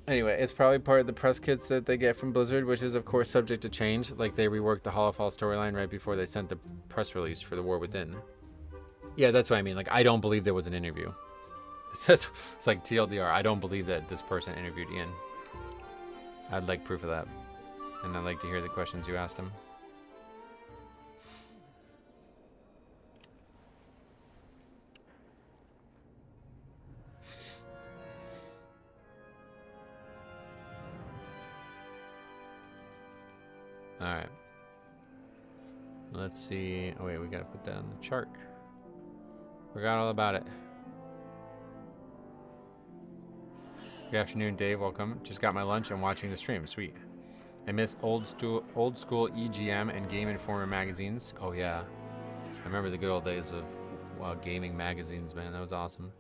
Anyway, it's probably part of the press kits that they get from Blizzard, which is of course subject to change. Like, they reworked the Hall of Fall storyline right before they sent the press release for the War Within. Yeah, that's what I mean. Like, I don't believe there was an interview. It's like TLDR. I don't believe that this person interviewed Ian. I'd like proof of that. And I'd like to hear the questions you asked him. Alright. Let's see. Oh wait, we gotta put that on the chart. Forgot all about it. Good afternoon, Dave. Welcome. Just got my lunch and watching the stream. Sweet. I miss old school EGM and Game Informer magazines. Oh yeah, I remember the good old days of gaming magazines, man. That was awesome.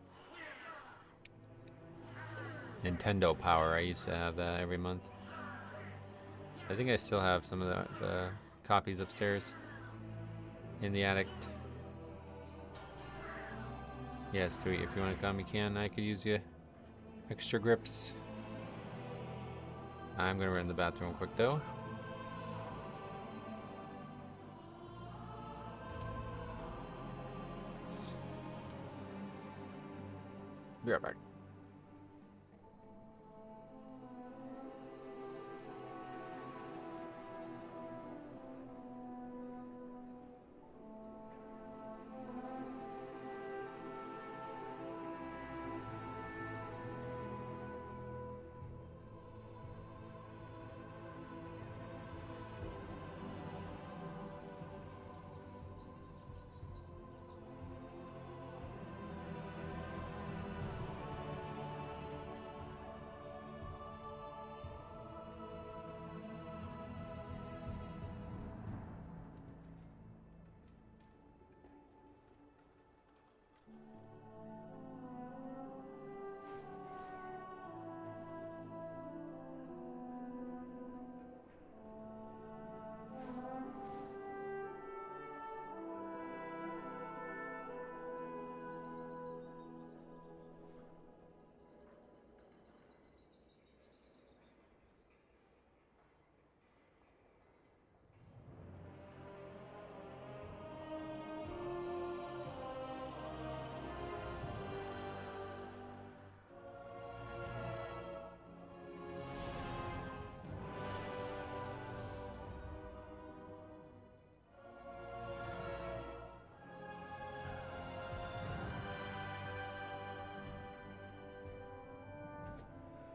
Nintendo Power. I used to have that every month. I think I still have some of the copies upstairs in the attic. Yes, Stewie, if you want to come, you can. I could use you. Extra grips. I'm gonna run the bathroom quick though. Be right back.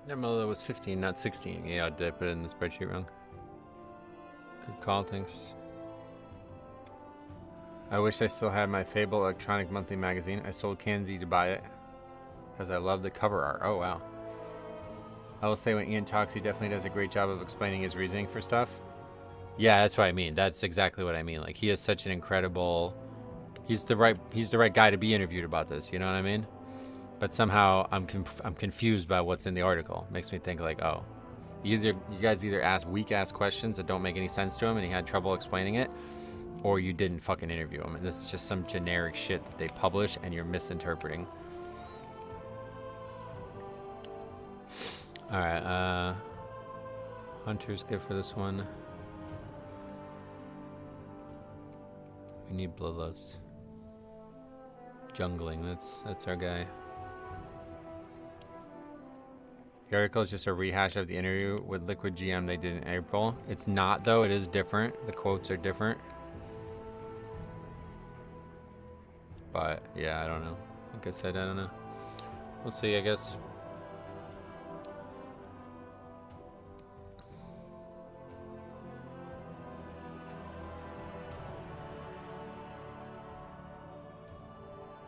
That was 15, not 16. Yeah, did I put it in the spreadsheet wrong? Good call, thanks. I wish I still had my Fable electronic monthly magazine. I sold Kanzi to buy it because I love the cover art. Oh, wow. I will say when Ian talks, he definitely does a great job of explaining his reasoning for stuff. Yeah, that's what I mean. That's exactly what I mean. Like, he is such an incredible... He's the right guy to be interviewed about this, you know what I mean? But somehow I'm confused by what's in the article. Makes me think like, oh, you guys either ask weak-ass questions that don't make any sense to him and he had trouble explaining it, or you didn't fucking interview him. And this is just some generic shit that they publish and you're misinterpreting. Alright, Hunter's good for this one. We need Bloodlust. Jungling, that's our guy. The article is just a rehash of the interview with Liquid GM they did in April. It's not, though. It is different. The quotes are different. But, yeah, I don't know. Like I said, I don't know. We'll see, I guess.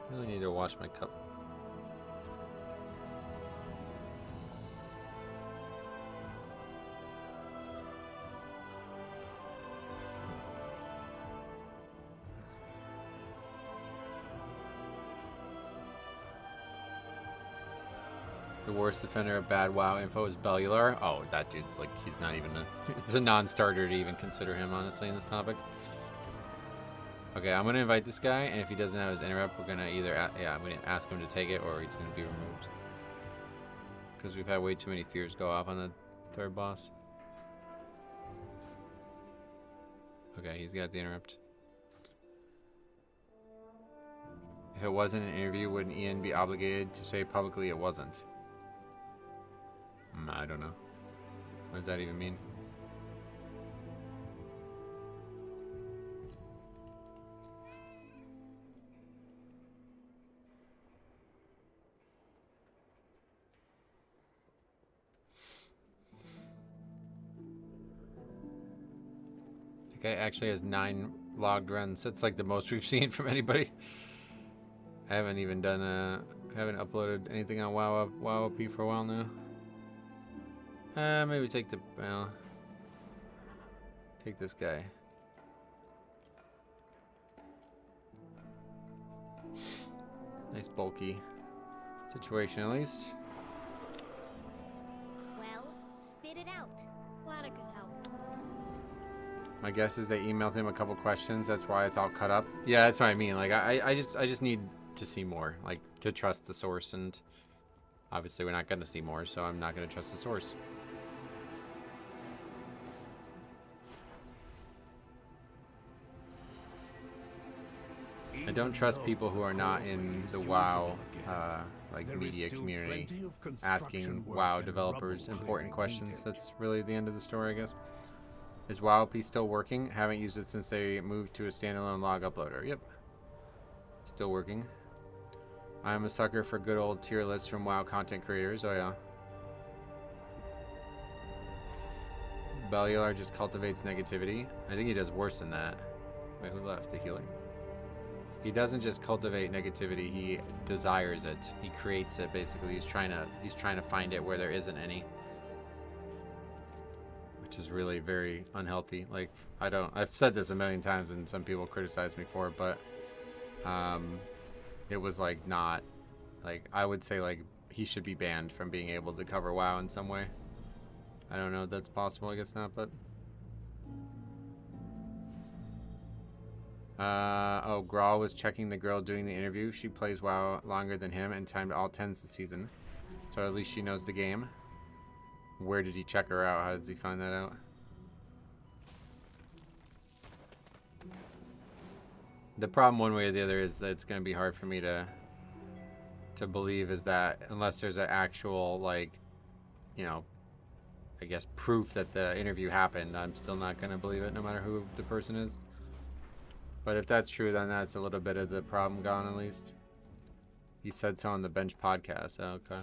I really need to wash my cup. The worst defender of bad WoW info is Bellular. Oh, that dude's like, he's not even a... It's a non-starter to even consider him, honestly, in this topic. Okay, I'm going to invite this guy, and if he doesn't have his interrupt, we're going to either... I'm going to ask him to take it, or he's going to be removed. Because we've had way too many fears go off on the third boss. Okay, he's got the interrupt. If it wasn't an interview, wouldn't Ian be obligated to say publicly it wasn't? I don't know. What does that even mean? The guy actually has 9 logged runs. That's like the most we've seen from anybody. I haven't even done haven't uploaded anything on WoW OP for a while now. Maybe take the take this guy. Nice bulky situation at least. Well, spit it out. Glad I could help. My guess is they emailed him a couple questions. That's why it's all cut up. Yeah, that's what I mean. Like I just need to see more, like to trust the source, and obviously we're not going to see more, so I'm not going to trust the source. I don't trust people who are not in the WoW like media community asking WoW developers important questions. That's really the end of the story, I guess. Is WoW OP still working? Haven't used it since they moved to a standalone log uploader. Yep. Still working. I'm a sucker for good old tier lists from WoW content creators. Oh yeah. Bellular just cultivates negativity. I think he does worse than that. Wait, who left? The healer? He doesn't just cultivate negativity, he desires it. He creates it, basically. He's trying to find it where there isn't any. Which is really very unhealthy. Like, I've said this a million times and some people criticize me for it, but it was like not, like, I would say like he should be banned from being able to cover WoW in some way. I don't know if that's possible, I guess not, but oh, Grawl was checking the girl doing the interview. She plays WoW longer than him and timed all 10s this season. So at least she knows the game. Where did he check her out? How does he find that out? The problem one way or the other is that it's going to be hard for me to believe is that unless there's an actual, like, you know, I guess proof that the interview happened, I'm still not going to believe it no matter who the person is. But if that's true, then that's a little bit of the problem gone, at least. He said so on the Bench podcast. Oh, okay.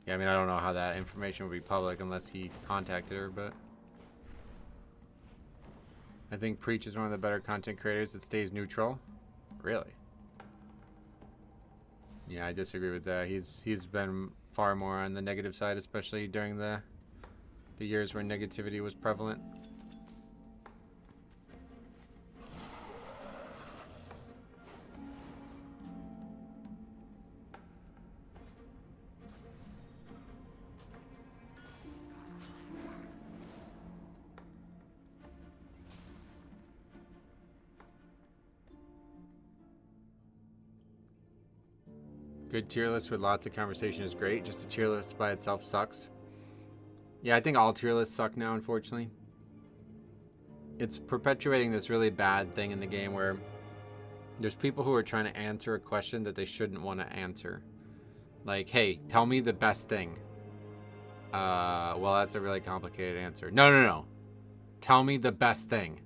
Yeah, I mean, I don't know how that information would be public unless he contacted her, but I think Preach is one of the better content creators that stays neutral. Really? Yeah, I disagree with that. He's been far more on the negative side, especially during the years where negativity was prevalent. Good tier list with lots of conversation is great. Just a tier list by itself sucks. Yeah, I think all tier lists suck now, unfortunately. It's perpetuating this really bad thing in the game where there's people who are trying to answer a question that they shouldn't want to answer. Like, hey, tell me the best thing. Well, that's a really complicated answer. No. Tell me the best thing.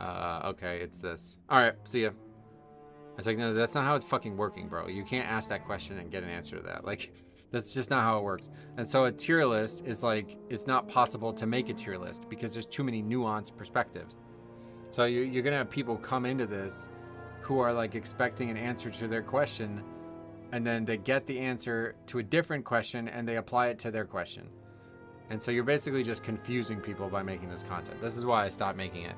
Okay, it's this. All right, see ya. It's like, no, that's not how it's fucking working, bro. You can't ask that question and get an answer to that. Like, that's just not how it works. And so a tier list is like, it's not possible to make a tier list because there's too many nuanced perspectives. So you're going to have people come into this who are like expecting an answer to their question, and then they get the answer to a different question and they apply it to their question. And so you're basically just confusing people by making this content. This is why I stopped making it.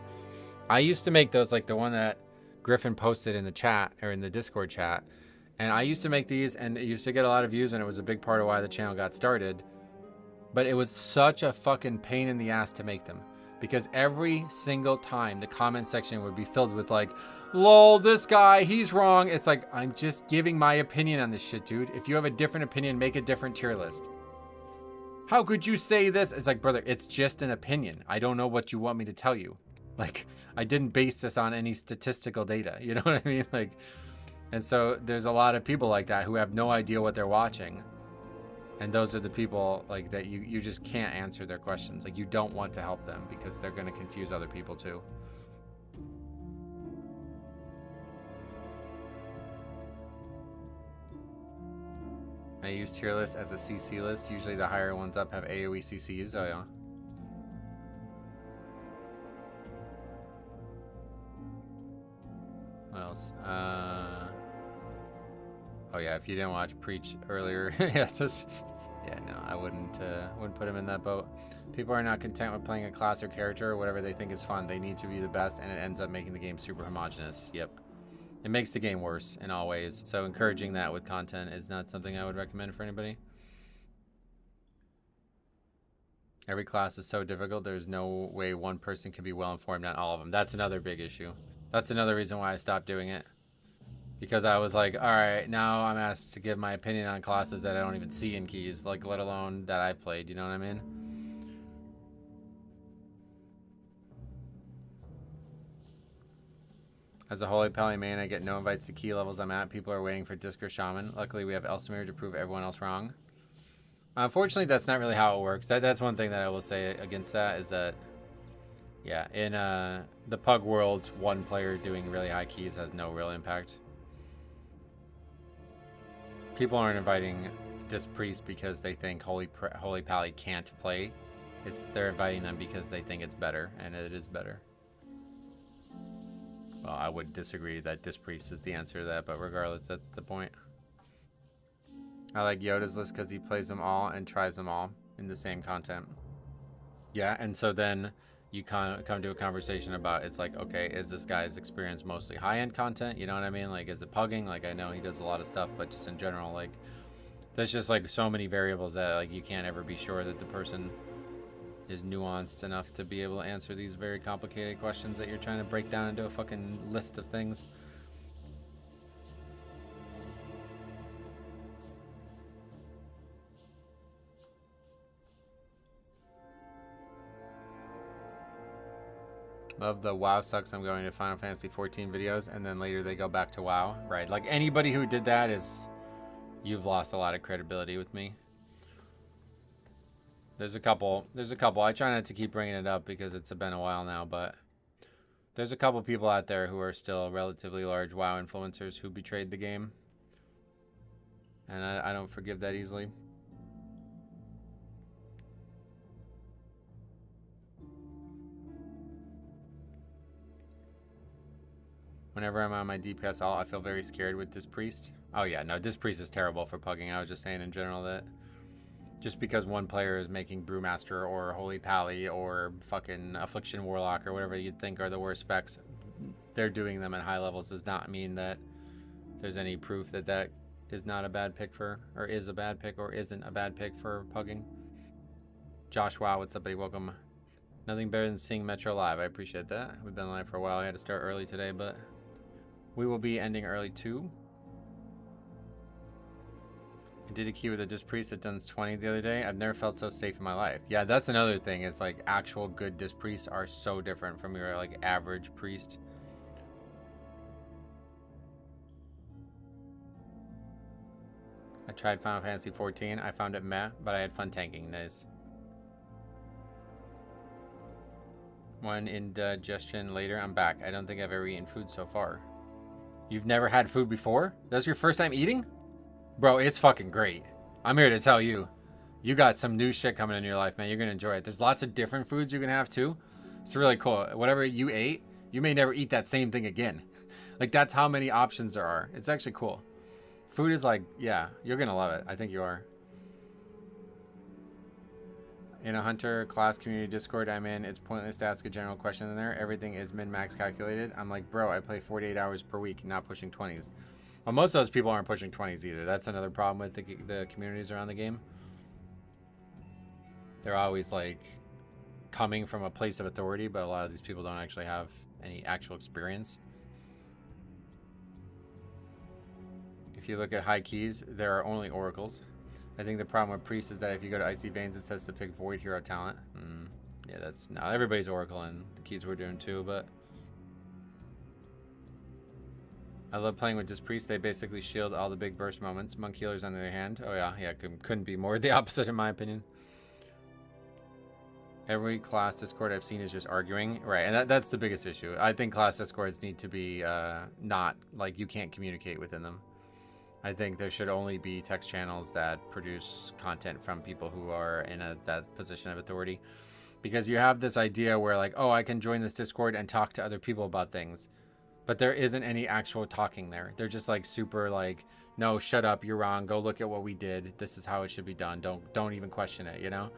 I used to make those, like the one that Griffin posted in the chat or in the Discord chat, and I used to make these and it used to get a lot of views and it was a big part of why the channel got started, but it was such a fucking pain in the ass to make them because every single time the comment section would be filled with like, lol, this guy, he's wrong. It's like, I'm just giving my opinion on this shit, dude. If you have a different opinion, make a different tier list. How could you say this? It's like, brother, it's just an opinion. I don't know what you want me to tell you. Like, I didn't base this on any statistical data. You know what I mean? Like, and so there's a lot of people like that who have no idea what they're watching. And those are the people like that you just can't answer their questions. Like, you don't want to help them because they're going to confuse other people too. I use tier list as a CC list. Usually the higher ones up have AoE CCs. Oh yeah. What else? Oh yeah, if you didn't watch Preach earlier, yeah, no, I wouldn't put him in that boat. People are not content with playing a class or character or whatever they think is fun. They need to be the best, and it ends up making the game super homogenous. Yep. It makes the game worse in all ways. So encouraging that with content is not something I would recommend for anybody. Every class is so difficult. There's no way one person can be well informed on all of them. That's another big issue. That's another reason why I stopped doing it. Because I was like, all right, now I'm asked to give my opinion on classes that I don't even see in keys, like let alone that I played, you know what I mean? As a Holy Pally main, I get no invites to key levels I'm at. People are waiting for Disc or Shaman. Luckily, we have Elsamir to prove everyone else wrong. Unfortunately, that's not really how it works. That's one thing that I will say against that is that, yeah, in the Pug world, one player doing really high keys has no real impact. People aren't inviting Disc Priest because they think Holy Pally can't play. They're inviting them because they think it's better, and it is better. Well, I would disagree that Disc Priest is the answer to that, but regardless, that's the point. I like Yoda's list because he plays them all and tries them all in the same content. Yeah, and so then you come to a conversation about, it's like, okay, is this guy's experience mostly high-end content? You know what I mean? Like, is it pugging? Like, I know he does a lot of stuff, but just in general, like, there's just, like, so many variables that, like, you can't ever be sure that the person is nuanced enough to be able to answer these very complicated questions that you're trying to break down into a fucking list of things. Love the WoW sucks, I'm going to Final Fantasy 14 videos, and then later they go back to WoW. Right, like anybody who did that you've lost a lot of credibility with me. There's a couple. I try not to keep bringing it up because it's been a while now, but there's a couple people out there who are still relatively large WoW influencers who betrayed the game. And I don't forgive that easily. Whenever I'm on my DPS alt, I feel very scared with Dispriest. Oh yeah, no, Dispriest is terrible for pugging. I was just saying in general that just because one player is making Brewmaster or Holy Pally or fucking Affliction Warlock or whatever you'd think are the worst specs, they're doing them at high levels does not mean that there's any proof that that is not a bad pick for, or is a bad pick, or isn't a bad pick for pugging. Josh, wow, what's up, buddy? Welcome. Nothing better than seeing Metro live. I appreciate that. We've been live for a while. I had to start early today, but we will be ending early too. I did a key with a Dispriest at Duns 20 the other day. I've never felt so safe in my life. Yeah, that's another thing. Is like actual good Dispriests are so different from your like average priest. I tried Final Fantasy 14. I found it meh, but I had fun tanking. Nice. One indigestion later, I'm back. I don't think I've ever eaten food so far. You've never had food before? That's your first time eating? Bro, it's fucking great. I'm here to tell you. You got some new shit coming in your life, man. You're going to enjoy it. There's lots of different foods you can have too. It's really cool. Whatever you ate, you may never eat that same thing again. Like, that's how many options there are. It's actually cool. Food is like, yeah, you're going to love it. I think you are. In a Hunter class community Discord I'm in, it's pointless to ask a general question in there. Everything is min-max calculated. I'm like, bro, I play 48 hours per week, not pushing 20s. Well, most of those people aren't pushing 20s either. That's another problem with the communities around the game. They're always like coming from a place of authority, but a lot of these people don't actually have any actual experience. If you look at high keys, there are only oracles. I think the problem with Priest is that if you go to Icy Veins, it says to pick Void Hero talent. Yeah, that's no, everybody's Oracle and the keys we're doing too, but I love playing with Dispriest. They basically shield all the big burst moments. Monk Healers on the other hand. Oh yeah, couldn't be more the opposite in my opinion. Every class Discord I've seen is just arguing. Right, and that's the biggest issue. I think class Discords need to be not, like, you can't communicate within them. I think there should only be text channels that produce content from people who are in that position of authority. Because you have this idea where like, oh, I can join this Discord and talk to other people about things. But there isn't any actual talking there. They're just like super like, no, shut up, you're wrong. Go look at what we did. This is how it should be done. Don't even question it, you know?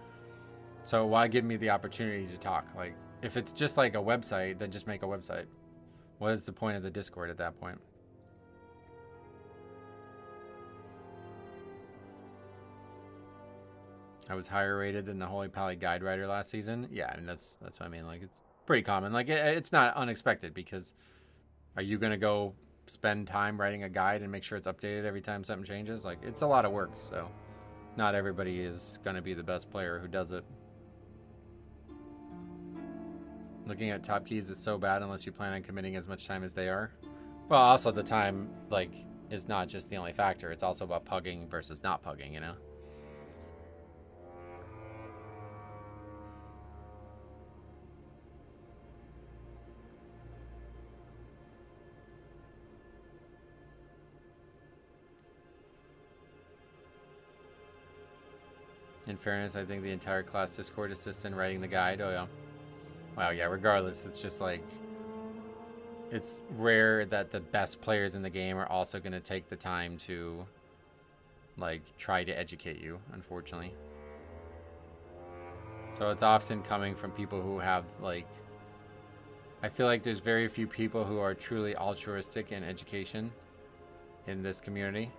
So why give me the opportunity to talk? Like, if it's just like a website, then just make a website. What is the point of the Discord at that point? I was higher rated than the Holy Pally Guide Writer last season. Yeah, I mean, that's what I mean. Like, it's pretty common. Like, it's not unexpected because are you going to go spend time writing a guide and make sure it's updated every time something changes? Like, it's a lot of work, so not everybody is going to be the best player who does it. Looking at top keys is so bad unless you plan on committing as much time as they are. Well, also the time, like, is not just the only factor. It's also about pugging versus not pugging, you know? In fairness, I think the entire class Discord assists in writing the guide. Oh, yeah. Wow, yeah, regardless, it's just like, it's rare that the best players in the game are also going to take the time to, like, try to educate you, unfortunately. So it's often coming from people who have, like, I feel like there's very few people who are truly altruistic in education in this community.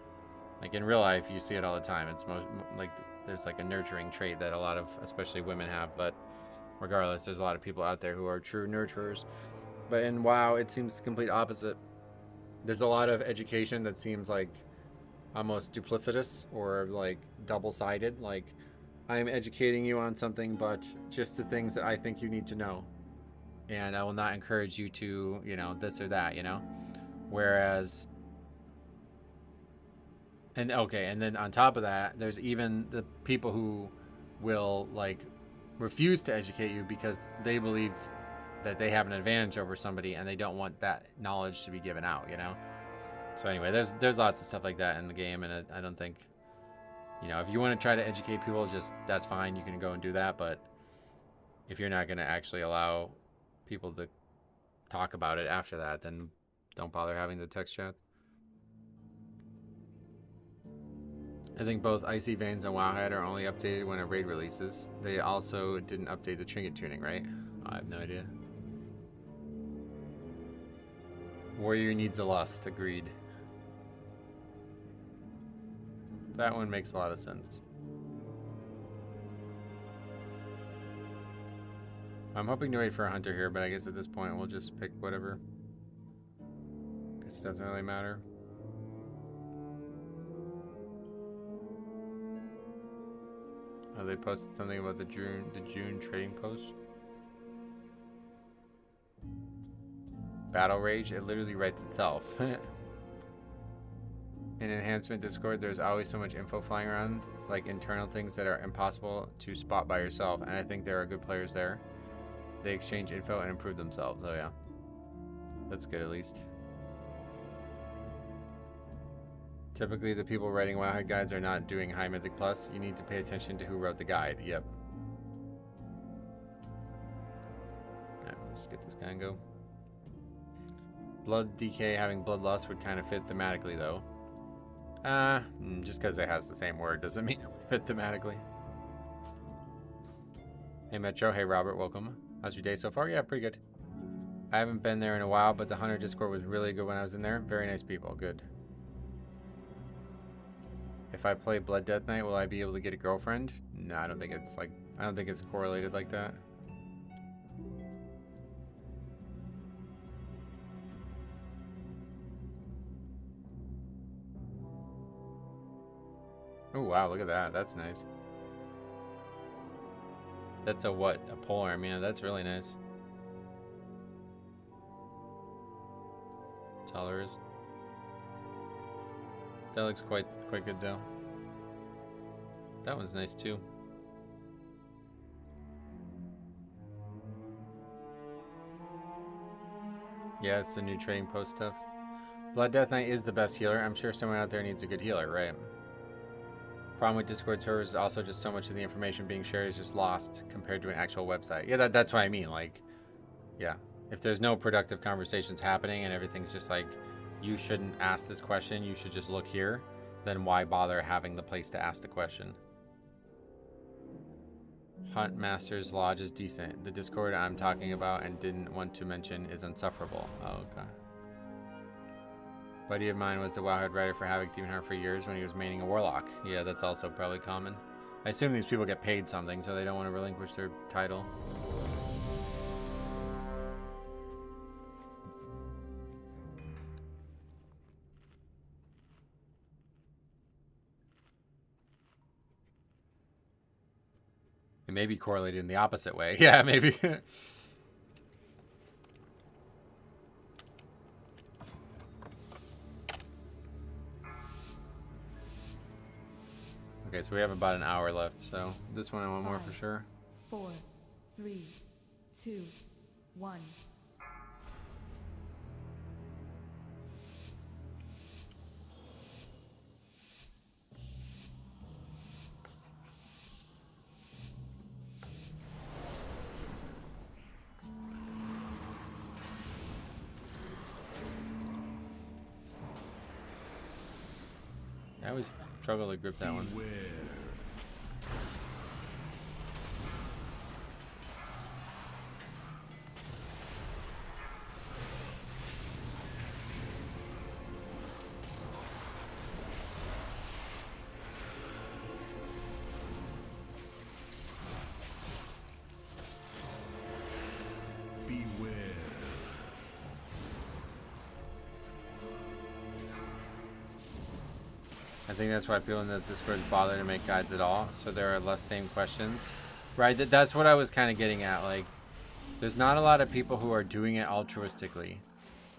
Like, in real life, you see it all the time. It's most, like, there's like a nurturing trait that a lot of, especially women have, but regardless, there's a lot of people out there who are true nurturers. But in WoW, it seems the complete opposite. There's a lot of education that seems like almost duplicitous or like double-sided. Like, I'm educating you on something, but just the things that I think you need to know. And I will not encourage you to, you know, this or that, you know? Whereas, and okay, and then on top of that, there's even the people who will like refuse to educate you because they believe that they have an advantage over somebody and they don't want that knowledge to be given out, you know? So anyway, there's lots of stuff like that in the game, and I don't think, you know, if you want to try to educate people, just, that's fine, you can go and do that, but if you're not going to actually allow people to talk about it after that, then don't bother having the text chat. I think both Icy Veins and Wowhead are only updated when a raid releases. They also didn't update the trinket tuning, right? I have no idea. Warrior needs a lust, agreed. That one makes a lot of sense. I'm hoping to wait for a hunter here, but I guess at this point we'll just pick whatever. Guess it doesn't really matter. Oh, they posted something about the June trading post. Battle Rage, it literally writes itself. In Enhancement Discord, there's always so much info flying around, like internal things that are impossible to spot by yourself, and I think there are good players there. They exchange info and improve themselves. Oh yeah. That's good at least. Typically the people writing Wowhead guides are not doing High Mythic Plus. You need to pay attention to who wrote the guide. Yep. Alright, let's get this guy and go. Blood DK having Bloodlust would kind of fit thematically though. Just because it has the same word doesn't mean it would fit thematically. Hey Metro, hey Robert, welcome. How's your day so far? Yeah, pretty good. I haven't been there in a while, but the Hunter Discord was really good when I was in there. Very nice people, good. If I play Blood Death Knight, will I be able to get a girlfriend? No, I don't think it's correlated like that. Oh wow, look at that. That's nice. That's a what? A polearm. Yeah, that's really nice. Tolerers. That looks quite good though. That one's nice too. Yeah, it's the new trading post stuff. Blood Death Knight is the best healer. I'm sure someone out there needs a good healer, right? Problem with Discord servers is also just so much of the information being shared is just lost compared to an actual website. Yeah, that's what I mean. Like, yeah, if there's no productive conversations happening and everything's just like, you shouldn't ask this question, you should just look here, then why bother having the place to ask the question? Hunt Master's Lodge is decent. The Discord I'm talking about and didn't want to mention is insufferable. Oh, okay. Buddy of mine was the Wowhead writer for Havoc Demon Heart for years when he was maining a Warlock. Yeah, that's also probably common. I assume these people get paid something, so they don't want to relinquish their title. It may be correlated in the opposite way. Yeah, maybe. Okay, so we have about an hour left, so this one I want more for sure. 4, 3, 2, 1. I always struggle to grip that one. I think that's why people in those Discords bother to make guides at all, so there are less same questions. Right, that's what I was kind of getting at. Like, there's not a lot of people who are doing it altruistically.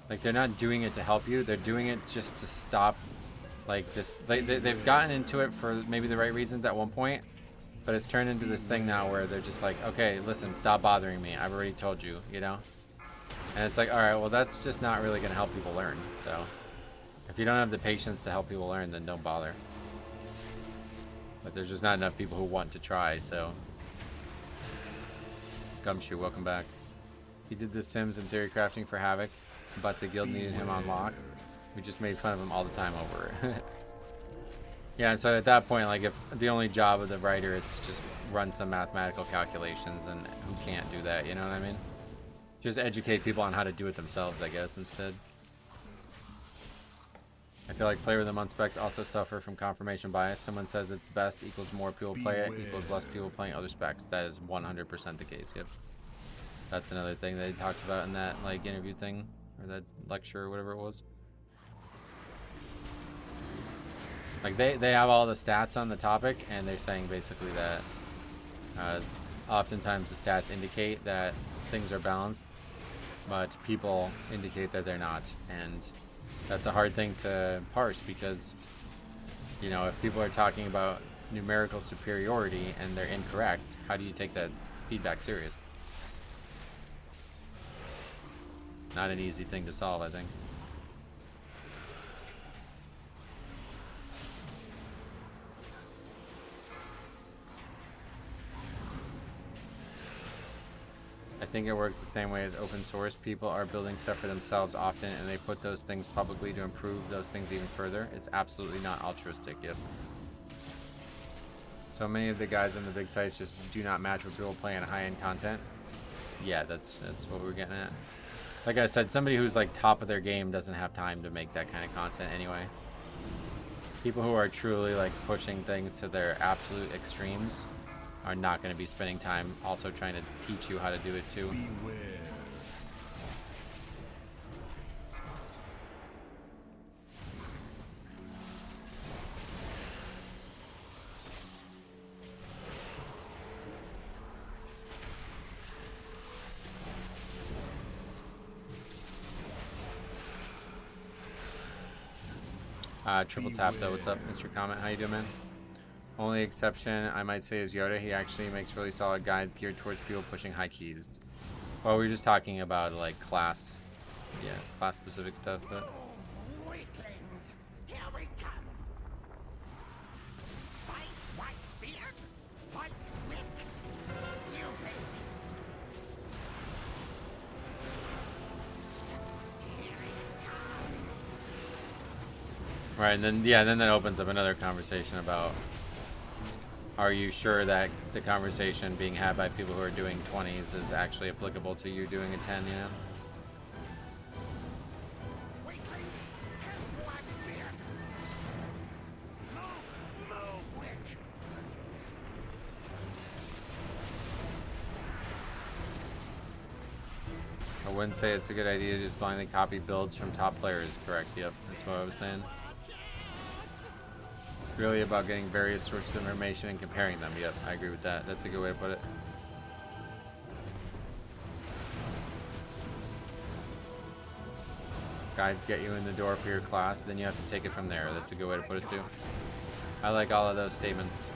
Like, they're not doing it to help you, they're doing it just to stop, like, this. They've gotten into it for maybe the right reasons at one point, but it's turned into this thing now where they're just like, okay, listen, stop bothering me, I've already told you, you know? And it's like, alright, well, that's just not really going to help people learn, so. If you don't have the patience to help people learn, then don't bother. But there's just not enough people who want to try, so. Gumshoe, welcome back. He did the Sims and theory crafting for Havoc. but the guild needed him on lock. We just made fun of him all the time over it. Yeah, so at that point, like, if the only job of the writer is to just run some mathematical calculations, and who can't do that, you know what I mean? Just educate people on how to do it themselves, I guess, instead. I feel like Flavor of the Month specs also suffer from confirmation bias. Someone says it's best equals more people play it equals less people playing other specs. That is 100% the case, yep. That's another thing they talked about in that, like, interview thing, or that lecture or whatever it was. Like, they have all the stats on the topic, and they're saying basically that oftentimes the stats indicate that things are balanced, but people indicate that they're not. And that's a hard thing to parse because, you know, if people are talking about numerical superiority and they're incorrect, how do you take that feedback serious? Not an easy thing to solve, I think. I think it works the same way as open source. People are building stuff for themselves often, and they put those things publicly to improve those things even further. It's absolutely not altruistic, yep. So many of the guys on the big sites just do not match what people play in high-end content. Yeah, that's what we're getting at. Like I said, somebody who's like top of their game doesn't have time to make that kind of content anyway. People who are truly like pushing things to their absolute extremes are not going to be spending time also trying to teach you how to do it too. Beware. Triple tap though. What's up, Mr. Comment? How you doing, man? Only exception I might say is Yoda. He actually makes really solid guides geared towards people pushing high keys. Well, we were just talking about like class, yeah, class specific stuff, but. Weaklings, here we come. Fight Whitebeard, fight Wick, stupid. Here it comes. Right, and then yeah, then that opens up another conversation about, are you sure that the conversation being had by people who are doing 20s is actually applicable to you doing a 10, you know? Weaklings, here's Blackbeard. Move, Wick. I wouldn't say it's a good idea to just blindly copy builds from top players, correct? Yep, that's what I was saying. Really about getting various sources of information and comparing them. Yep, I agree with that. That's a good way to put it. Guides get you in the door for your class, then you have to take it from there. That's a good way to put it too. I like all of those statements.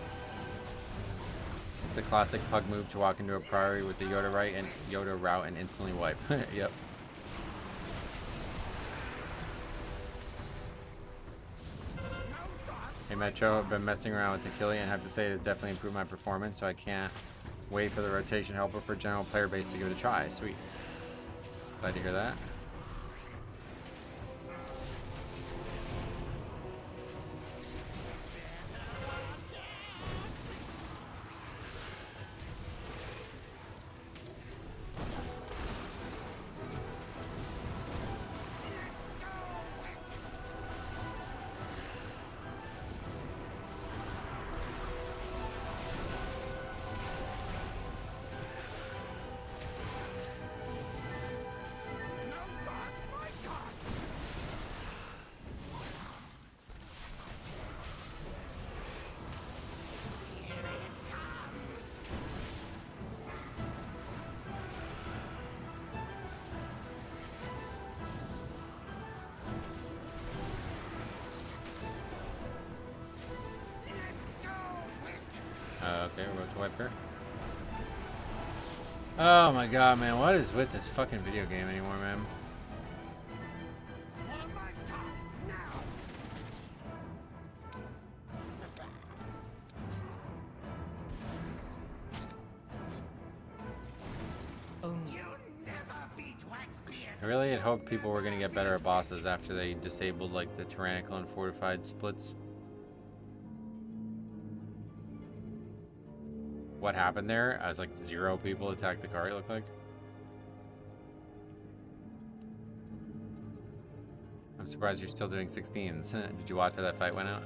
It's a classic pug move to walk into a priory with the Yoda right and Yoda route and instantly wipe. Yep. Hey Metro, I've been messing around with Tequila and have to say it definitely improved my performance, so I can't wait for the rotation helper for general player base to give it a try. Sweet. Glad to hear that. Okay, road to wiper. Oh my god, man, what is with this fucking video game anymore, man? Oh my God, now. You never beat Waxbeard. really had hoped people were gonna get better at bosses after they disabled like the tyrannical and fortified splits. What happened there? As like 0 people attacked the car, it looked like. I'm surprised you're still doing 16s. Did you watch how that fight went out?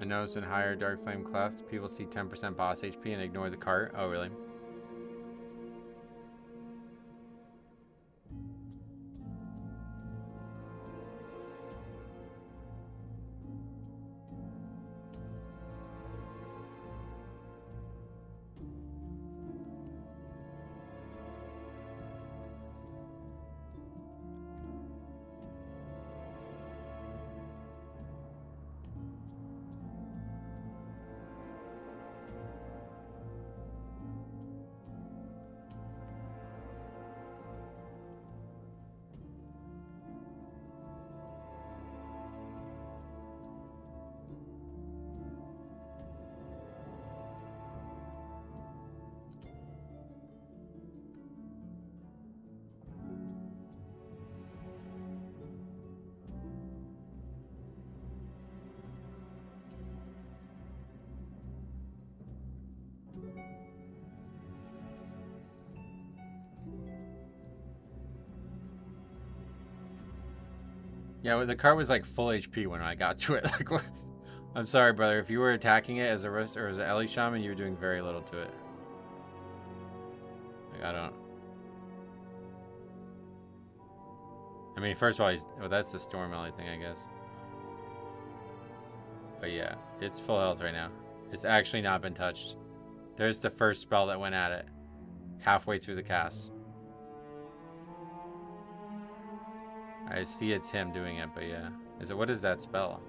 I noticed in higher Dark Flame class, people see 10% boss HP and ignore the cart. Oh, really? Yeah, well, the cart was like full HP when I got to it. Like, I'm sorry, brother. If you were attacking it as a Rust or as an Ellie Shaman, you were doing very little to it. Like, I don't. I mean, first of all, well, that's the Storm Ellie thing, I guess. But yeah, it's full health right now. It's actually not been touched. There's the first spell that went at it. Halfway through the cast. I see it's him doing it, but yeah. What is that spell?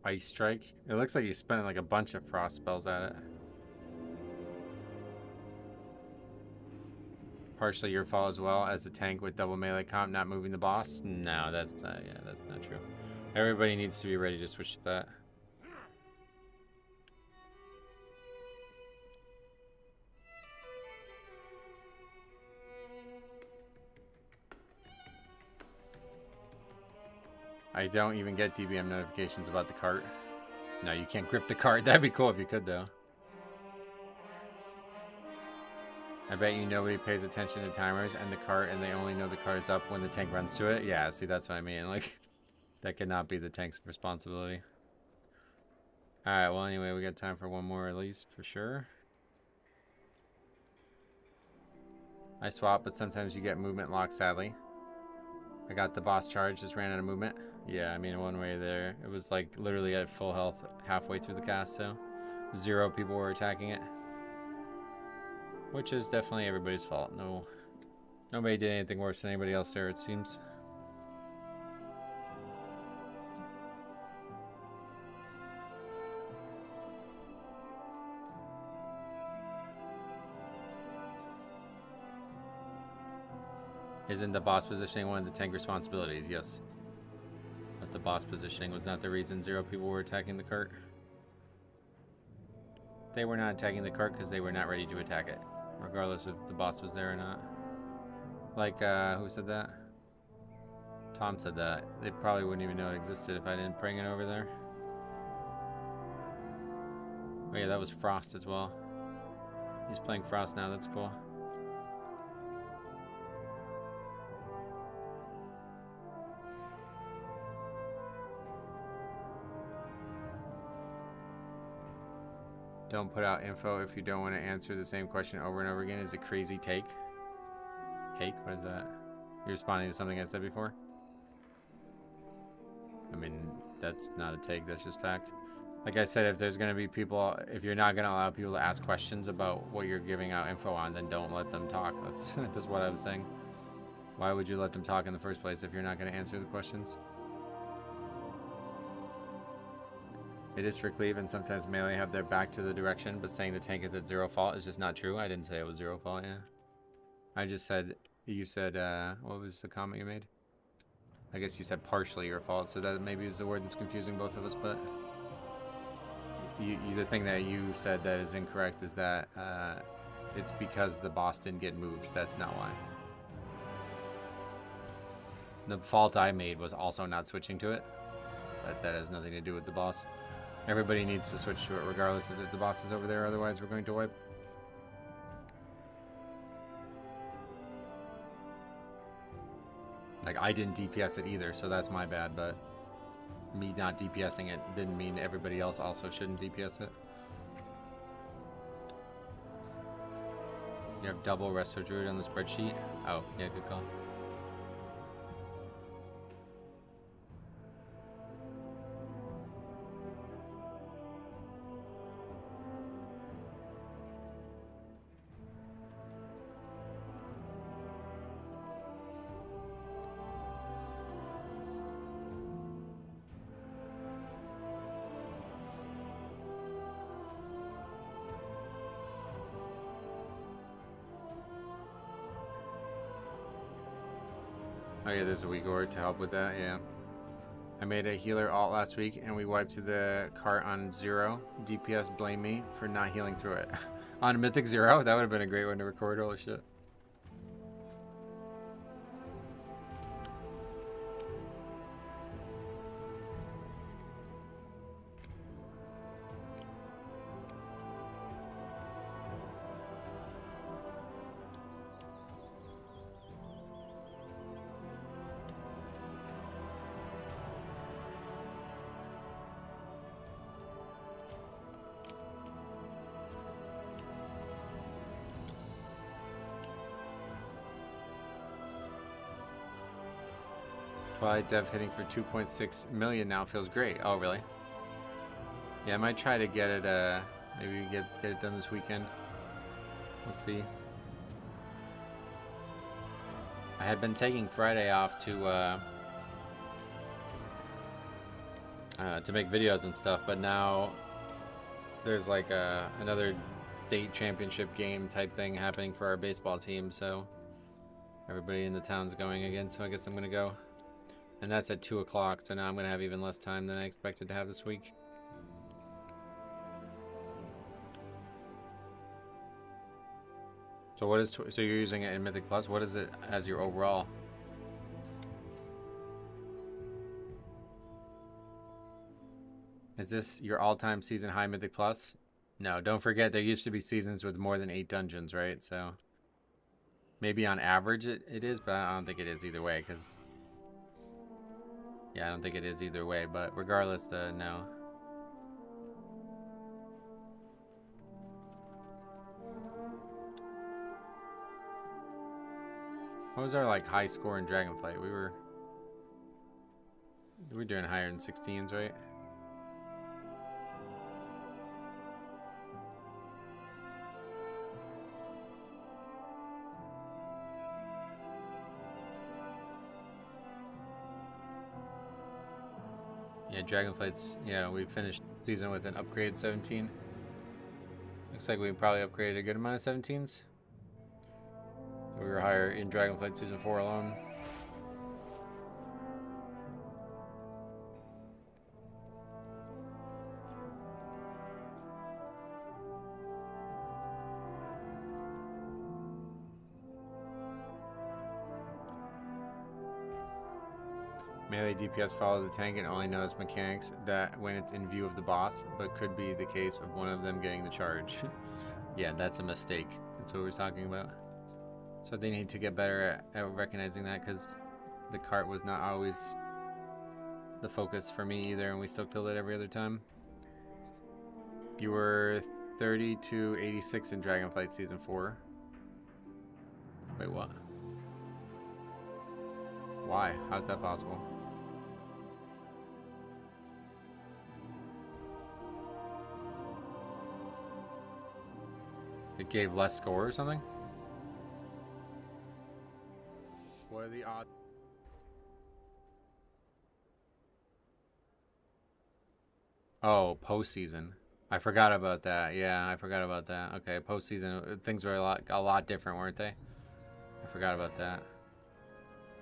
Ice Strike. It looks like he spent like a bunch of frost spells at it. Partially your fault as well as the tank with double melee comp not moving the boss. No, that's yeah, that's not true. Everybody needs to be ready to switch to that. I don't even get DBM notifications about the cart. No, you can't grip the cart. That'd be cool if you could, though. I bet you nobody pays attention to timers and the cart, and they only know the cart is up when the tank runs to it. Yeah, see, that's what I mean. Like, that could not be the tank's responsibility. Alright, well, anyway, we got time for one more at least, for sure. I swap, but sometimes you get movement lock, sadly. I got the boss charge, just ran out of movement. Yeah, I mean, one way there. It was like literally at full health halfway through the cast, so 0 people were attacking it. Which is definitely everybody's fault. No, nobody did anything worse than anybody else there, it seems. Isn't the boss positioning one of the tank responsibilities? Yes. But the boss positioning was not the reason 0 people were attacking the cart. They were not attacking the cart because they were not ready to attack it, regardless if the boss was there or not. Like, who said that? Tom said that. They probably wouldn't even know it existed if I didn't bring it over there. Oh yeah, that was Frost as well. He's playing Frost now, that's cool. Don't put out info if you don't want to answer the same question over and over again is a crazy take. Take? What is that? You're responding to something I said before? I mean, that's not a take, that's just fact. Like I said, if there's going to be people, if you're not going to allow people to ask questions about what you're giving out info on, then don't let them talk. That's what I was saying. Why would you let them talk in the first place if you're not going to answer the questions? It is for Cleve, and sometimes Melee have their back to the direction, but saying the tank is at 0 fault is just not true. I didn't say it was 0 fault, yeah. I just said, you said, what was the comment you made? I guess you said partially your fault, so that maybe is the word that's confusing both of us, but the thing that you said that is incorrect is that it's because the boss didn't get moved. That's not why. The fault I made was also not switching to it, but that has nothing to do with the boss. Everybody needs to switch to it regardless of if the boss is over there, otherwise we're going to wipe. Like, I didn't DPS it either, so that's my bad, but me not DPSing it didn't mean everybody else also shouldn't DPS it. You have double Resto Druid on the spreadsheet? Oh, yeah, good call. Oh yeah, there's a weak org to help with that, yeah. I made a healer alt last week and we wiped to the cart on 0. DPS blame me for not healing through it. On Mythic 0? That would have been a great one to record, holy shit. Twilight Dev hitting for 2.6 million now feels great. Oh, really? Yeah, I might try to get it, maybe get it done this weekend. We'll see. I had been taking Friday off to make videos and stuff, but now there's like another state championship game type thing happening for our baseball team, so everybody in the town's going again, so I guess I'm gonna go. And that's at 2 o'clock, so now I'm gonna have even less time than I expected to have this week. So what is, so you're using it in Mythic Plus? What is it as your overall? Is this your all-time season high Mythic Plus? No, don't forget there used to be seasons with more than 8 dungeons, right? So maybe on average it is, but I don't think it is either way, because yeah, I don't think it is either way, but regardless, no. What was our like high score in Dragonflight? We were doing higher than 16s, right? Yeah, Dragonflight's, yeah, we finished season with an upgrade 17. Looks like we probably upgraded a good amount of 17s. We were higher in Dragonflight season 4 alone. Melee DPS follow the tank and only knows mechanics that when it's in view of the boss, but could be the case of one of them getting the charge. Yeah, that's a mistake. That's what we're talking about. So they need to get better at recognizing that, because the cart was not always the focus for me either, and we still killed it every other time. You were 30 to 86 in Dragonflight Season 4. Wait, what? Why? How's that possible? It gave less score or something? What are the odds? Oh, postseason. I forgot about that. Yeah, I forgot about that. Okay, postseason, things were a lot different, weren't they? I forgot about that.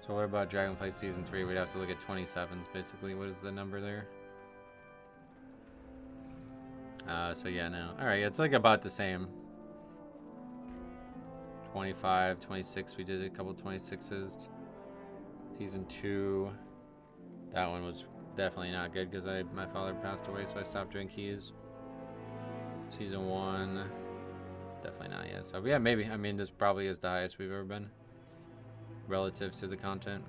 So what about Dragonflight Season 3? We'd have to look at 27s, basically. What is the number there? So yeah, no. Alright, it's like about the same. 25, 26, we did a couple 26s. Season 2, that one was definitely not good because my father passed away, so I stopped doing keys. Season 1, definitely not yet. So yeah, maybe. I mean, this probably is the highest we've ever been relative to the content.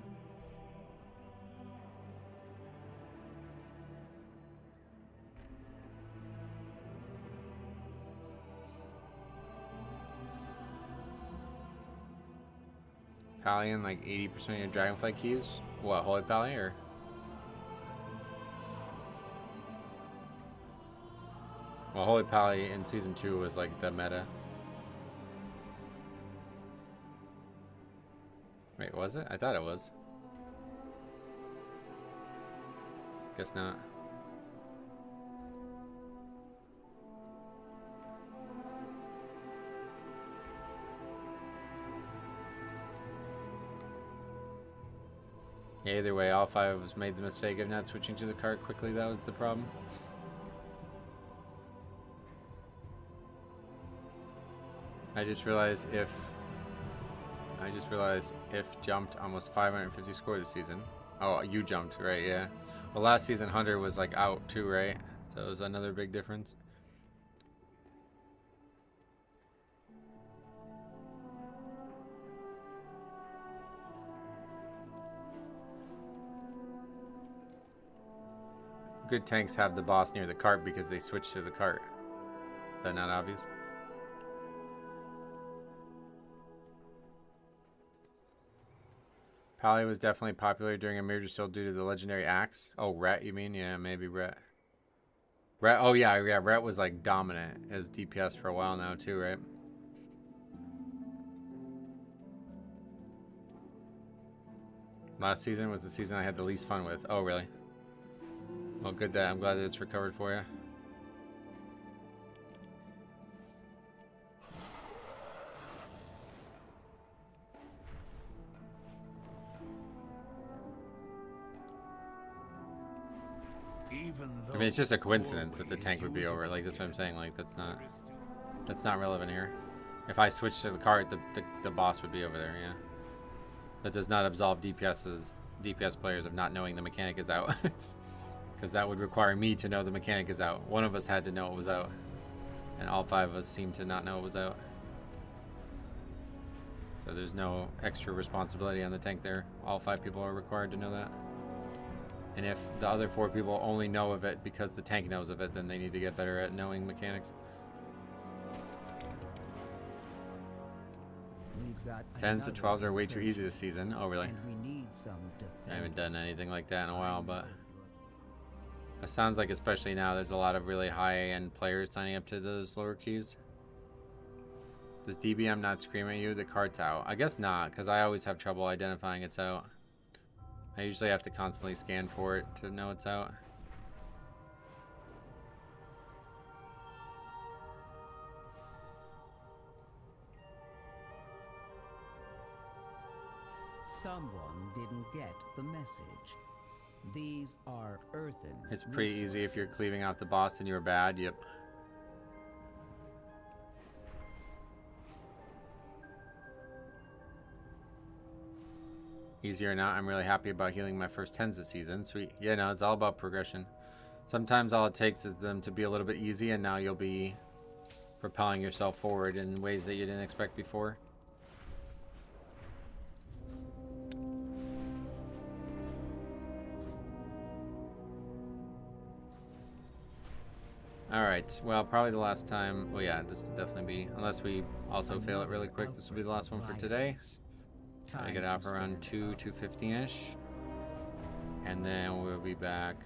Pallion, like 80% of your Dragonflight keys? What, Holy Pally or? Well, Holy Pally in Season 2 was like the meta. Wait, was it? I thought it was. Guess not. Yeah, either way, all 5 of us made the mistake of not switching to the cart quickly. That was the problem. I just realized if jumped almost 550 score this season. Oh, you jumped, right? Yeah. Well, last season Hunter was like out too, right? So it was another big difference. Good tanks have the boss near the cart because they switch to the cart. Is that not obvious? Pally was definitely popular during a major sale due to the legendary axe. Oh, Rhett, you mean? Yeah, maybe Rhett. Rhett, oh yeah, Rhett was like dominant as DPS for a while now too, right? Last season was the season I had the least fun with. Oh, really? Well, good that I'm glad that it's recovered for you. I mean, it's just a coincidence that the tank would be over. Like, that's what I'm saying. Like, that's not relevant here. If I switch to the cart, the boss would be over there. Yeah. That does not absolve DPS players of not knowing the mechanic is out. Because that would require me to know the mechanic is out. One of us had to know it was out. And all 5 of us seemed to not know it was out. So there's no extra responsibility on the tank there. All 5 people are required to know that. And if the other 4 people only know of it because the tank knows of it, then they need to get better at knowing mechanics. 10s to 12s are way too easy this season. Oh, really? I haven't done anything like that in a while, but it sounds like especially now there's a lot of really high-end players signing up to those lower keys. Does DBM not scream at you? The cart's out. I guess not, because I always have trouble identifying it's out. I usually have to constantly scan for it to know it's out. Someone didn't get the message. These are earthen. It's pretty easy if you're cleaving out the boss and you're bad. Yep. Easy or not, I'm really happy about healing my first 10s this season. Sweet. Yeah, no, it's all about progression. Sometimes all it takes is them to be a little bit easy, and now you'll be propelling yourself forward in ways that you didn't expect before. All right. Well, probably the last time. Well, yeah, this will definitely be. Unless we also fail it really quick, this will be the last one for today. I get out around 2:15ish, and then we'll be back.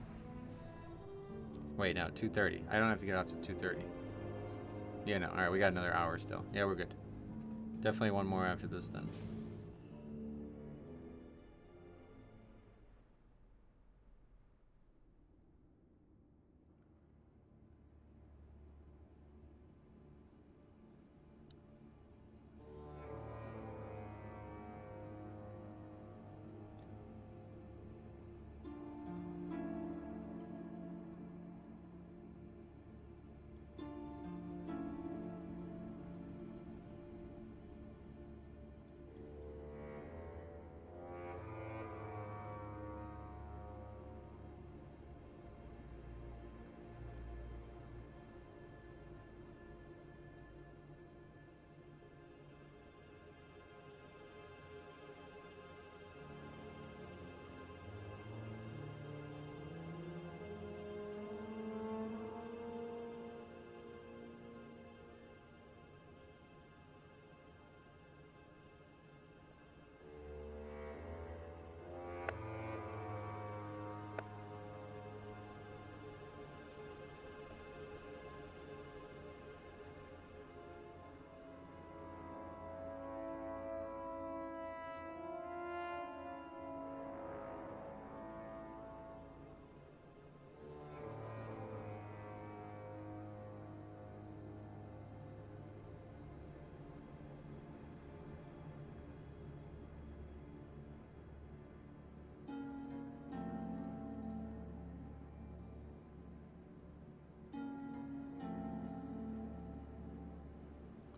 Wait, no, 2:30. I don't have to get off to 2:30. Yeah, no. All right, we got another hour still. Yeah, we're good. Definitely one more after this then.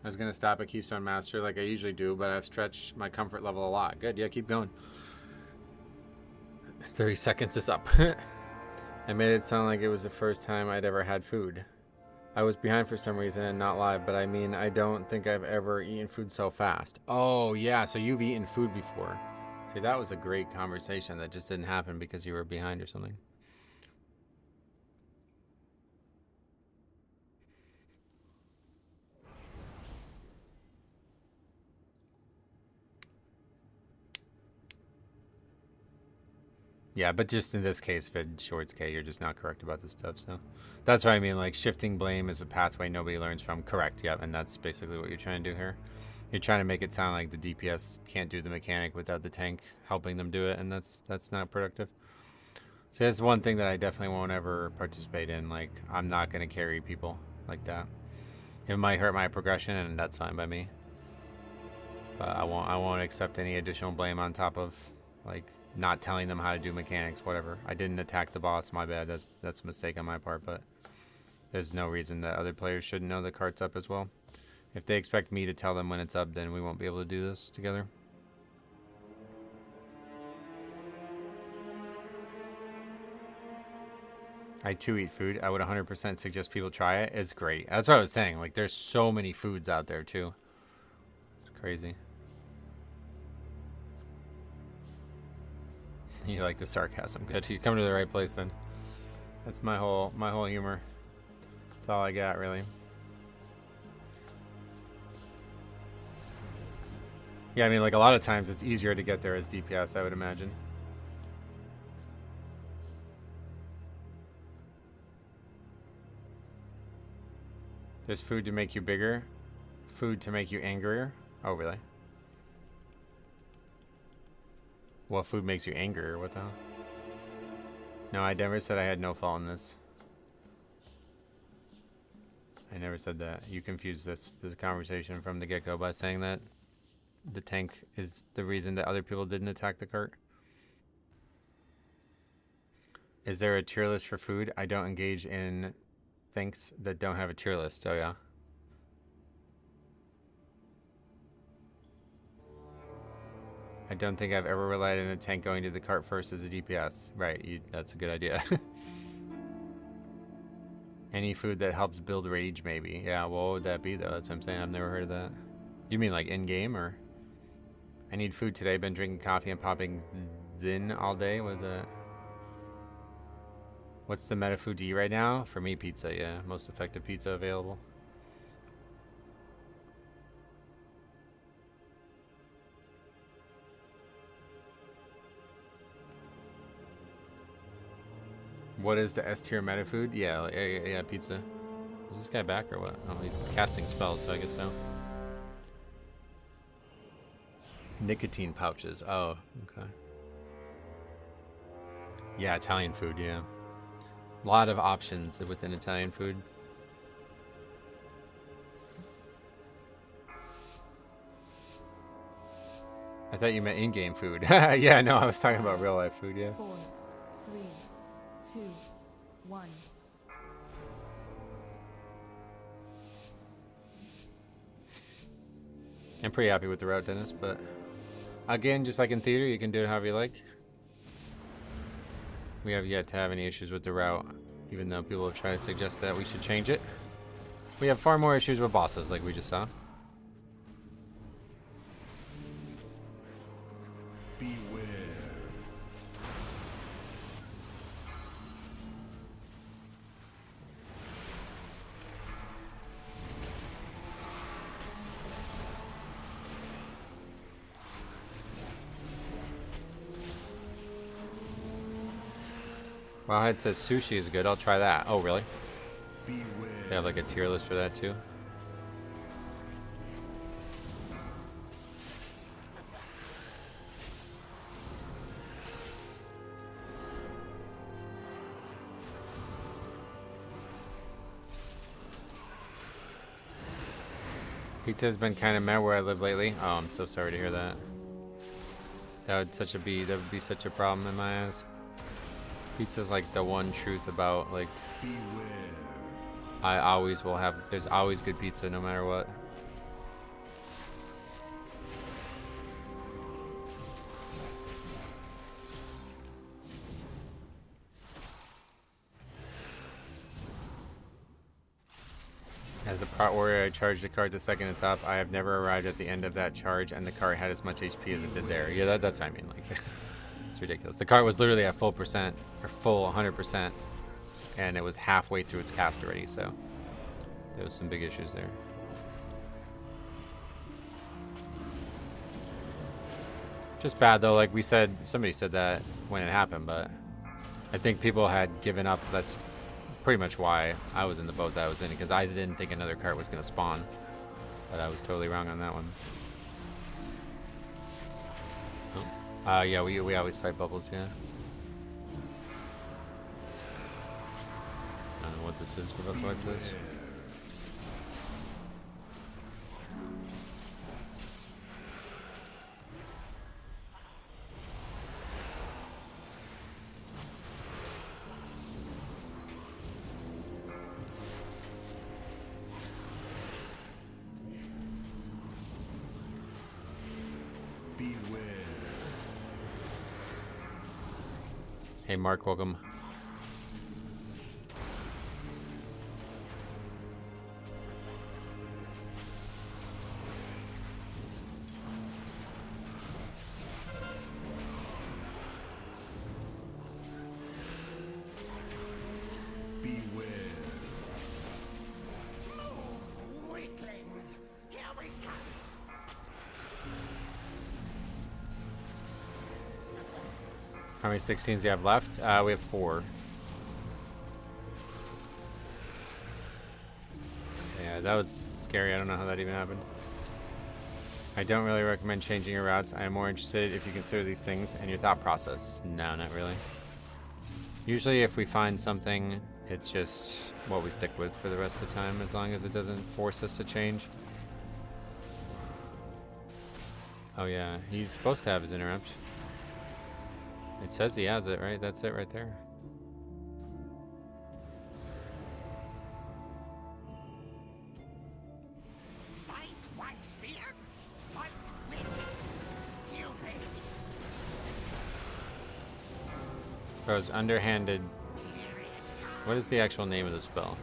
I was going to stop at Keystone Master like I usually do, but I've stretched my comfort level a lot. Good, yeah, keep going. 30 seconds is up. I made it sound like it was the first time I'd ever had food. I was behind for some reason and not live, but I mean, I don't think I've ever eaten food so fast. Oh, yeah, so you've eaten food before. See, that was a great conversation that just didn't happen because you were behind or something. Yeah, but just in this case, Vid Shorts K, you're just not correct about this stuff, so that's what I mean. Like, shifting blame is a pathway nobody learns from. Correct, yep, and that's basically what you're trying to do here. You're trying to make it sound like the DPS can't do the mechanic without the tank helping them do it, and that's not productive. So that's one thing that I definitely won't ever participate in. Like, I'm not going to carry people like that. It might hurt my progression, and that's fine by me. But I won't accept any additional blame on top of, like, not telling them how to do mechanics, whatever. I didn't attack the boss, my bad. That's a mistake on my part, but there's no reason that other players shouldn't know the cart's up as well. If they expect me to tell them when it's up, then we won't be able to do this together. I too eat food. I would 100% suggest people try it. It's great. That's what I was saying. Like, there's so many foods out there too. It's crazy. You like the sarcasm. Good. You come to the right place then. That's my whole humor. That's all I got, really. Yeah, I mean, like, a lot of times it's easier to get there as DPS, I would imagine. There's food to make you bigger, food to make you angrier. Oh, really? What food makes you angrier? What the hell? No, I never said I had no fault in this. I never said that. You confused this conversation from the get-go by saying that the tank is the reason that other people didn't attack the cart. Is there a tier list for food? I don't engage in things that don't have a tier list. Oh, yeah. I don't think I've ever relied on a tank going to the cart first as a DPS. Right, that's a good idea. Any food that helps build rage, maybe. Yeah, what would that be, though? That's what I'm saying. I've never heard of that. You mean like in-game, or? I need food today. Been drinking coffee and popping Zin all day. Was that? What's the meta food to eat right now? For me, pizza, yeah. Most effective pizza available. What is the S tier meta food? Yeah, yeah, pizza. Is this guy back or what? Oh, he's casting spells, so I guess so. Nicotine pouches. Oh, okay. Yeah, Italian food, yeah. A lot of options within Italian food. I thought you meant in-game food. Yeah, no, I was talking about real-life food, yeah. 4, 3, 2, 1. I'm pretty happy with the route, Dennis, but again, just like in theater, you can do it however you like. We have yet to have any issues with the route, even though people have tried to suggest that we should change it. We have far more issues with bosses, like we just saw. Beware. Wowhead says sushi is good. I'll try that. Oh, really? Beware. They have like a tier list for that too. Pizza's been kind of meh where I live lately. Oh, I'm so sorry to hear that. That would be such a problem in my eyes. Pizza's like the one truth about like Beware. I always will have. There's always good pizza no matter what. As a prot warrior, I charged the card the second it's up. I have never arrived at the end of that charge, and the card had as much HP as it did there. Yeah, that's what I mean. Like, it's ridiculous. The card was literally at full percent, or full 100%, and it was halfway through its cast already. So there was some big issues there. Just bad though. Like we said, somebody said that when it happened, but I think people had given up. That's pretty much why I was in the boat that I was in, because I didn't think another cart was going to spawn, but I was totally wrong on that one. Oh. Yeah, we always fight bubbles, yeah. I don't know what this is. We're about to like this. Hey Mark, welcome. Beware. Weaklings, here we come. How many 16s do you have left? We have 4. Yeah, that was scary. I don't know how that even happened. I don't really recommend changing your routes. I am more interested if you consider these things and your thought process. No, not really. Usually if we find something, it's just what we stick with for the rest of the time, as long as it doesn't force us to change. Oh yeah, he's supposed to have his interrupt. It says he has it, right? That's it right there. Fight Whitebeard. Fight with stupid. Throws underhanded. What is the actual name of the spell?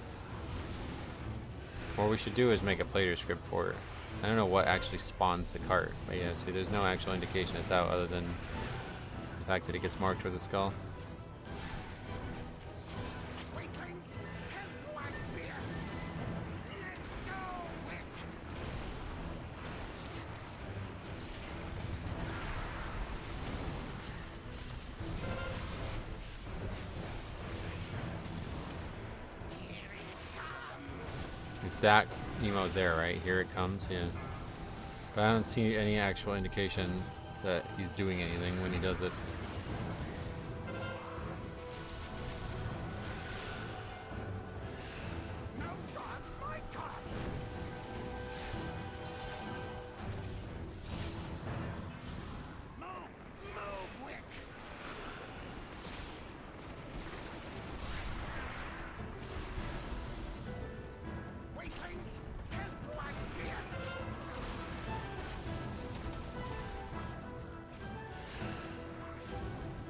What we should do is make a player script for it. I don't know what actually spawns the cart, but yeah, see, there's no actual indication it's out other than the fact that it gets marked with a skull. It's that emote there, right? Here it comes, yeah. But I don't see any actual indication that he's doing anything when he does it.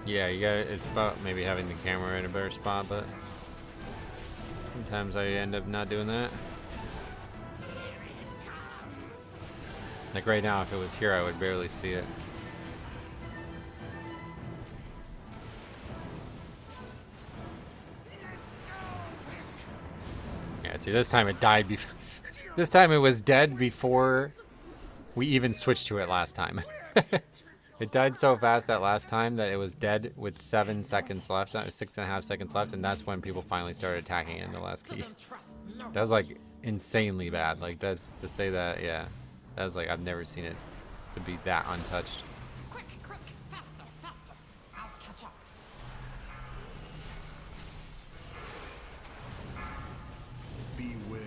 Yeah, you got it's about maybe having the camera in a better spot, but sometimes I end up not doing that. Like right now, if it was here, I would barely see it. Yeah, see, this time it died before. This time it was dead before we even switched to it last time. It died so fast that last time that it was dead with 7 seconds left, 6.5 seconds left, and that's when people finally started attacking it in the last key. That was like insanely bad. Like that's to say that, yeah, that was like I've never seen it to be that untouched. Quick, faster, I'll catch up. Beware.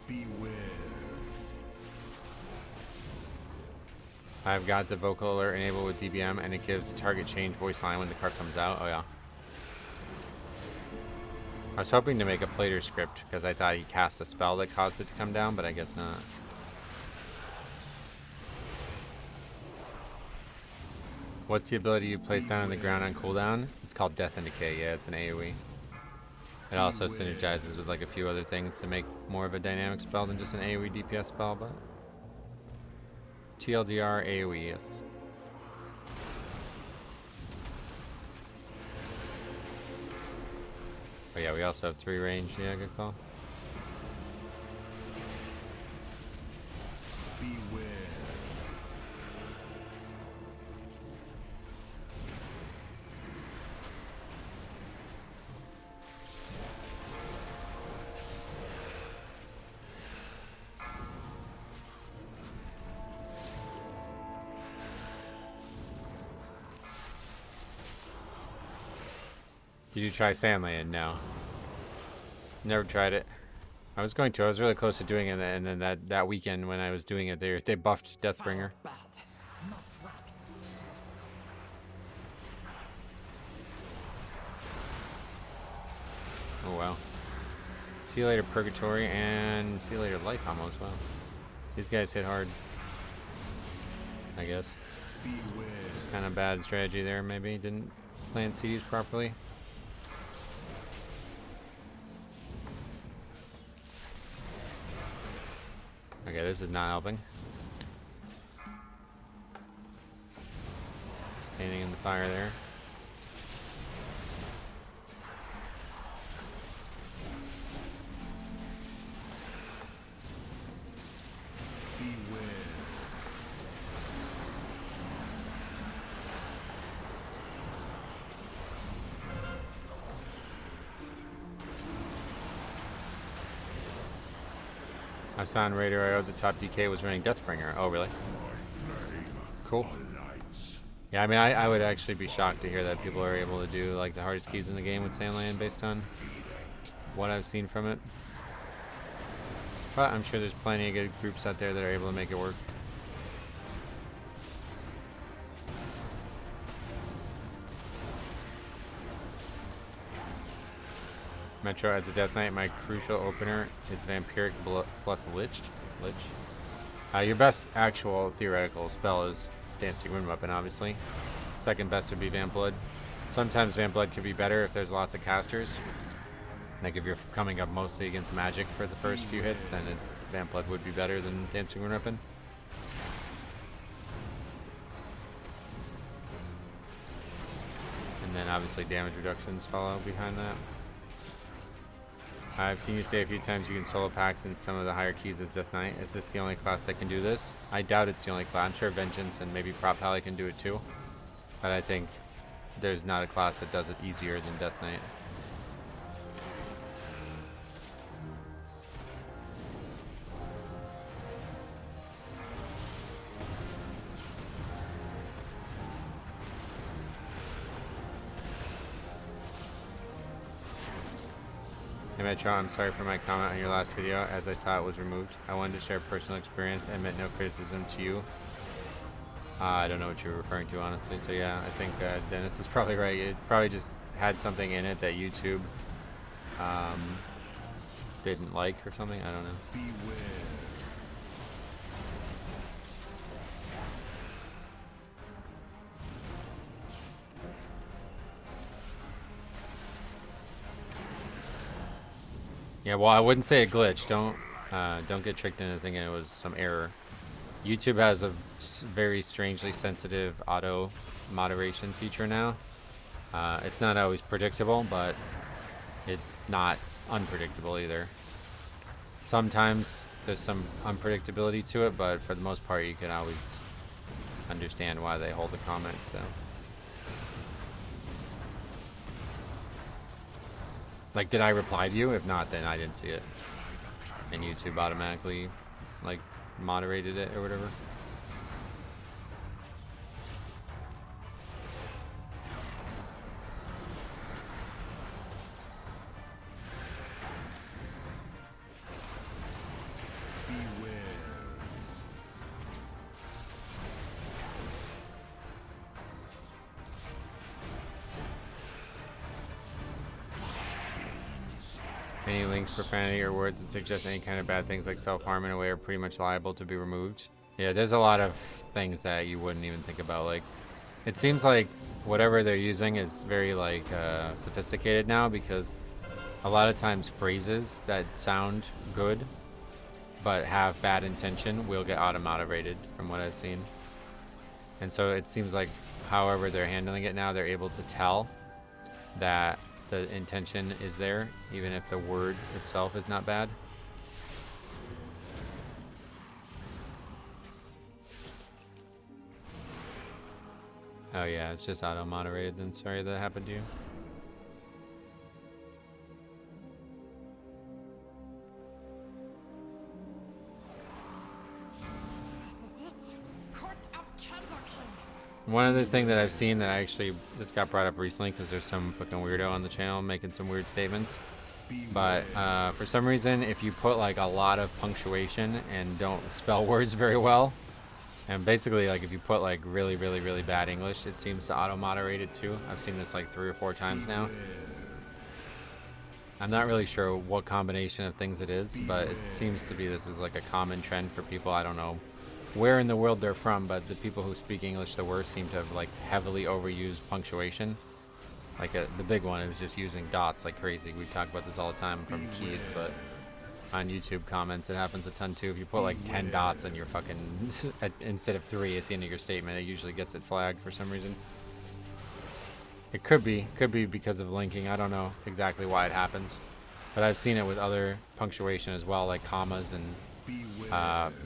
Beware. I've got the vocal alert enabled with DBM, and it gives the target change voice line when the card comes out. Oh yeah. I was hoping to make a Plater script because I thought he cast a spell that caused it to come down, but I guess not. What's the ability you place down on the ground on cooldown? It's called Death and Decay. Yeah, it's an AoE. It also synergizes with like a few other things to make more of a dynamic spell than just an AoE DPS spell, but TLDR AoE, yes. Oh yeah, we also have 3 range. Yeah, good call. Beware. Did you try Sandland? No. Never tried it. I was going to. I was really close to doing it, and then that weekend when I was doing it, they buffed Deathbringer. Oh wow. See you later, Purgatory, and see you later, Life almost. Wow. These guys hit hard. I guess. Just kind of bad strategy there, maybe. Didn't plan CDs properly. Okay, this is not helping. Standing in the fire there. I saw on Radar IO the top DK was running Deathbringer. Oh, really? Cool. Yeah, I mean, I would actually be shocked to hear that people are able to do like the hardest keys in the game with Sandland based on what I've seen from it. But I'm sure there's plenty of good groups out there that are able to make it work. Metro as a Death Knight, my crucial opener is Vampiric plus Lich. Your best actual theoretical spell is Dancing Wind Weapon, obviously. Second best would be Vamp Blood. Sometimes Vamp Blood could be better if there's lots of casters. Like if you're coming up mostly against magic for the first few hits, then Vamp Blood would be better than Dancing Wind Weapon. And then obviously damage reductions follow behind that. I've seen you say a few times you can solo packs in some of the higher keys as Death Knight. Is this the only class that can do this? I doubt it's the only class. I'm sure Vengeance and maybe Prop Pally can do it too. But I think there's not a class that does it easier than Death Knight. Metro, I'm sorry for my comment on your last video as I saw it was removed. I wanted to share personal experience and meant no criticism to you. I don't know what you're referring to, honestly. So yeah, I think Dennis is probably right. It probably just had something in it that YouTube didn't like or something. I don't know. Beware. Yeah, well, I wouldn't say a glitch. Don't get tricked into thinking it was some error. YouTube has a very strangely sensitive auto moderation feature now. It's not always predictable, but it's not unpredictable either. Sometimes there's some unpredictability to it, but for the most part, you can always understand why they hold the comment. So, like, did I reply to you? If not, then I didn't see it, and YouTube automatically, like, moderated it or whatever. Any links, profanity, or words that suggest any kind of bad things like self-harm in a way are pretty much liable to be removed. Yeah, there's a lot of things that you wouldn't even think about. Like, it seems like whatever they're using is very, like, sophisticated now, because a lot of times phrases that sound good but have bad intention will get auto-moderated from what I've seen. And so it seems like however they're handling it now, they're able to tell that the intention is there, even if the word itself is not bad. Oh yeah, it's just auto-moderated then. Sorry that happened to you. One other thing that I've seen that I actually just got brought up recently, because there's some fucking weirdo on the channel making some weird statements. But for some reason, if you put like a lot of punctuation and don't spell words very well, and basically like if you put like really bad English, it seems to auto-moderate it too. I've seen this like 3 or 4 times now. I'm not really sure what combination of things it is, but it seems to be this is like a common trend for people. I don't know where in the world they're from, but the people who speak English the worst seem to have like heavily overused punctuation. Like the big one is just using dots like crazy. We talk about this all the time from keys, but on YouTube comments it happens a ton too. If you put like 10 dots in your fucking instead of 3 at the end of your statement, it usually gets it flagged for some reason. It could be because of linking. I don't know exactly why it happens, but I've seen it with other punctuation as well, like commas and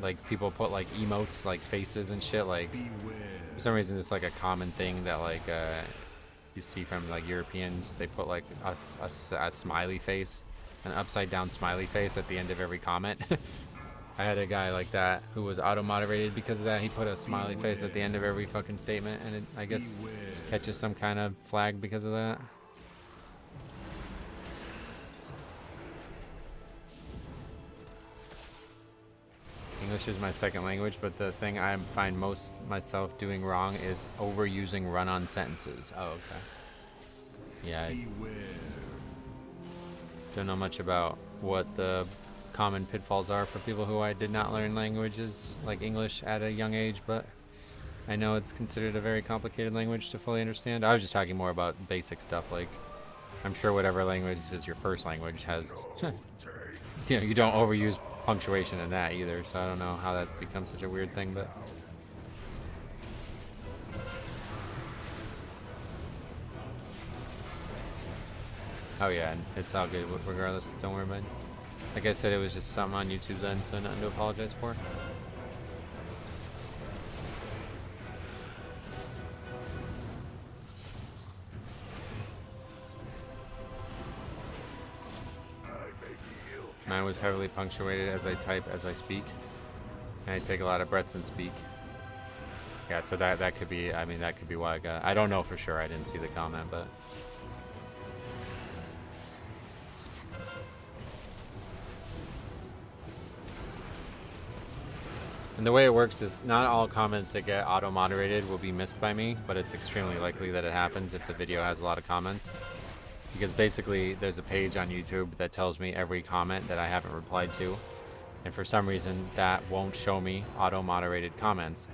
like people put like emotes, like faces and shit. Like for some reason it's like a common thing that like you see from like Europeans. They put like a smiley face, an upside down smiley face at the end of every comment. I had a guy like that who was auto-moderated because of that. He put a smiley face at the end of every fucking statement, and it, I guess, catches some kind of flag because of that. English is my second language, but the thing I find most myself doing wrong is overusing run-on sentences. Oh, okay. Yeah, I don't know much about what the common pitfalls are for people who I did not learn languages like English at a young age, but I know it's considered a very complicated language to fully understand. I was just talking more about basic stuff, like I'm sure whatever language is your first language has, you know, you don't overuse punctuation in that either, so I don't know how that becomes such a weird thing, but oh yeah, it's all good regardless, don't worry about it. Like I said, it was just something on YouTube then, so nothing to apologize for. Mine was heavily punctuated as I type, as I speak. And I take a lot of breaths and speak. Yeah, so that could be, I mean, that could be why I got, I don't know for sure, I didn't see the comment, but And the way it works is not all comments that get auto-moderated will be missed by me, but it's extremely likely that it happens if the video has a lot of comments. Because basically, there's a page on YouTube that tells me every comment that I haven't replied to. And for some reason, that won't show me auto-moderated comments.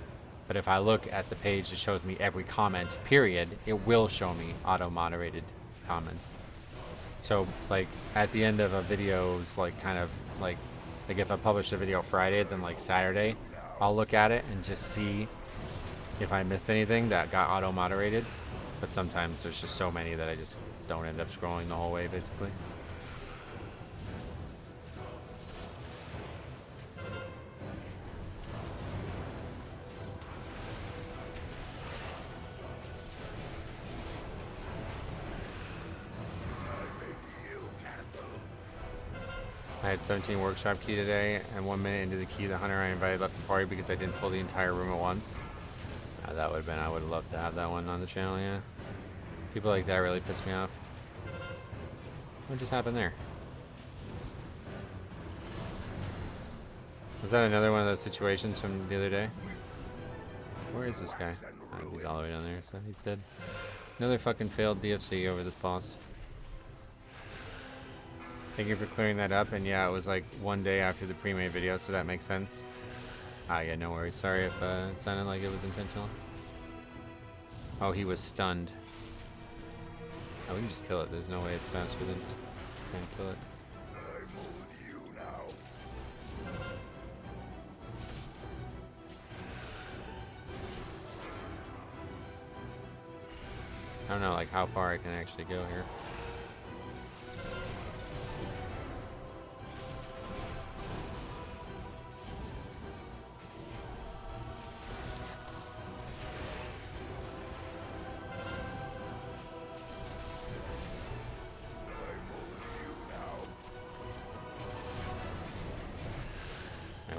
But if I look at the page that shows me every comment, period, it will show me auto-moderated comments. So, like, at the end of a video's, like, kind of, like if I publish a video Friday, then, like, Saturday, I'll look at it and just see if I missed anything that got auto-moderated. But sometimes there's just so many that I just don't end up scrolling the whole way, basically. I had 17 workshop key today, and 1 minute into the key, the hunter I invited left the party because I didn't pull the entire room at once. That would have been, I would have loved to have that one on the channel, yeah. People like that really piss me off. What just happened there? Was that another one of those situations from the other day? Where is this guy? Oh, he's all the way down there, so he's dead. Another fucking failed DFC over this boss. Thank you for clearing that up, and yeah, it was like 1 day after the pre-made video, so that makes sense. Ah, yeah, no worries. Sorry if it sounded like it was intentional. Oh, he was stunned. Oh, we can just kill it. There's no way it's faster than just trying to kill it. I don't know, like, how far I can actually go here.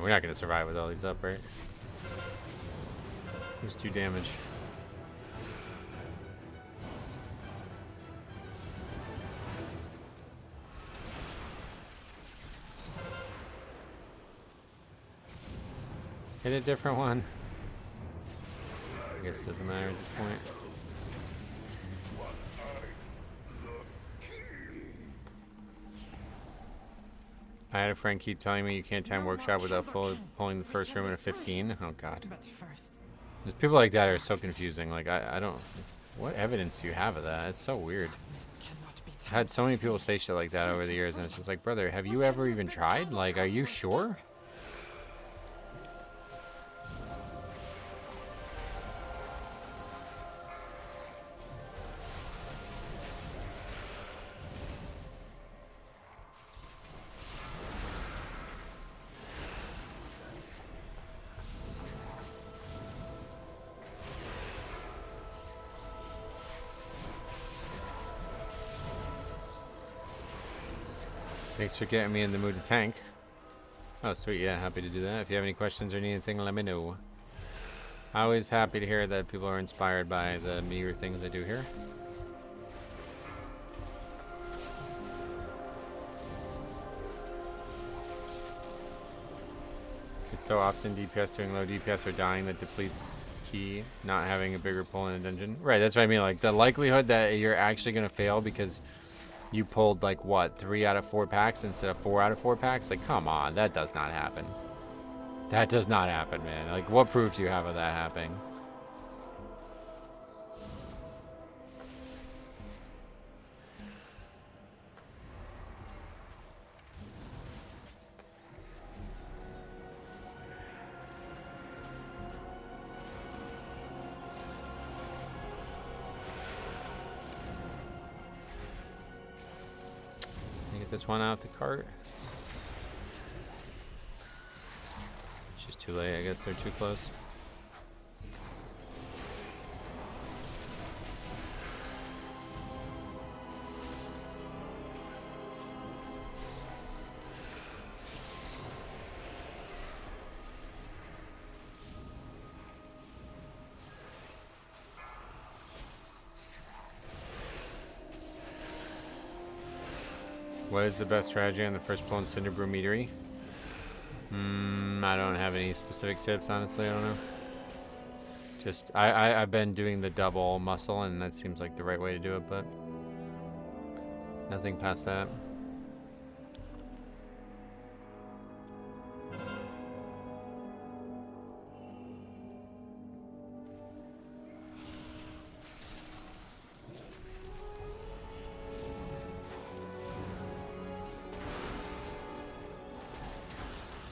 We're not going to survive with all these up, right? There's 2 damage. Hit a different one. I guess it doesn't matter at this point. I had a friend keep telling me you can't time workshop without pulling the first room in a 15. Oh god. There's people like that are so confusing. Like I don't. What evidence do you have of that? It's so weird. I've had so many people say shit like that over the years, and it's just like, brother, have you ever even tried? Like, are you sure? Thanks for getting me in the mood to tank. Oh, sweet. Yeah, happy to do that. If you have any questions or need anything, let me know. Always happy to hear that people are inspired by the meager things I do here. It's so often DPS doing low DPS or dying that depletes key, not having a bigger pull in a dungeon. Right, that's what I mean. Like, the likelihood that you're actually going to fail because you pulled, like, what, 3 out of 4 packs instead of 4 out of 4 packs? Like, come on, that does not happen. That does not happen, man. Like, what proof do you have of that happening? This one out the cart. It's just too late. I guess they're too close. What is the best strategy on the first pull in Cinderbrew Meadery? I don't have any specific tips, honestly. I don't know. Just I've been doing the double muscle, and that seems like the right way to do it, but nothing past that.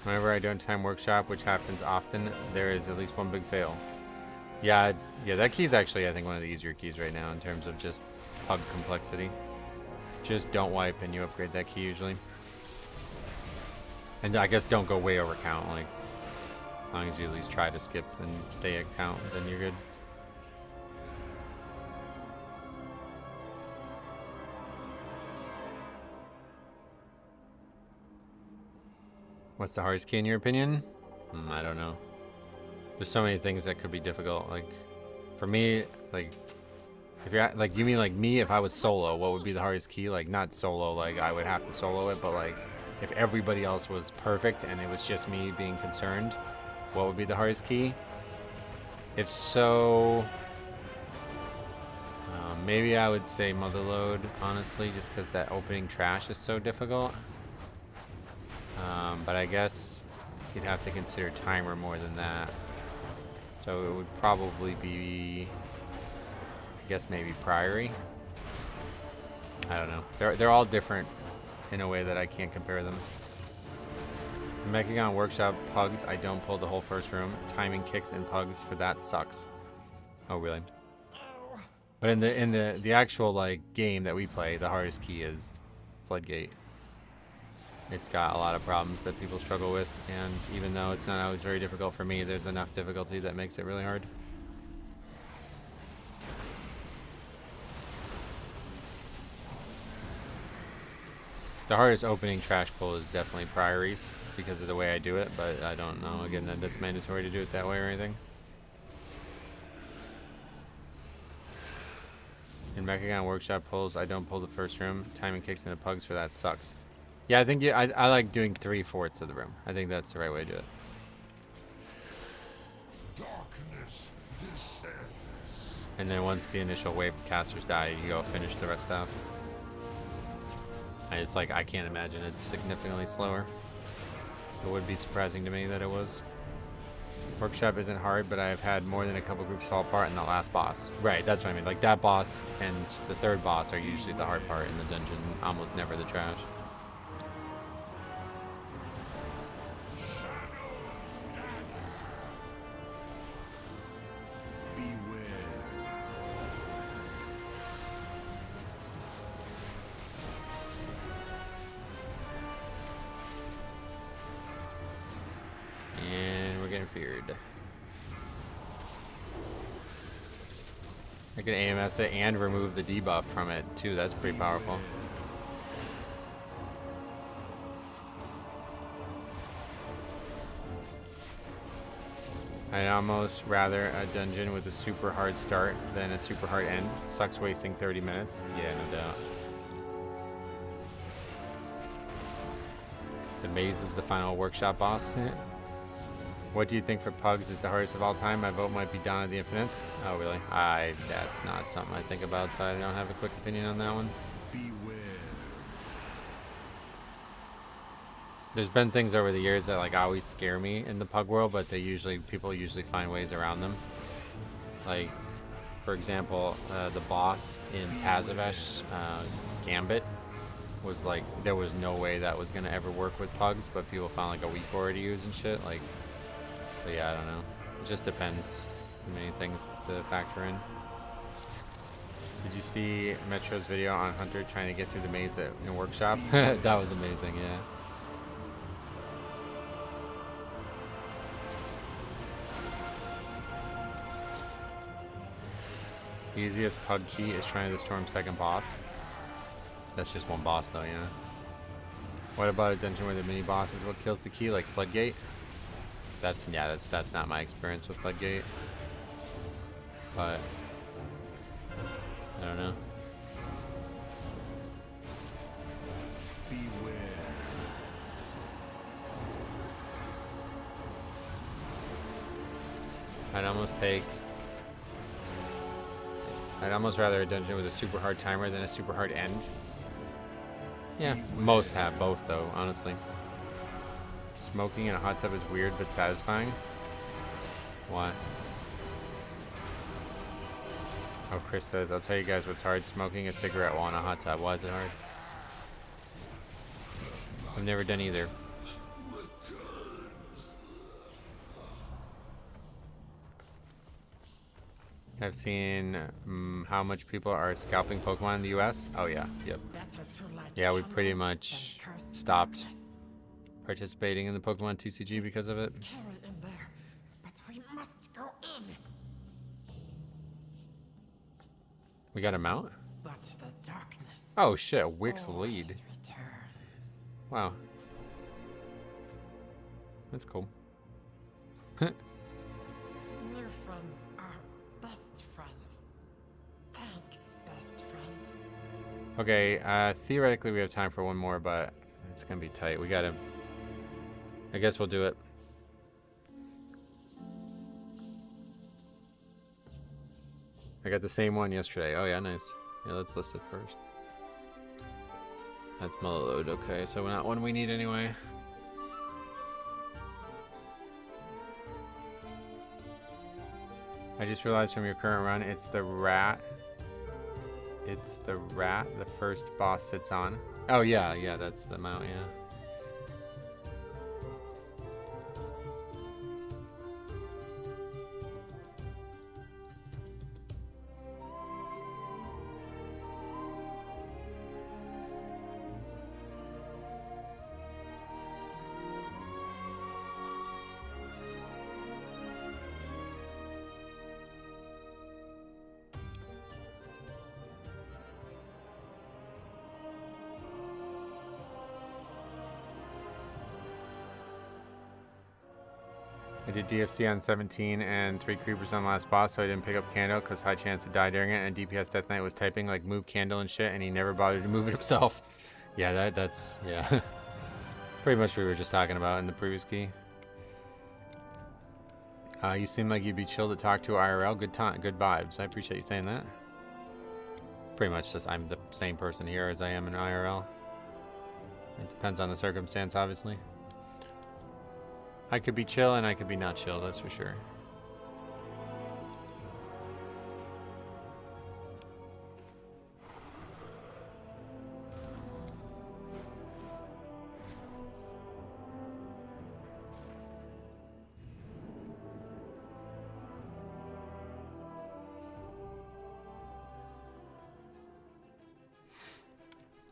Whenever I don't time workshop, which happens often, there is at least one big fail. Yeah, that key's actually, I think, one of the easier keys right now in terms of just pug complexity. Just don't wipe and you upgrade that key usually. And I guess don't go way over count, like, as long as you at least try to skip and stay at count, then you're good. What's the hardest key in your opinion? I don't know. There's so many things that could be difficult. Like, for me, like, if you're like, you mean like me, if I was solo, what would be the hardest key? Like, not solo, like I would have to solo it, but like, if everybody else was perfect and it was just me being concerned, what would be the hardest key? If so, maybe I would say Motherload, honestly, just because that opening trash is so difficult. But I guess you'd have to consider timer more than that. So it would probably be, I guess, maybe Priory. I don't know. They're all different in a way that I can't compare them. In Mechagon Workshop Pugs, I don't pull the whole first room. Timing kicks and Pugs for that sucks. Oh really? But in the actual like game that we play, the hardest key is Floodgate. It's got a lot of problems that people struggle with, and even though it's not always very difficult for me, there's enough difficulty that makes it really hard. The hardest opening trash pull is definitely Priories because of the way I do it, but I don't know, again, that that's mandatory to do it that way or anything. In Mechagon Workshop pulls, I don't pull the first room. Timing kicks into Pugs for that sucks. Yeah, I think I like doing 3/4 of the room. I think that's the right way to do it. Darkness descends. And then once the initial wave of casters die, you go finish the rest off. And it's like, I can't imagine it's significantly slower. It would be surprising to me that it was. Workshop isn't hard, but I've had more than a couple groups fall apart in the last boss. Right, that's what I mean. Like, that boss and the third boss are usually the hard part in the dungeon, almost never the trash. I can AMS it and remove the debuff from it too. That's pretty powerful. I'd almost rather a dungeon with a super hard start than a super hard end. Sucks wasting 30 minutes. Yeah, no doubt. The maze is the final workshop boss. What do you think for Pugs is the hardest of all time? My vote might be Dawn of the Infinites. Oh, really? That's not something I think about, so I don't have a quick opinion on that one. Beware. There's been things over the years that like always scare me in the Pug world, but people usually find ways around them. Like, for example, the boss in Tazavesh, Gambit, was like, there was no way that was gonna ever work with Pugs, but people found like a weak aura to use and shit. Like, so yeah, I don't know. It just depends. Many things to factor in. Did you see Metro's video on Hunter trying to get through the maze in Workshop? That was amazing, yeah. The easiest Pug key is trying to storm second boss. That's just one boss though, yeah. What about a dungeon where the mini boss is what kills the key, like Floodgate? That's not my experience with Floodgate. But I don't know. Beware. I'd almost rather a dungeon with a super hard timer than a super hard end. Yeah, most have both though, honestly. Smoking in a hot tub is weird but satisfying. What? Oh, Chris says, I'll tell you guys what's hard. Smoking a cigarette while in a hot tub. Why is it hard? I've never done either. I've seen how much people are scalping Pokemon in the US. Oh yeah, yep. Yeah, we pretty much stopped participating in the Pokemon TCG because of it. We got a mount? Oh shit, Wix lead. Wow. That's cool. New friends are best friends. Thanks, best friend. Okay, theoretically we have time for one more, but it's gonna be tight. We gotta... I guess we'll do it. I got the same one yesterday. Oh yeah, nice. Yeah, let's list it first. That's mellowed. Okay, so not one we need anyway. I just realized from your current run, it's the rat. It's the rat the first boss sits on. Oh yeah, yeah, that's the mount, yeah. I did DFC on 17 and 3 creepers on last boss, so I didn't pick up Candle because high chance to die during it, and DPS Death Knight was typing like move Candle and shit, and he never bothered to move it himself. Yeah, that's, yeah. Pretty much what we were just talking about in the previous key. You seem like you'd be chill to talk to IRL. Good time, good vibes. I appreciate you saying that. Pretty much just I'm the same person here as I am in IRL. It depends on the circumstance, obviously. I could be chill and I could be not chill, that's for sure.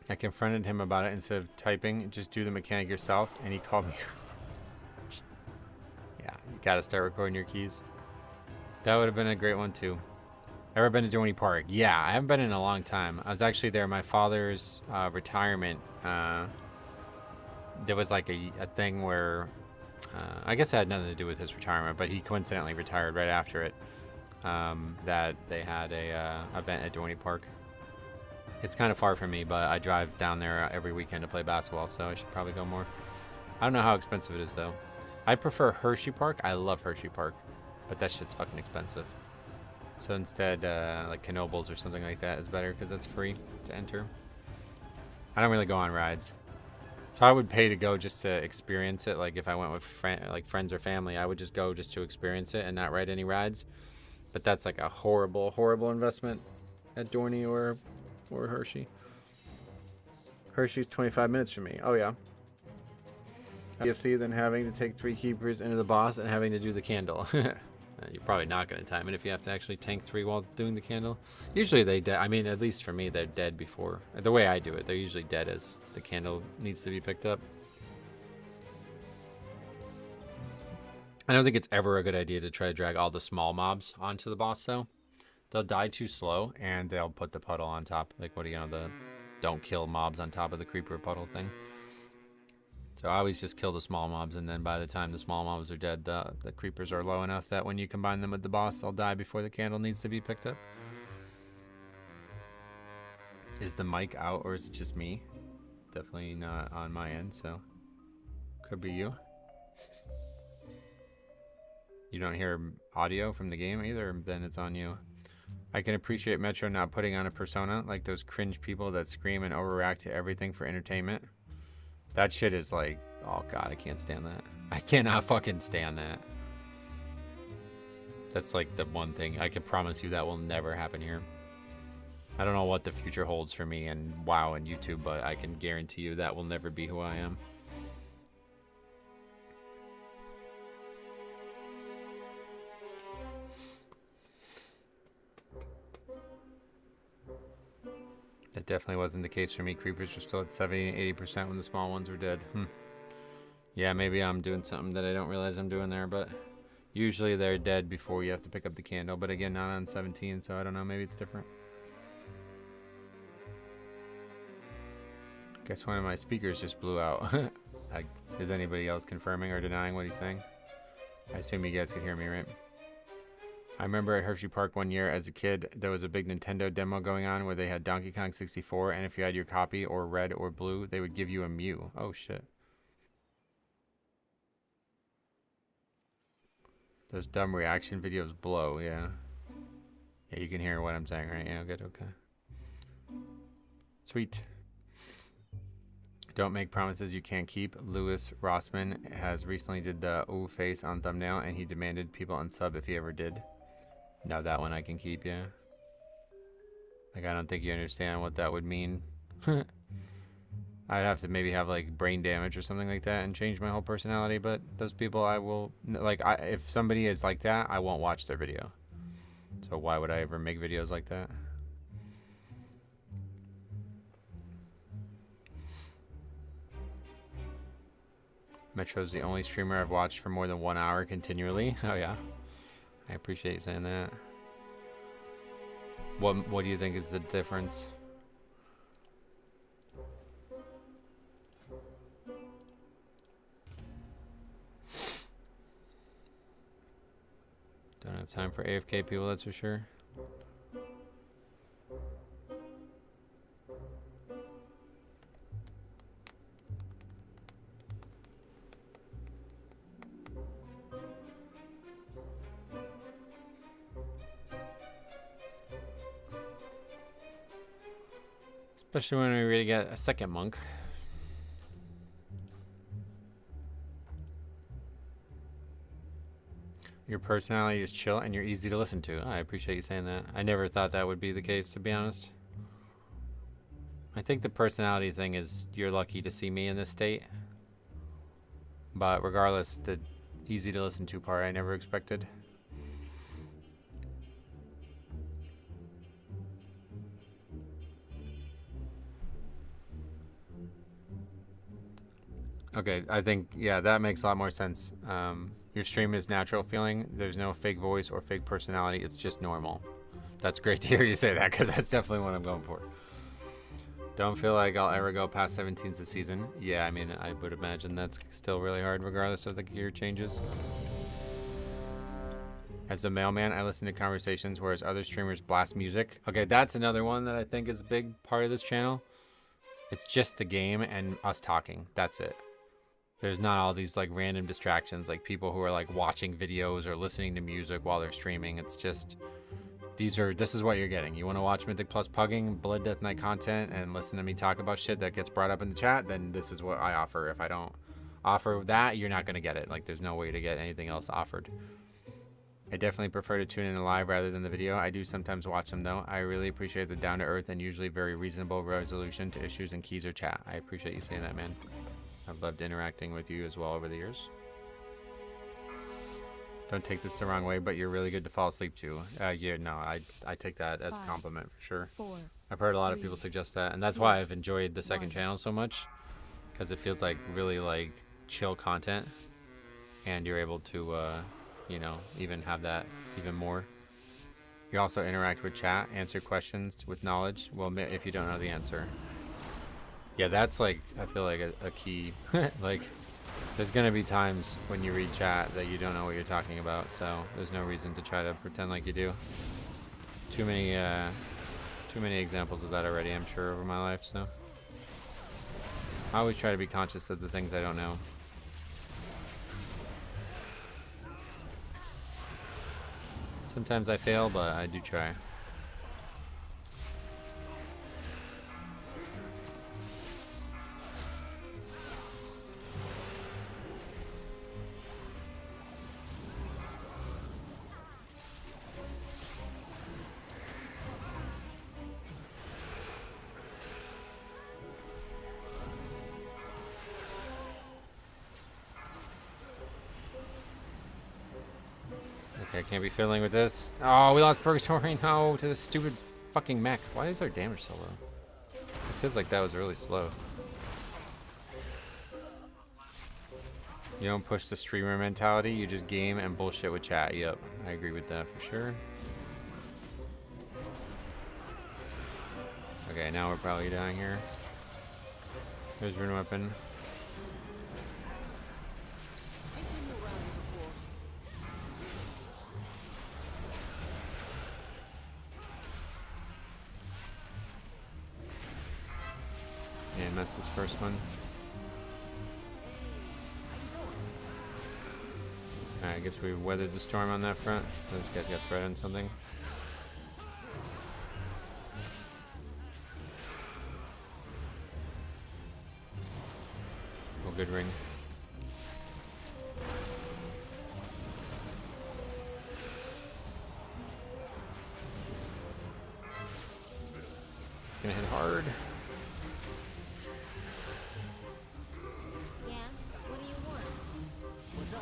I confronted him about it instead of typing, just do the mechanic yourself, and he called me. Yeah, you gotta start recording your keys. That would have been a great one too. Ever been to Dorney Park? Yeah, I haven't been in a long time. I was actually there. My father's retirement. There was like a thing where, I guess it had nothing to do with his retirement, but he coincidentally retired right after it. That they had a event at Dorney Park. It's kind of far from me, but I drive down there every weekend to play basketball, so I should probably go more. I don't know how expensive it is though. I prefer Hershey Park. I love Hershey Park, but that shit's fucking expensive. So instead, like Knoebels or something like that is better because that's free to enter. I don't really go on rides, so I would pay to go just to experience it. Like if I went with friends or family, I would just go just to experience it and not ride any rides. But that's like a horrible, horrible investment at Dorney or Hershey. Hershey's 25 minutes from me. Oh yeah. DFC, then having to take 3 keepers into the boss and having to do the candle. You're probably not going to time it if you have to actually tank 3 while doing the candle. Usually they dead. I mean, at least for me, they're dead before. The way I do it, they're usually dead as the candle needs to be picked up. I don't think it's ever a good idea to try to drag all the small mobs onto the boss though. They'll die too slow and they'll put the puddle on top. Like, what do you know, the don't kill mobs on top of the creeper puddle thing. So I always just kill the small mobs, and then by the time the small mobs are dead, the creepers are low enough that when you combine them with the boss, they'll die before the candle needs to be picked up. Is the mic out or is it just me? Definitely not on my end, so could be you. You don't hear audio from the game either, then it's on you. I can appreciate Metro not putting on a persona like those cringe people that scream and overreact to everything for entertainment. That shit is like, oh god, I can't stand that. I cannot fucking stand that. That's like the one thing I can promise you that will never happen here. I don't know what the future holds for me and WoW and YouTube, but I can guarantee you that will never be who I am. That definitely wasn't the case for me. Creepers were still at 70 and 80% when the small ones were dead. Yeah, maybe I'm doing something that I don't realize I'm doing there, but usually they're dead before you have to pick up the candle. But again, not on 17, so I don't know. Maybe it's different. Guess one of my speakers just blew out. Is anybody else confirming or denying what he's saying? I assume you guys can hear me, right? I remember at Hershey Park one year as a kid, there was a big Nintendo demo going on where they had Donkey Kong 64, and if you had your copy or red or blue, they would give you a Mew. Oh shit. Those dumb reaction videos blow, yeah. Yeah, you can hear what I'm saying, right? Yeah, good, okay. Sweet. Don't make promises you can't keep. Louis Rossman has recently did the ooh face on thumbnail, and he demanded people unsub if he ever did. No, that one I can keep, yeah. Like, I don't think you understand what that would mean. I'd have to maybe have, like, brain damage or something like that and change my whole personality, but those people I will... Like, if somebody is like that, I won't watch their video. So why would I ever make videos like that? Metro's the only streamer I've watched for more than 1 hour continually. Oh, yeah. I appreciate you saying that. What do you think is the difference? Don't have time for AFK people, that's for sure. Especially when we really get a second monk. Your personality is chill and you're easy to listen to. I appreciate you saying that. I never thought that would be the case, to be honest. I think the personality thing is you're lucky to see me in this state. But regardless, the easy to listen to part I never expected. Okay, I think, yeah, that makes a lot more sense. Your stream is natural feeling. There's no fake voice or fake personality. It's just normal. That's great to hear you say that, because that's definitely what I'm going for. Don't feel like I'll ever go past 17's a season. Yeah, I mean, I would imagine that's still really hard regardless of the gear changes. As a mailman, I listen to conversations, whereas other streamers blast music. Okay, that's another one that I think is a big part of this channel. It's just the game and us talking. That's it. There's not all these like random distractions, like people who are like watching videos or listening to music while they're streaming. It's just, this is what you're getting. You want to watch Mythic Plus Pugging, Blood Death Night content, and listen to me talk about shit that gets brought up in the chat, then this is what I offer. If I don't offer that, you're not going to get it. Like, there's no way to get anything else offered. I definitely prefer to tune in live rather than the video. I do sometimes watch them though. I really appreciate the down-to-earth and usually very reasonable resolution to issues in keys or chat. I appreciate you saying that, man. I've loved interacting with you as well over the years. Don't take this the wrong way, but you're really good to fall asleep to. Yeah, no, I take that as a compliment for sure. I've heard a lot of people suggest that, and that's why I've enjoyed the second channel so much, because it feels like really like chill content, and you're able to, you know, even have that even more. You also interact with chat, answer questions with knowledge. Well, if you don't know the answer. Yeah, that's like, I feel like a key. Like, there's gonna be times when you read chat that you don't know what you're talking about, so there's no reason to try to pretend like you do. Too many examples of that already, I'm sure, over my life, so. I always try to be conscious of the things I don't know. Sometimes I fail, but I do try. Okay, can't be fiddling with this. Oh, we lost Purgatory. No, to the stupid fucking mech. Why is our damage so low? It feels like that was really slow. You don't push the streamer mentality, you just game and bullshit with chat. Yep, I agree with that for sure. Okay, now we're probably dying here. There's rune weapon. And that's this first one. Alright, I guess we weathered the storm on that front. Those guys got threat on something. Oh, good ring. Gonna hit hard. Yeah? What do you want? What's up?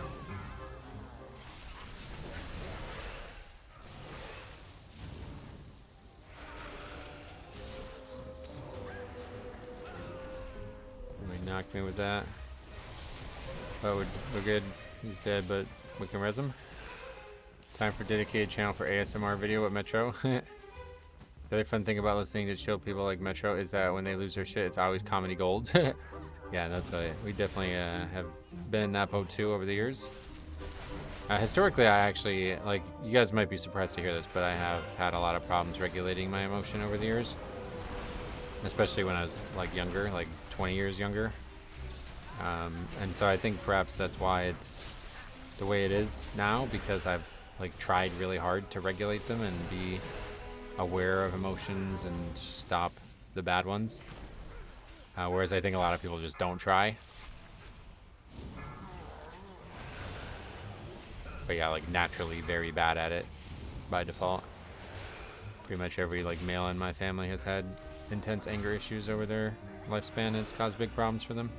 He knocked me with that. Oh, we're good. He's dead, but we can res him. Time for dedicated channel for ASMR video at Metro. The other fun thing about listening to chill people like Metro is that when they lose their shit, it's always comedy gold. Yeah, that's why we definitely have been in that boat too over the years. Historically, I actually, like, you guys might be surprised to hear this, but I have had a lot of problems regulating my emotion over the years. Especially when I was, like, younger, like 20 years younger. And so I think perhaps that's why it's the way it is now, because I've, like, tried really hard to regulate them and be aware of emotions and stop the bad ones. Whereas I think a lot of people just don't try. But yeah, like naturally very bad at it by default. Pretty much every like male in my family has had intense anger issues over their lifespan, and it's caused big problems for them.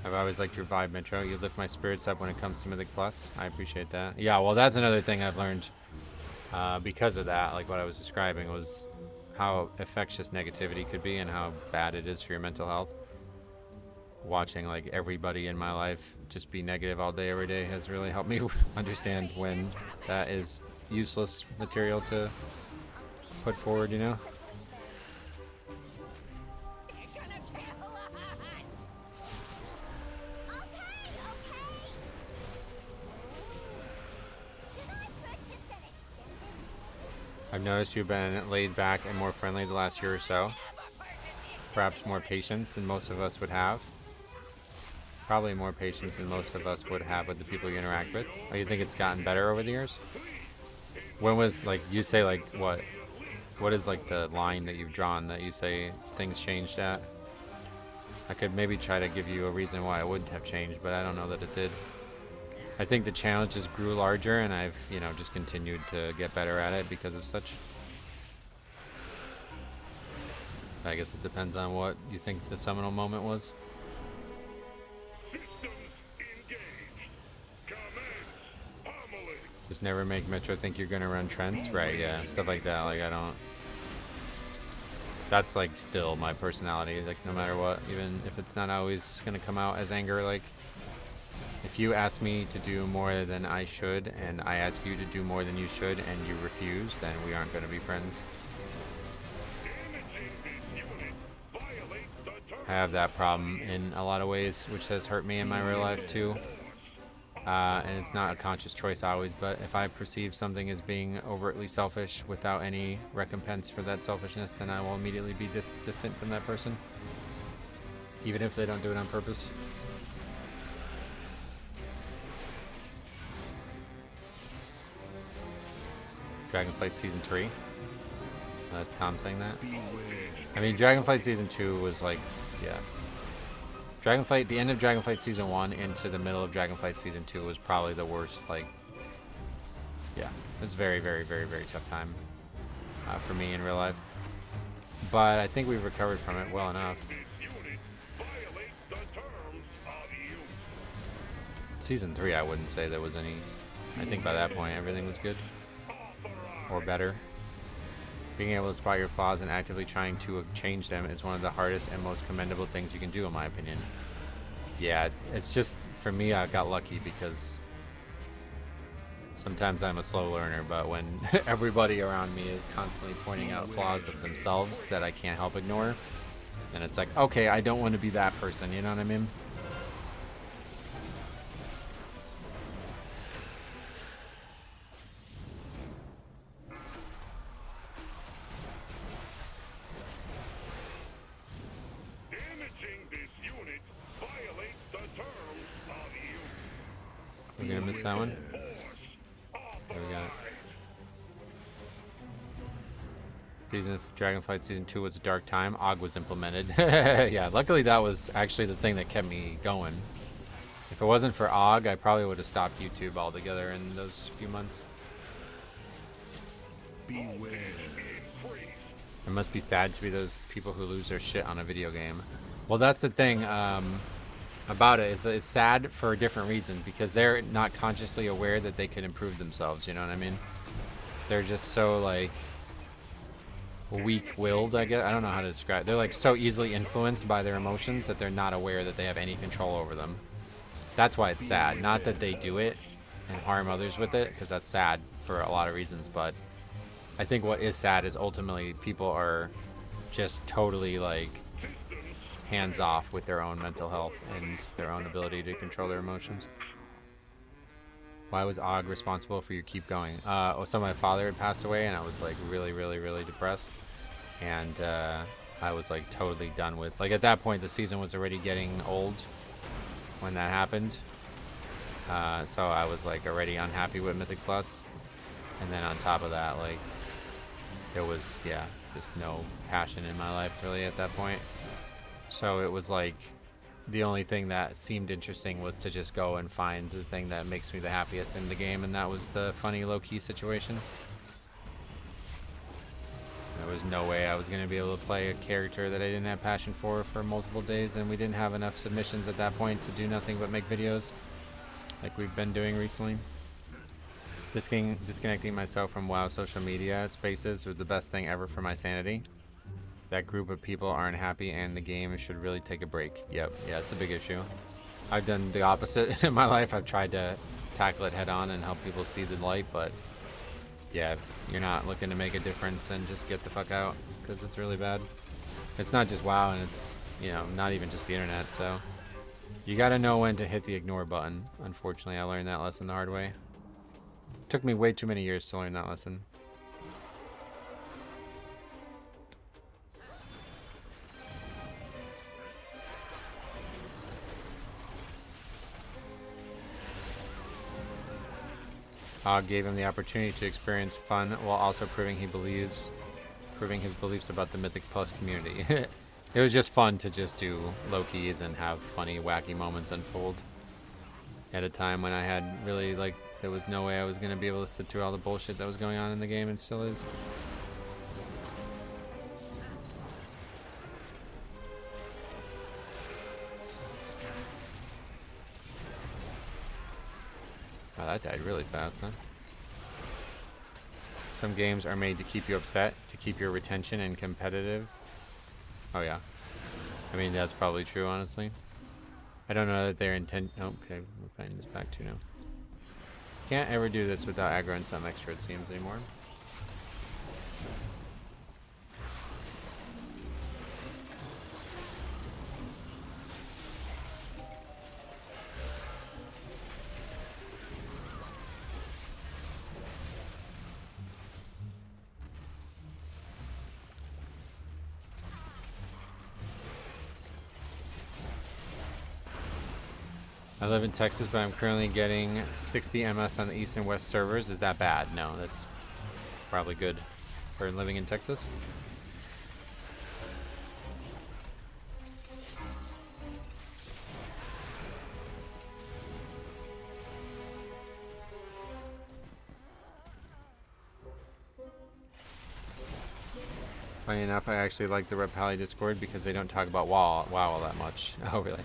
I've always liked your vibe, Metro. You lift my spirits up when it comes to Mythic Plus. I appreciate that. Yeah, well, that's another thing I've learned because of that. Like what I was describing was how infectious negativity could be and how bad it is for your mental health. Watching like everybody in my life just be negative all day, every day has really helped me understand when that is useless material to put forward, you know? I've noticed you've been laid back and more friendly the last year or so. Perhaps more patience than most of us would have. Probably more patience than most of us would have with the people you interact with. Or you think it's gotten better over the years? When was, like, you say, like, what is, like, the line that you've drawn that you say things changed at? I could maybe try to give you a reason why it would have changed, but I don't know that it did. I think the challenges grew larger, and I've, you know, just continued to get better at it because of such. I guess it depends on what you think the seminal moment was. Just never make Metro think you're gonna run trends, right? Yeah, stuff like that. Like I don't. That's like still my personality. Like no matter what, even if it's not always gonna come out as anger, like. If you ask me to do more than I should, and I ask you to do more than you should, and you refuse, then we aren't going to be friends. I have that problem in a lot of ways, which has hurt me in my real life too. And it's not a conscious choice always, but if I perceive something as being overtly selfish without any recompense for that selfishness, then I will immediately be distant from that person. even if they don't do it on purpose. Dragonflight Season 3. That's Tom saying that. I mean, Dragonflight Season 2 was like, yeah. Dragonflight, the end of Dragonflight Season 1 into the middle of Dragonflight Season 2 was probably the worst, like, yeah. It was very, very, very, very tough time for me in real life. But I think we've recovered from it well enough. Season 3, I wouldn't say there was any. I think by that point, everything was good. Or better. Being able to spot your flaws and actively trying to change them is one of the hardest and most commendable things you can do, in my opinion. Yeah, it's just, for me, I got lucky because sometimes I'm a slow learner, but when everybody around me is constantly pointing out flaws of themselves that I can't help ignore, then it's like, okay, I don't want to be that person, you know what I mean? We're gonna miss that one. There we got it. Season of Dragonflight Season 2 was a dark time. Og was implemented. Yeah, luckily that was actually the thing that kept me going. If it wasn't for Og, I probably would have stopped YouTube altogether in those few months. Beware. It must be sad to be those people who lose their shit on a video game. Well, that's the thing about it. It's sad for a different reason, because they're not consciously aware that they could improve themselves, you know what I mean? They're just so, like, weak-willed, I guess. I don't know how to describe it. They're, like, so easily influenced by their emotions that they're not aware that they have any control over them. That's why it's sad. Not that they do it and harm others with it, because that's sad for a lot of reasons, but I think what is sad is ultimately people are just totally, like, hands off with their own mental health and their own ability to control their emotions. Why was Og responsible for your keep going? So my father had passed away, and I was like really, really, really depressed, and I was like totally done with. Like at that point, the season was already getting old when that happened, so I was like already unhappy with Mythic Plus, and then on top of that, like there was just no passion in my life really at that point. So it was like the only thing that seemed interesting was to just go and find the thing that makes me the happiest in the game, and that was the funny low-key situation. There was no way I was going to be able to play a character that I didn't have passion for multiple days, and we didn't have enough submissions at that point to do nothing but make videos like we've been doing recently. Disconnecting myself from WoW social media spaces was the best thing ever for my sanity. That group of people aren't happy, and the game should really take a break. Yep, yeah, it's a big issue. I've done the opposite in my life. I've tried to tackle it head on and help people see the light, but yeah, if you're not looking to make a difference, then just get the fuck out, because it's really bad. It's not just WoW, and it's, you know, not even just the internet, so you gotta know when to hit the ignore button. Unfortunately, I learned that lesson the hard way. It took me way too many years to learn that lesson. Gave him the opportunity to experience fun while also proving his beliefs about the Mythic Plus community. It was just fun to just do low-keys and have funny, wacky moments unfold at a time when I had really, like, there was no way I was going to be able to sit through all the bullshit that was going on in the game, and still is. Oh, that died really fast, huh? Some games are made to keep you upset, to keep your retention and competitive. Oh, yeah. I mean, that's probably true, honestly. I don't know that they're intent. Oh, okay, we're finding this back too now. Can't ever do this without aggroing some extra, it seems, anymore. I live in Texas, but I'm currently getting 60 MS on the East and West servers. Is that bad? No, that's probably good for living in Texas. Funny enough, I actually like the Red Pally Discord because they don't talk about WoW all that much. Oh, really?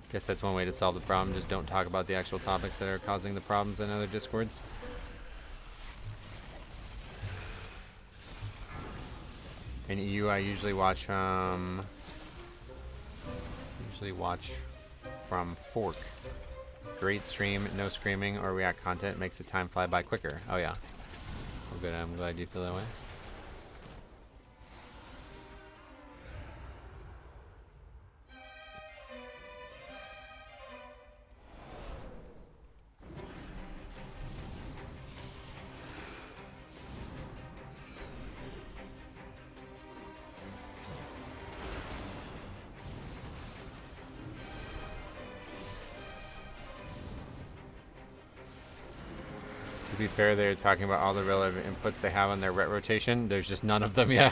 Guess that's one way to solve the problem. Just don't talk about the actual topics that are causing the problems in other Discords. In EU, I usually watch from Fork. Great stream, no screaming or react content makes the time fly by quicker. Oh yeah. Well, good. I'm glad you feel that way. To be fair, they're talking about all the relevant inputs they have on their ret rotation. There's just none of them yet.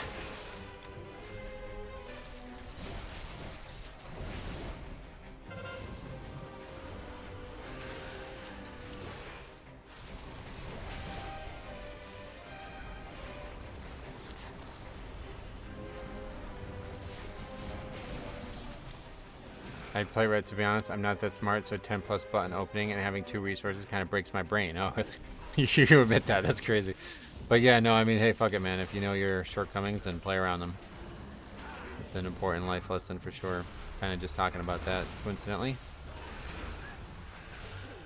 I'd play red, to be honest. I'm not that smart, so 10 plus button opening and having 2 resources kind of breaks my brain. Oh, you admit that. That's crazy. But yeah, no, I mean, hey, fuck it, man. If you know your shortcomings, then play around them. It's an important life lesson for sure. Kind of just talking about that coincidentally.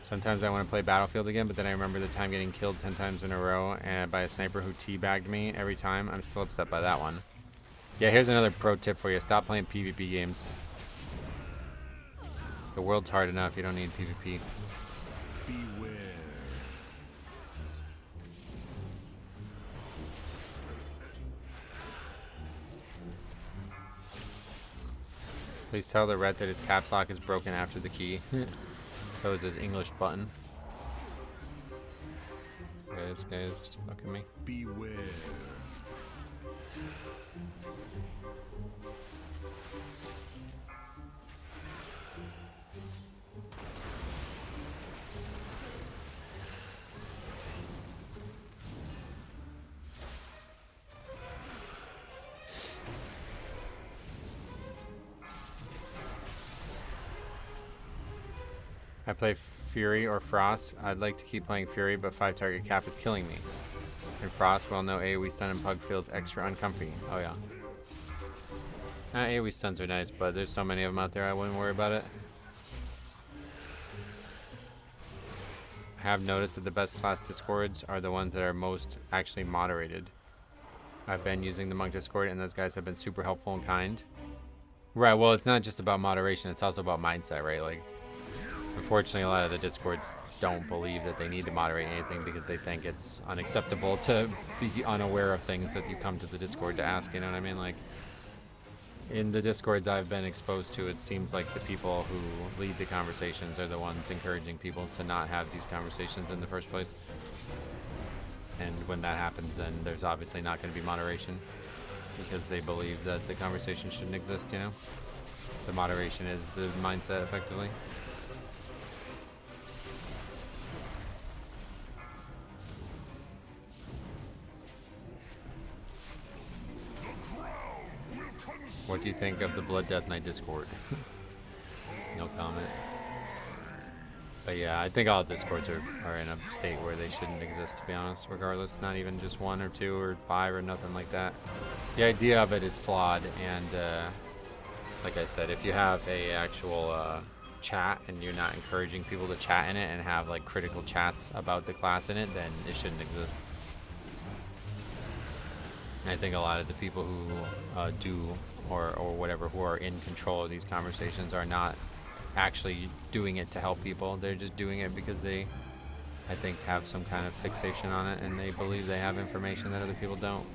Sometimes I want to play Battlefield again, but then I remember the time getting killed 10 times in a row and by a sniper who teabagged me every time. I'm still upset by that one. Yeah, here's another pro tip for you. Stop playing PvP games. The world's hard enough. You don't need PvP. Beware. Please tell the ret that his caps lock is broken after the key. That was his English button. Okay, this guy is fucking me. Beware. I play Fury or Frost. I'd like to keep playing Fury, but 5 target cap is killing me. In Frost, well, no AoE stun and Pug feels extra uncomfy. Oh yeah. AoE stuns are nice, but there's so many of them out there I wouldn't worry about it. I have noticed that the best class Discords are the ones that are most actually moderated. I've been using the Monk Discord and those guys have been super helpful and kind. Right, well, it's not just about moderation, it's also about mindset, right? Like, unfortunately, a lot of the Discords don't believe that they need to moderate anything because they think it's unacceptable to be unaware of things that you come to the Discord to ask, you know what I mean? Like, in the Discords I've been exposed to, it seems like the people who lead the conversations are the ones encouraging people to not have these conversations in the first place. And when that happens, then there's obviously not going to be moderation because they believe that the conversation shouldn't exist, you know? The moderation is the mindset, effectively. What do you think of the Blood Death Knight Discord? No comment. But yeah, I think all Discords are in a state where they shouldn't exist, to be honest, regardless. Not even just 1 or 2 or 5 or nothing like that. The idea of it is flawed, and like I said, if you have a actual chat and you're not encouraging people to chat in it and have like critical chats about the class in it, then it shouldn't exist. And I think a lot of the people who do or whatever, who are in control of these conversations are not actually doing it to help people. They're just doing it because they, I think, have some kind of fixation on it and they believe they have information that other people don't.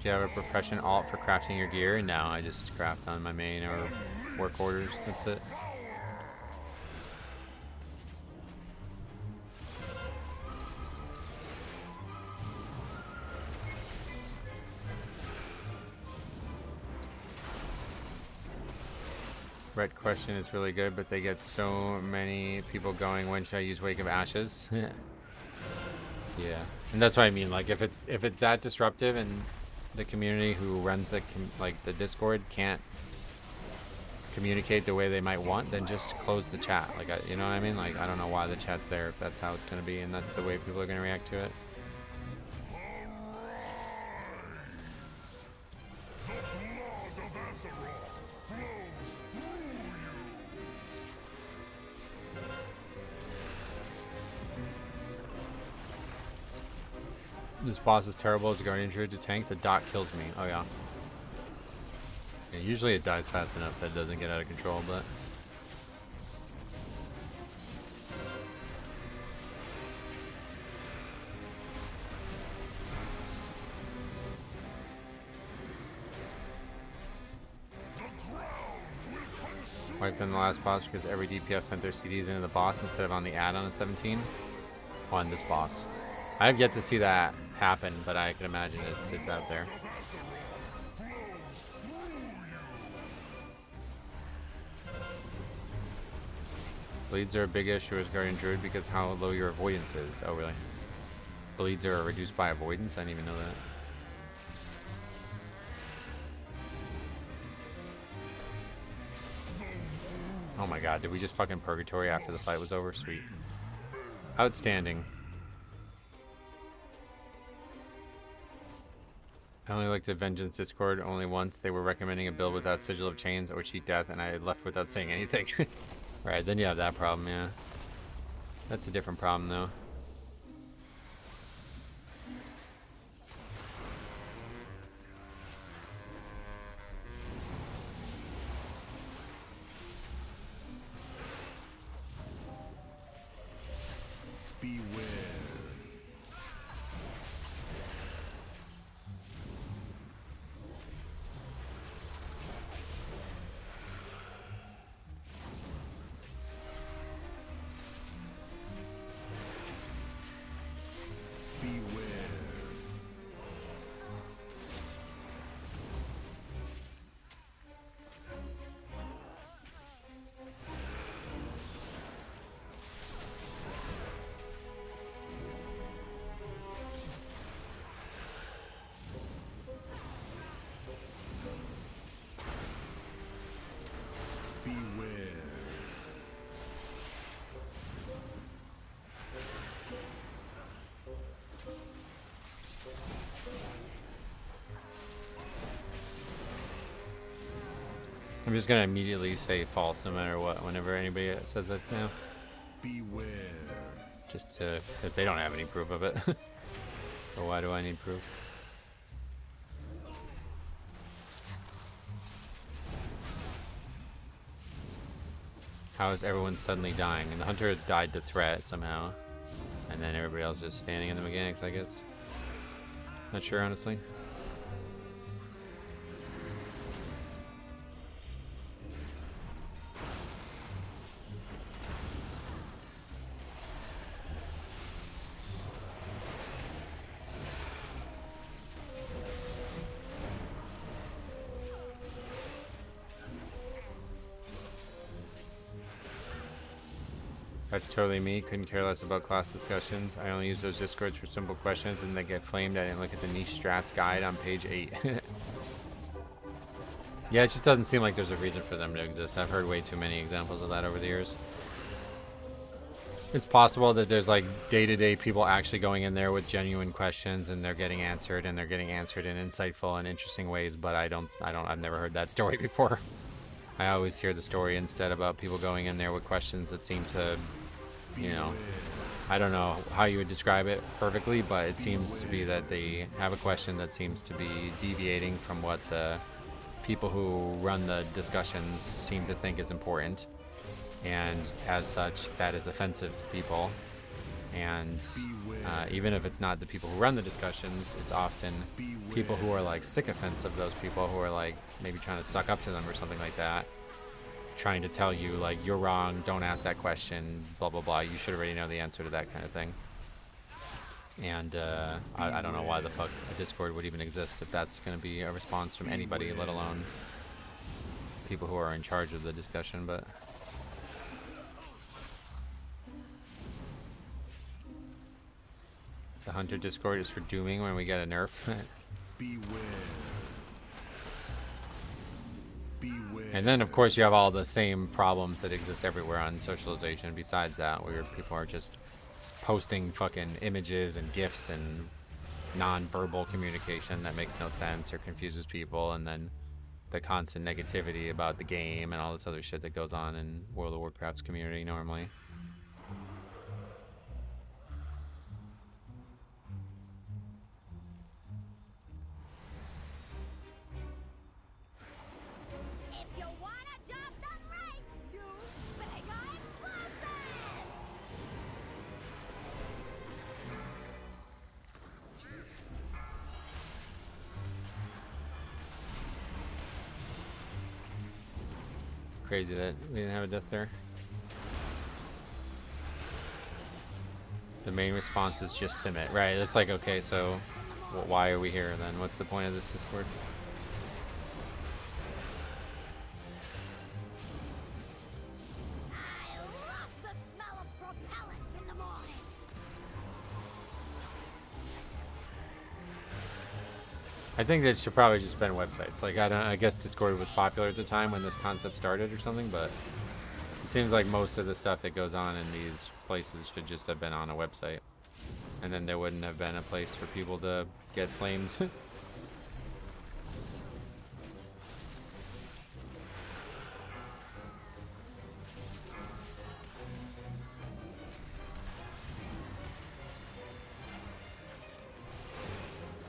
Do you have a profession alt for crafting your gear? No, I just craft on my main or work orders. That's it. Red question is really good, but they get so many people going. When should I use Wake of Ashes? Yeah, and that's what I mean. Like if it's that disruptive and the community who runs the the Discord can't communicate the way they might want, then just close the chat. Like you know what I mean? Like I don't know why the chat's there if that's how it's gonna be and that's the way people are gonna react to it. This boss is terrible. As a Guardian Druid to tank, the dot kills me. Oh yeah. Usually it dies fast enough that it doesn't get out of control, but... Wiped on the last boss because every DPS sent their CDs into the boss instead of on the add-on at 17. On this boss. I have yet to see that happen, but I can imagine it's out there. Bleeds are a big issue as Guardian Druid because how low your avoidance is. Oh, really? Bleeds are reduced by avoidance? I didn't even know that. Oh my god, did we just fucking purgatory after the fight was over? Sweet. Outstanding. I only looked at Vengeance Discord only once. They were recommending a build without Sigil of Chains or Cheat Death, and I left without saying anything. Right, then you have that problem, yeah. That's a different problem, though. Beware. I'm just gonna immediately say false no matter what whenever anybody says that now. Beware. Just to, because they don't have any proof of it. So why do I need proof? How is everyone suddenly dying? And the hunter died to threat somehow. And then everybody else just standing in the mechanics, I guess. Not sure, honestly. That's totally me. Couldn't care less about class discussions. I only use those discords for simple questions and they get flamed. I didn't look at the niche strats guide on page 8. Yeah, it just doesn't seem like there's a reason for them to exist. I've heard way too many examples of that over the years. It's possible that there's like day-to-day people actually going in there with genuine questions and they're getting answered and they're getting answered in insightful and interesting ways, but I've never heard that story before. I always hear the story instead about people going in there with questions that seem to, you know, I don't know how you would describe it perfectly, but it seems to be that they have a question that seems to be deviating from what the people who run the discussions seem to think is important. And as such, that is offensive to people. And even if it's not the people who run the discussions, it's often people who are like sycophants of those people who are like maybe trying to suck up to them or something like that, trying to tell you like you're wrong, don't ask that question, blah blah blah, you should already know the answer to that kind of thing. And I don't know why the fuck a Discord would even exist if that's going to be a response from anybody, let alone people who are in charge of the discussion. But the Hunter Discord is for dooming when we get a nerf. And then of course you have all the same problems that exist everywhere on socialization besides that, where people are just posting fucking images and GIFs and non-verbal communication that makes no sense or confuses people, and then the constant negativity about the game and all this other shit that goes on in World of Warcraft's community normally. Crazy that we didn't have a death there. The main response is just sim it, right? It's like, okay, so why are we here then? What's the point of this Discord? I think that should probably just been websites. Like I guess Discord was popular at the time when this concept started or something, but it seems like most of the stuff that goes on in these places should just have been on a website. And then there wouldn't have been a place for people to get flamed.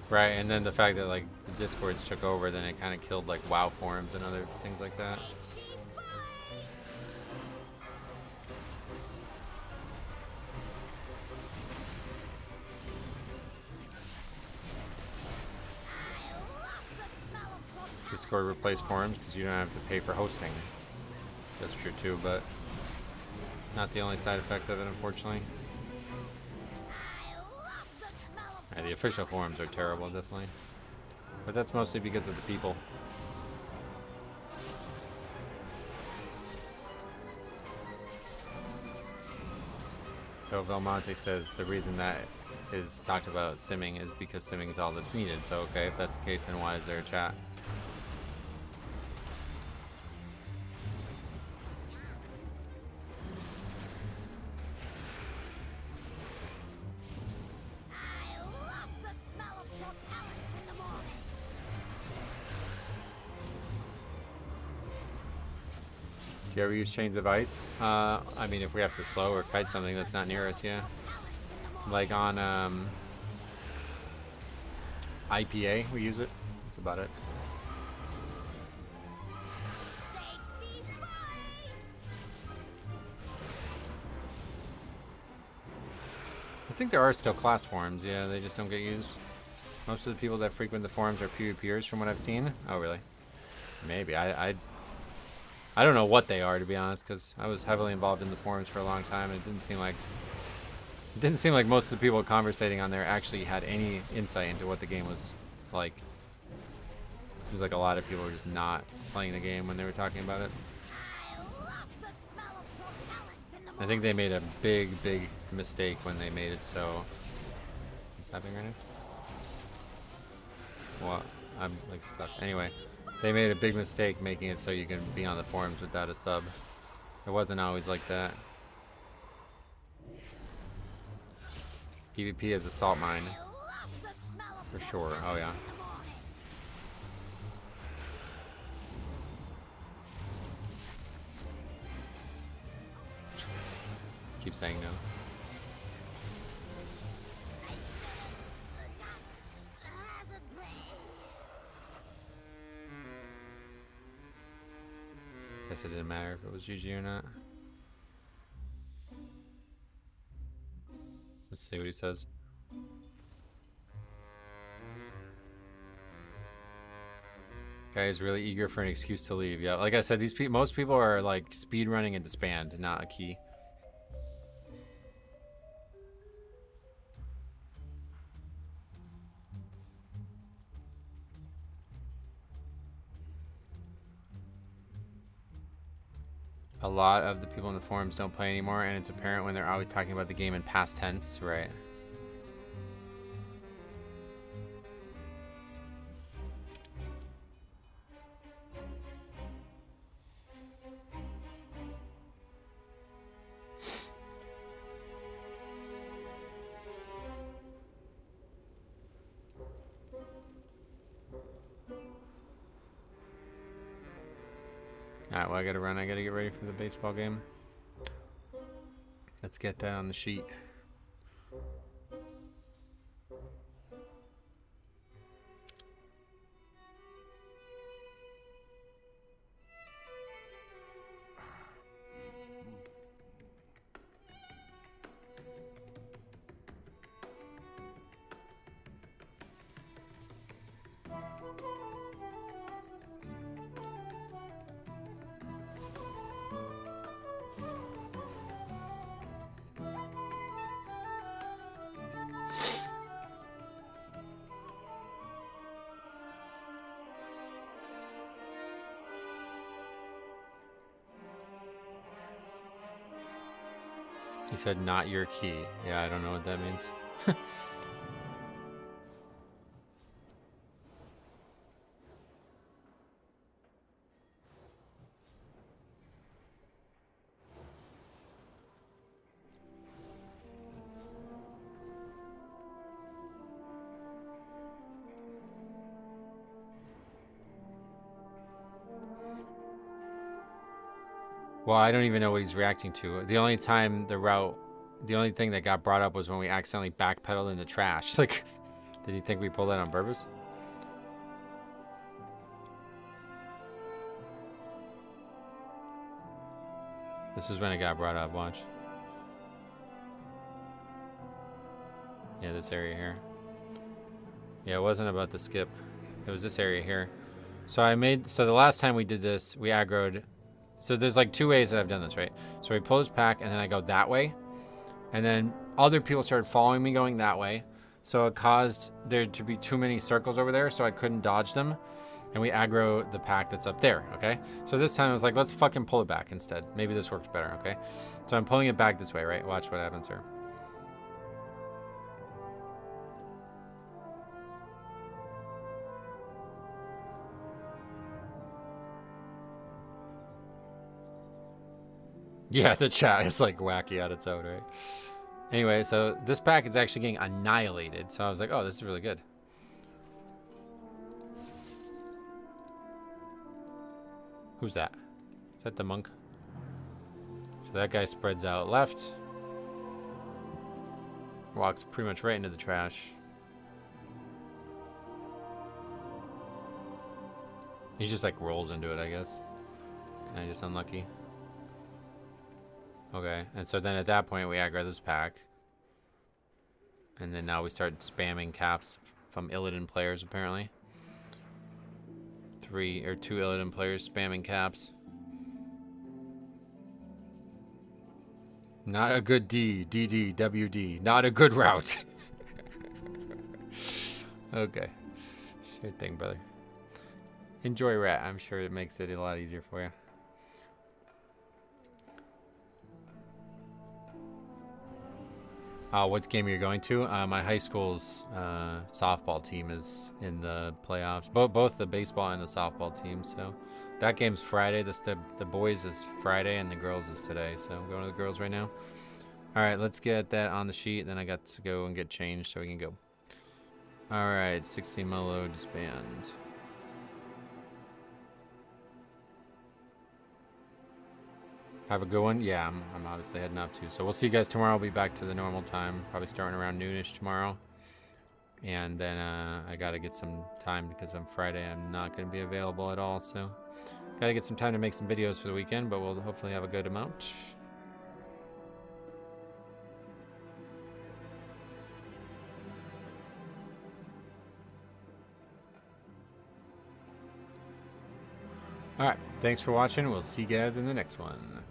Right, and then the fact that like the Discords took over, then it kind of killed like WoW forums and other things like that. Discord replaced forums because you don't have to pay for hosting. That's true too, but not the only side effect of it, unfortunately. Yeah, the official forums are terrible, definitely. But that's mostly because of the people. So Velmonte says the reason that is talked about simming is because simming is all that's needed. So okay, if that's the case, then why is there a chat? Do you ever use Chains of Ice? I mean, if we have to slow or kite something that's not near us, yeah. Like on IPA, we use it. That's about it. I think there are still class forums, yeah, they just don't get used. Most of the people that frequent the forums are PvPers from what I've seen. Oh, really? Maybe. I don't know what they are, to be honest, because I was heavily involved in the forums for a long time, and it didn't seem like most of the people conversating on there actually had any insight into what the game was like. It was like a lot of people were just not playing the game when they were talking about it. I think they made a big mistake when they made it so... What's happening right now? Well, I'm like stuck. Anyway. They made a big mistake making it so you can be on the forums without a sub. It wasn't always like that. PvP is a salt mine. For sure. Oh yeah. Keep saying no. Guess it didn't matter if it was GG or not. Let's see what he says. Guy is really eager for an excuse to leave. Yeah, like I said, these most people are like speed running a disband, not a key. A lot of the people in the forums don't play anymore, and it's apparent when they're always talking about the game in past tense, right? Alright, well, I gotta run. I gotta get ready for the baseball game. Let's get that on the sheet. He said, not your key. Yeah, I don't know what that means. Well, I don't even know what he's reacting to. The only thing that got brought up was when we accidentally backpedaled in the trash. Like, did he think we pulled that on purpose? This is when it got brought up, watch. Yeah, this area here. Yeah, it wasn't about the skip. It was this area here. So the last time we did this, we aggroed. So there's like two ways that I've done this, right? So we pull this pack and then I go that way. And then other people started following me going that way. So it caused there to be too many circles over there, so I couldn't dodge them. And we aggro the pack that's up there, okay? So this time I was like, let's fucking pull it back instead. Maybe this works better, okay? So I'm pulling it back this way, right? Watch what happens here. Yeah, the chat is like wacky on its own, right? Anyway, so this pack is actually getting annihilated. So I was like, oh, this is really good. Who's that? Is that the monk? So that guy spreads out left. Walks pretty much right into the trash. He just like rolls into it, I guess. Kind of just unlucky. Okay, and so then at that point we aggro this pack. And then now we start spamming caps from Illidan players, apparently. 2 Illidan players spamming caps. Not a good D, DD, WD. Not a good route. Okay. Sure thing, brother. Enjoy Rat. I'm sure it makes it a lot easier for you. What game are you going to? My high school's softball team is in the playoffs. Both the baseball and the softball team. So that game's Friday. The boys is Friday and the girls is today. So I'm going to the girls right now. All right, let's get that on the sheet. Then I got to go and get changed so we can go. All right, 16 Melo disband. Have a good one. Yeah, I'm obviously heading out too. So we'll see you guys tomorrow. I'll be back to the normal time, probably starting around noonish tomorrow. And then I got to get some time because on Friday I'm not going to be available at all. So got to get some time to make some videos for the weekend, but we'll hopefully have a good amount. All right. Thanks for watching. We'll see you guys in the next one.